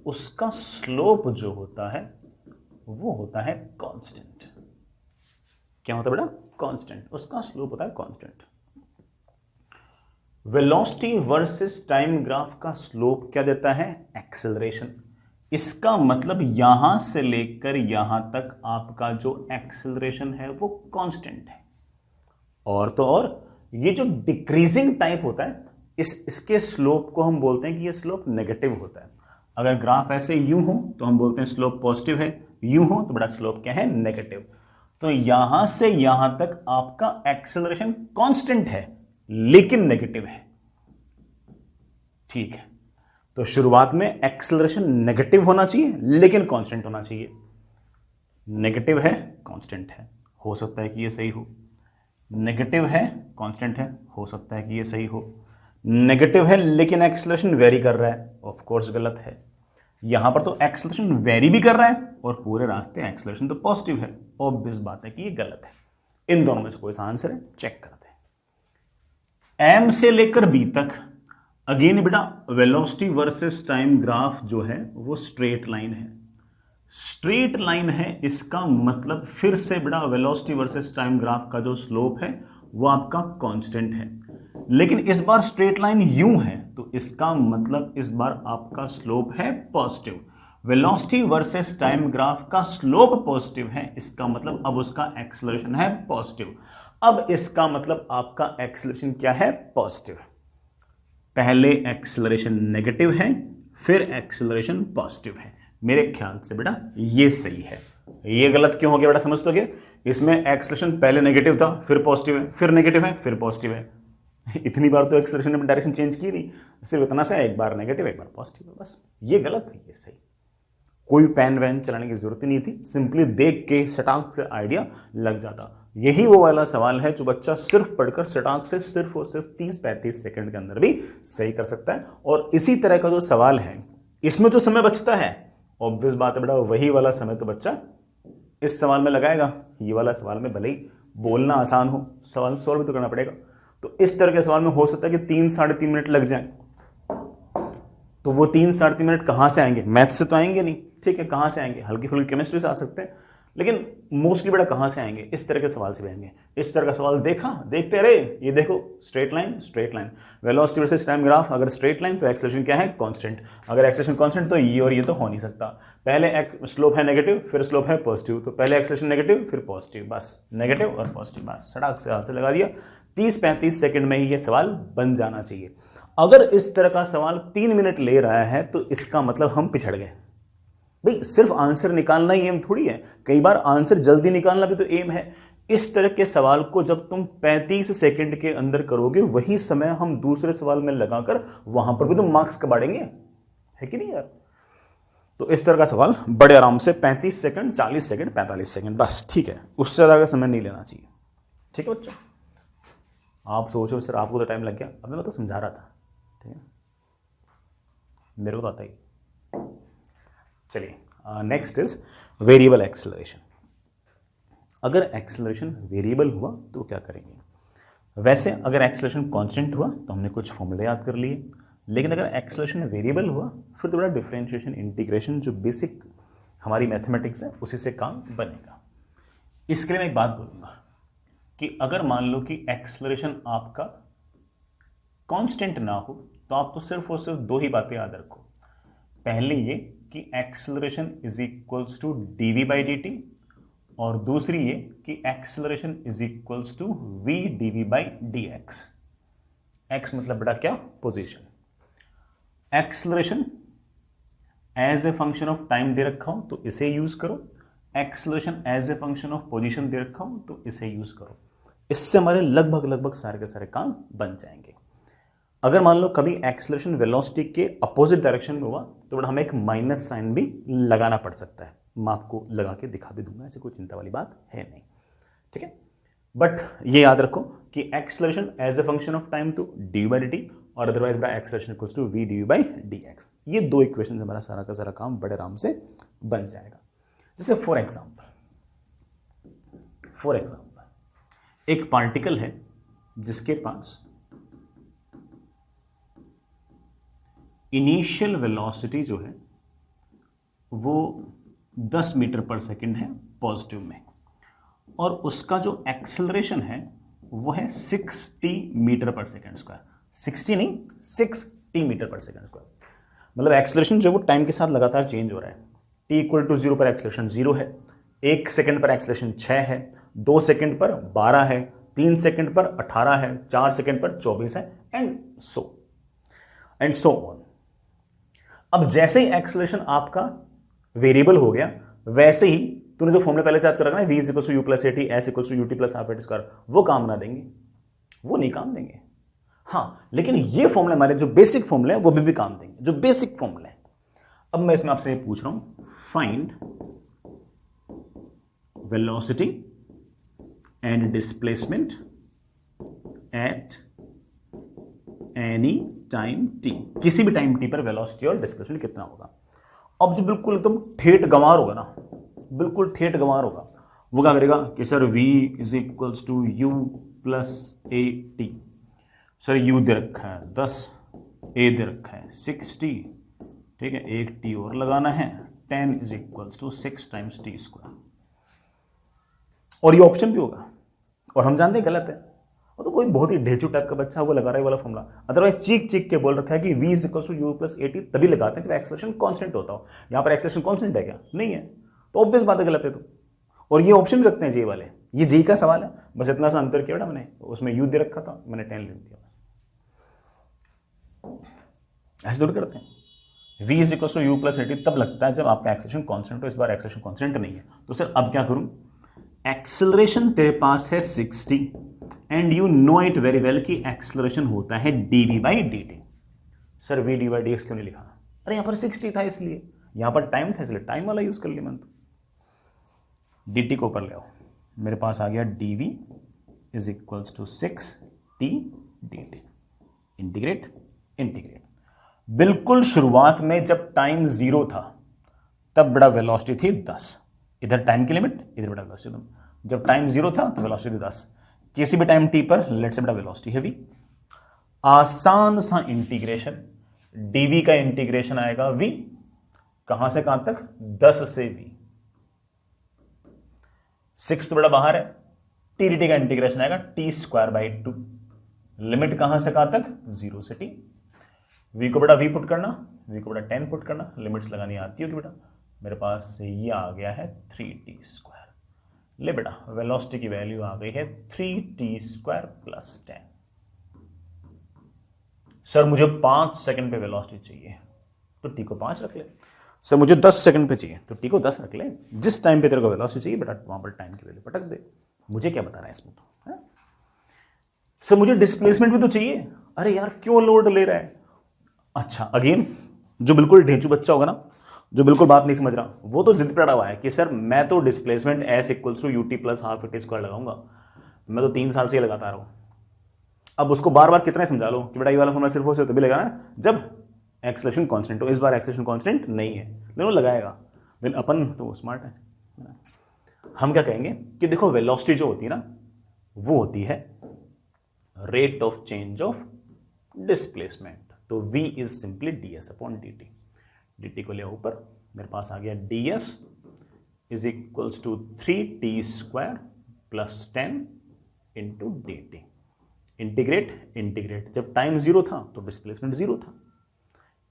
उसका स्लोप जो होता है वो होता है कांस्टेंट। क्या होता है बेटा? कांस्टेंट। उसका स्लोप होता है constant. Velocity versus time graph का स्लोप क्या देता है? एक्सेलरेशन। इसका मतलब यहां से लेकर यहां तक आपका जो एक्सेलरेशन है वो कांस्टेंट है। और तो और ये जो डिक्रीजिंग टाइप होता है इसके स्लोप को हम बोलते हैं कि ये स्लोप नेगेटिव होता है। अगर ग्राफ ऐसे यूं हो तो हम बोलते हैं स्लोप पॉजिटिव है, यूं हो तो बड़ा स्लोप क्या है? नेगेटिव। तो यहां से यहां तक आपका एक्सेलरेशन कांस्टेंट है लेकिन नेगेटिव है। ठीक है, तो शुरुआत में एक्सेलरेशन नेगेटिव होना चाहिए लेकिन कांस्टेंट होना चाहिए। नेगेटिव है, कांस्टेंट है, हो सकता है कि ये सही हो। नेगेटिव है, कांस्टेंट है, हो सकता है कि ये सही हो। नेगेटिव है लेकिन एक्सेलरेशन वेरी कर रहा है, ऑफ कोर्स गलत है। यहां पर तो एक्सेलरेशन वेरी भी कर रहा है और पूरे रास्ते एक्सेलरेशन तो पॉजिटिव है, ऑब्वियस बात है कि ये गलत है। इन दोनों में से कोई सा आंसर है, चेक करते हैं। एम से लेकर बी तक अगेन बेटा वेलोसिटी वर्सेस टाइम ग्राफ जो है वो स्ट्रेट लाइन है। स्ट्रेट लाइन है, इसका मतलब फिर से बेटा वेलोसिटी वर्सेस टाइम ग्राफ का जो स्लोप है वो आपका कांस्टेंट है। लेकिन इस बार स्ट्रेट लाइन यूं है तो इसका मतलब इस बार आपका स्लोप है positive. Velocity versus time graph का स्लोप पॉजिटिव है, इसका मतलब अब उसका एक्सेलरेशन है पॉजिटिव। अब इसका मतलब आपका एक्सेलरेशन क्या है? पॉजिटिव। पहले एक्सेलरेशन नेगेटिव है फिर एक्सेलरेशन पॉजिटिव है। मेरे ख्याल से बेटा ये सही है। ये गलत क्यों हो गया बेटा? समझ तो गया। इसमें एक्सेलरेशन पहले नेगेटिव था फिर पॉजिटिव है, फिर नेगेटिव है फिर पॉजिटिव है। इतनी बार तो एक्सेलरेशन ने डायरेक्शन चेंज की नहीं, सिर्फ इतना सा एक बार नेगेटिव एक बार पॉजिटिव है, बस। ये गलत है, ये सही। कोई पेन वैन चलाने की जरूरत ही नहीं थी, सिंपली देख के सटाक से आइडिया लग जाता। यही वो वाला सवाल है जो बच्चा सिर्फ पढ़कर सटाक से सिर्फ और सिर्फ 30-35 सेकंड के अंदर भी सही कर सकता है। और इसी तरह का जो सवाल है इसमें तो समय बचता है, ऑब्वियस बात है बेटा, वही वाला समय तो बच्चा इस सवाल में लगाएगा। ये वाला सवाल में भले ही बोलना आसान हो, सवाल सॉल्व भी तो करना पड़ेगा। तो इस तरह के सवाल में हो सकता है कि 3-3.5 मिनट लग जाए। तो वो 3-3.5 मिनट कहां से आएंगे? मैथ से तो आएंगे नहीं, ठीक है, कहां से आएंगे? हल्की फुल्की केमिस्ट्री से आ सकते हैं, लेकिन मोस्टली बेटा कहां से आएंगे? इस तरह के सवाल से आएंगे। इस तरह का सवाल देखते रहे, ये देखो straight line, straight line, velocity versus time graph. अगर स्ट्रेट लाइन तो एक्सेलरेशन क्या है? कांस्टेंट। अगर एक्सेलरेशन कांस्टेंट तो ये और ये तो हो नहीं सकता। पहले स्लोप है नेगेटिव फिर स्लोप है पॉजिटिव, तो पहले एक्सेलरेशन नेगेटिव फिर पॉजिटिव, बस नेगेटिव और पॉजिटिव, बस सड़क से आंसर लगा दिया। 30-35 सेकंड में ही ये सवाल बन जाना चाहिए। अगर इस तरह का सवाल 3 मिनट ले रहा है तो इसका मतलब हम पिछड़ गए। भाई सिर्फ आंसर निकालना ही एम थोड़ी है, कई बार आंसर जल्दी निकालना भी तो एम है। इस तरह के सवाल को जब तुम 35 सेकंड के अंदर करोगे वही समय हम दूसरे सवाल में लगाकर वहां पर भी तो मार्क्स कबाड़ेंगे, है कि नहीं यार? तो इस तरह का सवाल बड़े आराम से 35 सेकंड, 40 सेकंड, 45 सेकंड, बस ठीक है, उससे ज्यादा का समय नहीं लेना चाहिए। ठीक है बच्चों, आप सोचो सर आपको तो टाइम लग गया, अब मैं तो समझा रहा था, ठीक है, मेरे को तो आता ही। चलिए नेक्स्ट इज वेरिएबल एक्सेलरेशन। अगर एक्सेलरेशन वेरिएबल हुआ तो क्या करेंगे? वैसे अगर एक्सेलरेशन कांस्टेंट हुआ तो हमने कुछ फॉर्मूले याद कर लिए, लेकिन अगर एक्सेलरेशन वेरिएबल हुआ फिर तो बड़ा डिफरेंशिएशन इंटीग्रेशन जो बेसिक हमारी मैथमेटिक्स है उसी से काम बनेगा। इसके लिए मैं एक बात बोलूँगा कि अगर मान लो कि एक्सेलरेशन आपका कांस्टेंट ना हो तो आप तो सिर्फ और सिर्फ दो ही बातें याद रखो। पहले ये कि acceleration is equals to dv by dt, और दूसरी ये कि acceleration is equals to v dv by dx। x मतलब बेटा क्या? Position. Acceleration as a function of time दे रखा हूं तो इसे यूज करो, acceleration as a function of position दे रखा हूं तो इसे यूज करो। इससे हमारे लगभग सारे के सारे काम बन जाएंगे। अगर मान लो कभी एक्सेलरेशन वेलोसिटी के अपोजिट डायरेक्शन में हुआ तो बड़ा हमें एक माइनस साइन भी लगाना पड़ सकता है। मैं आपको लगा के दिखा भी दूंगा, ऐसे कोई चिंता वाली बात है नहीं, ठीक है। बट ये याद रखो कि acceleration as a function of time to d by d t, और अदरवाइज बड़ा acceleration equals to v d by d x. ये दो इक्वेशन हमारा सारा का सारा काम बड़े आराम से बन जाएगा। जैसे फॉर एग्जाम्पल एक पार्टिकल है जिसके पास इनिशियल वेलोसिटी जो है वो 10 मीटर पर सेकंड है पॉजिटिव में, और उसका जो एक्सेलरेशन है वो है 60 मीटर पर सेकंड स्क्वायर। 60 नहीं, 6t मीटर पर सेकंड स्क्वायर। मतलब एक्सेलरेशन जो वो टाइम के साथ लगातार चेंज हो रहा है। t इक्वल टू 0 पर एक्सेलरेशन 0 है, 1 सेकंड पर एक्सेलरेशन 6 है, 2 सेकंड पर 12 है, 3 सेकंड पर 18 है, 4 सेकंड पर 24 है, एंड सो ऑन। अब जैसे ही एक्सेलरेशन आपका वेरिएबल हो गया वैसे ही तूने जो फॉर्मूला पहले से याद कर रखा है v equals to u plus a t, s equals to u t plus half a t square, वो काम ना देंगे, वो नहीं काम देंगे। हाँ, लेकिन ये फॉर्मूला हमारे जो बेसिक फॉर्मूले हैं वो भी काम देंगे, जो बेसिक फॉर्मूले हैं। अब मैं इसमें आपसे ये पूछ रहा हूं, find velocity and displacement at any time t। किसी भी टाइम t पर वेलोसिटी और डिस्प्लेसमेंट कितना होगा। अब जो बिल्कुल एकदम ठेठ गंवार होगा ना, बिल्कुल ठेठ गंवार होगा, वो क्या करेगा कि sir v is equals to u plus a t. Sir u दे रखा है 10, a दे रखा है 60, ठीक है, एक t और लगाना है, 10 is equals to 6 times t square. और ये ऑप्शन भी होगा, और हम जानते हैं गलत है, वो तो कोई बहुत ही ढेचू टाइप का बच्चा वो लगा रहा है वाला फॉर्मूला। अदरवाइज चीख के बोल रखा है कि v is equals to u plus a t तभी लगाते हैं जब एक्सेलरेशन कांस्टेंट होता हो। यहाँ पर एक्सेलरेशन कांस्टेंट है क्या? नहीं है, तो ऑब्वियस बात है गलत है तो। और ये ऑप्शन भी रखते हैं जी वाले, ये जी का सवाल है, बस इतना सा अंतर किया बेटा मैंने, उसमें यू दे रखा था, मैंने 10 लिख दिया बस। ऐसे थोड़ी करते हैं। v is equals to u plus a t तब लगता है जब आपका एक्सेलरेशन कांस्टेंट हो। इस बार एक्सेलरेशन कांस्टेंट नहीं है, तो सर अब क्या करूं? एक्सेलरेशन तेरे पास है 60 and you know it very well कि एक्सेलरेशन होता है dv by dt। Sir v dy by dx क्यों नहीं लिखा? अरे यहां पर 60 था इसलिए, यहां पर टाइम था इसलिए टाइम वाला यूज कर लिया मैंने। तो dt को ऊपर ले आओ, मेरे पास आ गया dv is equals to 6t dt। Integrate. बिल्कुल शुरुआत में जब टाइम 0 था तब बड़ा वेलोसिटी थी 10, इधर टाइम की लिमिट, इधर बड़ा वेलोसिटी। जब टाइम 0 था तो वेलोसिटी 10, किसी भी टाइम t पर लेट से बड़ा वेलोसिटी है v। आसान सा इंटीग्रेशन, dv का इंटीग्रेशन आएगा v, कहां से कहां तक? 10 से v। 6 तो बड़ा बाहर है, t dt का इंटीग्रेशन आएगा t स्क्वायर बाई 2। लिमिट कहां से कहां तक? 0 से t। v को बड़ा v पुट करना, v को बड़ा 10 पुट करना, लिमिट्स लगानी आती होगी बेटा। मेरे पास ये आ गया है 3t स्क्वायर। ले बेटा, वेलोसिटी की वैल्यू आ गई है 3t स्क्वायर प्लस 10। सर मुझे 5 सेकंड पे वेलोसिटी चाहिए तो t को 5 रख ले। सर मुझे 10 सेकंड पे चाहिए तो t को 10 रख ले। जिस टाइम पे तेरे को वेलोसिटी चाहिए बेटा वहां पर टाइम की वैल्यू पटक दे। मुझे क्या बता रहा है इसमें तो है? सर मुझे डिस्प्लेसमेंट भी तो चाहिए। अरे यार क्यों लोड ले रहा है? अच्छा, अगेन जो बिल्कुल ढेंचू बच्चा होगा ना, जो बिल्कुल बात नहीं समझ रहा, वो तो जिद पे अड़ा हुआ है कि सर मैं तो displacement s equals to u t plus half t square लगाऊंगा। मैं तो 3 साल से ही लगाता रहा हूं। अब उसको बार बार कितना समझा लो कि बेटा ये वाला फॉर्मूला सिर्फ उसे तभी लगाना है जब एक्सेलरेशन कांस्टेंट हो। इस बार एक्सेलरेशन कांस्टेंट नहीं है लेकिन वो लगाएगा। देन अपन तो स्मार्ट है, हम क्या कहेंगे कि देखो वेलोसिटी जो होती है ना वो होती है rate of change of displacement. तो v is simply ds upon dt। dt को लिया ऊपर, मेरे पास आ गया ds is equals to 3t square plus 10 into dt। Integrate integrate, जब टाइम जीरो था तो डिस्प्लेसमेंट जीरो था,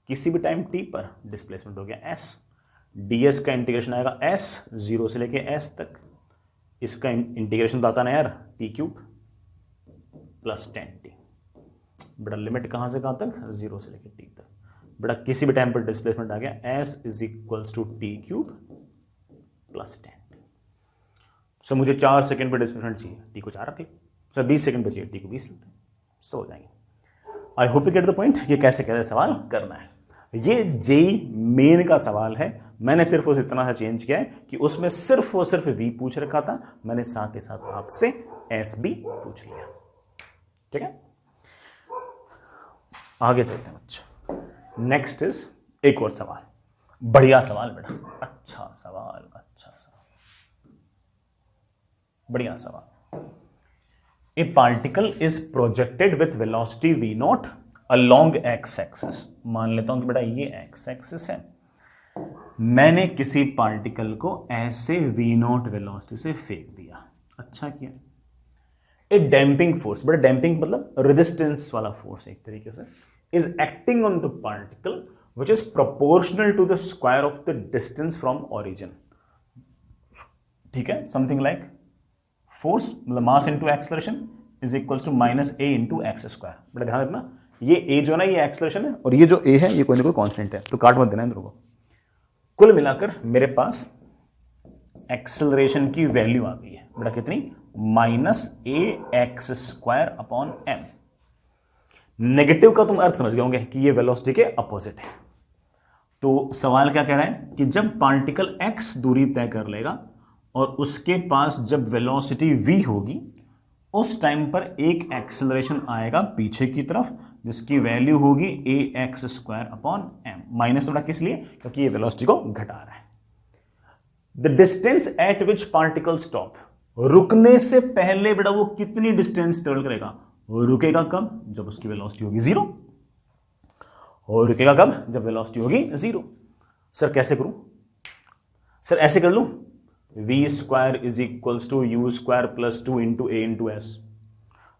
किसी भी टाइम t पर डिस्प्लेसमेंट हो गया s। ds का इंटीग्रेशन आएगा s जीरो से लेके s तक, इसका इंटीग्रेशन तो आता ना यार t क्यूब प्लस 10t। बेटा लिमिट कहां से कहां तक, जीरो से लेके t तक। बेटा किसी भी टाइम पर डिस्प्लेसमेंट आ गया s is equals to t cube plus 10t। So मुझे 4 सेकंड पर डिस्प्लेसमेंट चाहिए, t को 4 रख ले। सर 20 सेकंड पर चाहिए, t को 20 रख ले। सो हो जाएंगे। I hope you get the point. ये कैसे कैसे सवाल करना है, ये जेई मेन का सवाल है। मैंने सिर्फ उसे इतना सा चेंज किया है कि उसमें सिर्फ और सिर्फ वी पूछ रखा था, मैंने साथ ही साथ आपसे एस भी पूछ लिया। ठीक है, आगे चलते हैं बच्चों। नेक्स्ट इज एक और सवाल, बढ़िया सवाल बेटा, अच्छा सवाल, अच्छा सवाल, बढ़िया सवाल। ए particle is projected with velocity v not along x axis. मान लेता हूं कि बेटा ये एक्स एक्सिस है, मैंने किसी पार्टिकल को ऐसे v नॉट वेलोसिटी से फेंक दिया। अच्छा किया। ए डैम्पिंग फोर्स, बेटा डैम्पिंग मतलब रेजिस्टेंस वाला फोर्स एक तरीके से, is acting on the particle which is proportional to the square of the distance from origin. ठीक है, समथिंग लाइक फोर्स मतलब mass into acceleration is equals to minus a into x square. बेटा ध्यान रखना, ये ए जो है ना ये एक्सेलरेशन है और ये जो ए है ये कोई ना कोई कांस्टेंट है, तो काट मत देना इन दोनों को। कुल मिलाकर मेरे पास एक्सेलरेशन की वैल्यू आ गई है बेटा कितनी, minus a x square upon m. Negative का तुम अर्थ समझ गए होंगे कि ये वेलोसिटी के अपोजिट है। तो सवाल क्या कह रहा है कि जब पार्टिकल x दूरी तय कर लेगा और उसके पास जब वेलोसिटी v होगी, उस टाइम पर एक एक्सेलरेशन आएगा पीछे की तरफ जिसकी वैल्यू होगी a x square upon m. Minus थोड़ा किस लिए, क्योंकि ये वेलोसिटी को घटा रहा है। The distance eight which particle stop, रुकने से पहले बेटा वो कितनी डिस्टेंस ट्रेवल करेगा, रुकेगा कब, जब उसकी वेलोसिटी होगी जीरो, और रुकेगा कब, जब वेलोसिटी होगी जीरो। सर कैसे करूं, सर ऐसे कर लूं, v square is equals to u square plus 2 into a into s.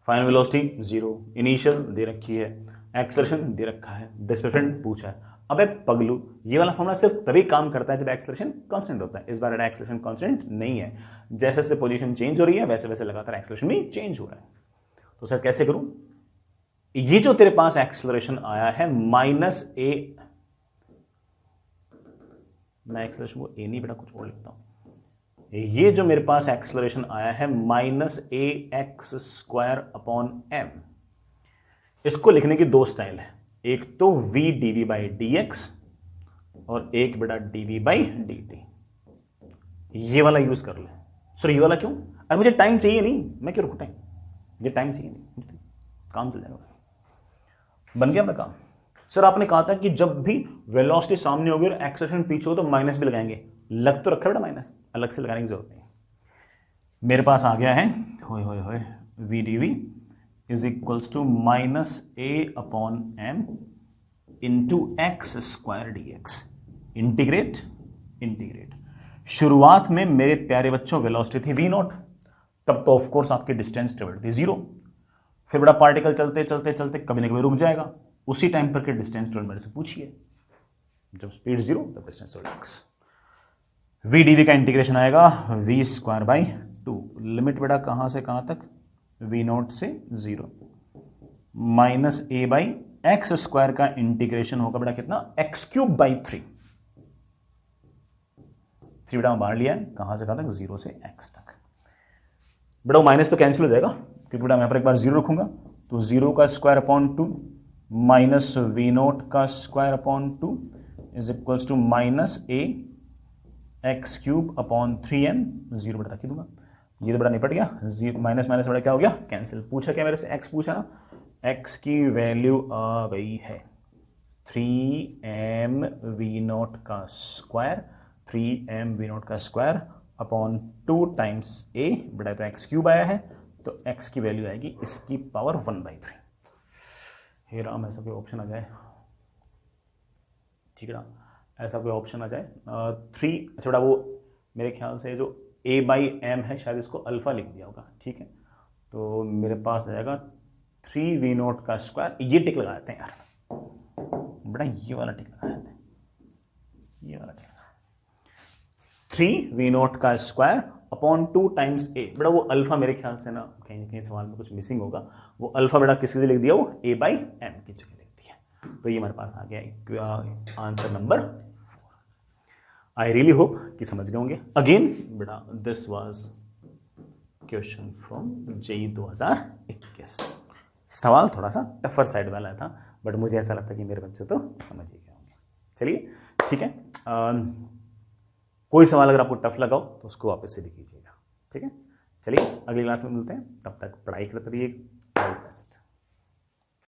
Final velocity zero, initial दे रखी है, एक्सेलरेशन दे रखा है, डिस्प्लेसमेंट पूछा है। अबे पगलू, ये वाला फॉर्मूला सिर्फ तभी काम करता है जब एक्सेलरेशन कांस्टेंट होता है। इस बार एक्सेलरेशन कांस्टेंट नहीं है, जैसे जैसे पोजीशन चेंज हो रही है वैसे वैसे लगातार एक्सेलरेशन भी चेंज हो रहा है। तो सर कैसे करूं, ये जो तेरे पास एक्सेलरेशन आया है माइनस ए, मैं एक्सेलरेशन को ए नहीं बेटा कुछ और लिखता हूं, ये जो मेरे पास एक्सेलरेशन आया है minus a x square upon M, इसको लिखने की दो स्टाइल है, एक तो v dv by d x और एक बेटा dv बाई डी टी। ये वाला यूज कर ले। सर ये वाला क्यों, अरे मुझे टाइम चाहिए नहीं, मैं क्यों रुकूं टाइम, ये टाइम चाहिए नहीं, काम चल जाएगा। बन गया मेरा काम। सर आपने कहा था कि जब भी वेलोसिटी सामने होगी और एक्सेलरेशन पीछे हो तो माइनस भी लगाएंगे, लग तो रखा बेटा माइनस, अलग से लगाने की जरूरत नहीं। मेरे पास आ गया है होए होए होए v d v is equals to minus a upon m into x square d x. Integrate integrate. शुरुआत में मेरे प्यारे बच्चों वेलोसिटी थी वी नॉट, तब तो ऑफकोर्स आपकी डिस्टेंस ट्रेवल्ड थी जीरो। फिर बड़ा पार्टिकल चलते चलते चलते कभी ना कभी रुक जाएगा, उसी टाइम पर के डिस्टेंस ट्रेवल मेरे से पूछिए, जब स्पीड जीरो तब distance travel x. V d v का इंटीग्रेशन आएगा वी स्क्वायर बाई 2, लिमिट बेटा कहां से कहां तक, वी नॉट से zero, minus a by x square का इंटीग्रेशन होगा बेटा कितना, एक्स क्यूब बाई 3। 3 बेटा बाहर लिया है, कहां से कहां तक, जीरो से एक्स तक। बेटा माइनस तो कैंसिल हो जाएगा क्योंकि बेटा मैं यहाँ पर एक बार जीरो रखूंगा, तो जीरो का square upon 2 minus v not का square upon 2 is equals to minus a x cube upon 3m, zero बेटा रख दूंगा, ये तो बड़ा निपट गया, जीरो माइनस माइनस बड़ा क्या हो गया, कैंसिल। पूछा क्या मेरे से, एक्स पूछा ना, एक्स की वैल्यू आ गई है 3mv0 का स्क्वायर, 3mv0 का स्क्वायर अपॉन 2 टाइम्स a बड़ा तो एक्स क्यूब आया है, तो x की वैल्यू आएगी इसकी पावर 1/3। हे राम, ऐसा कोई ऑप्शन आ जाए, ठीक है ना, ऐसा कोई ऑप्शन आ जाए 3, अच्छा बड़ा वो मेरे ख्याल से जो a/m है शायद इसको अल्फा लिख दिया होगा, ठीक है, तो मेरे पास आ जाएगा 3v0 का स्क्वायर, ये टिक लगा देते हैं यार, बड़ा ये वाला टिक लगा देते हैं, ये वाला टिक, 3v0 का स्क्वायर अपॉन 2 टाइम्स a, बड़ा वो अल्फा मेरे ख्याल से ना कहीं कहीं सवाल में कुछ मिसिंग होगा, वो अल्फा बड़ा किसके लिए लिख दिया, वो a/m की जगह लिख दिया, तो ये हमारे पास आ गया answer number 4। I really hope कि समझ गए होंगे। अगेन बेटा this was question from JEE 2021। सवाल थोड़ा सा टफर साइड वाला था, बट मुझे ऐसा लगता है कि मेरे बच्चे तो समझ ही गए होंगे। चलिए ठीक है, कोई सवाल अगर आपको टफ लगा हो तो उसको वापस से भी कीजिएगा, ठीक है। चलिए अगली क्लास में मिलते हैं, तब तक पढ़ाई करते रहिए, ऑल द बेस्ट।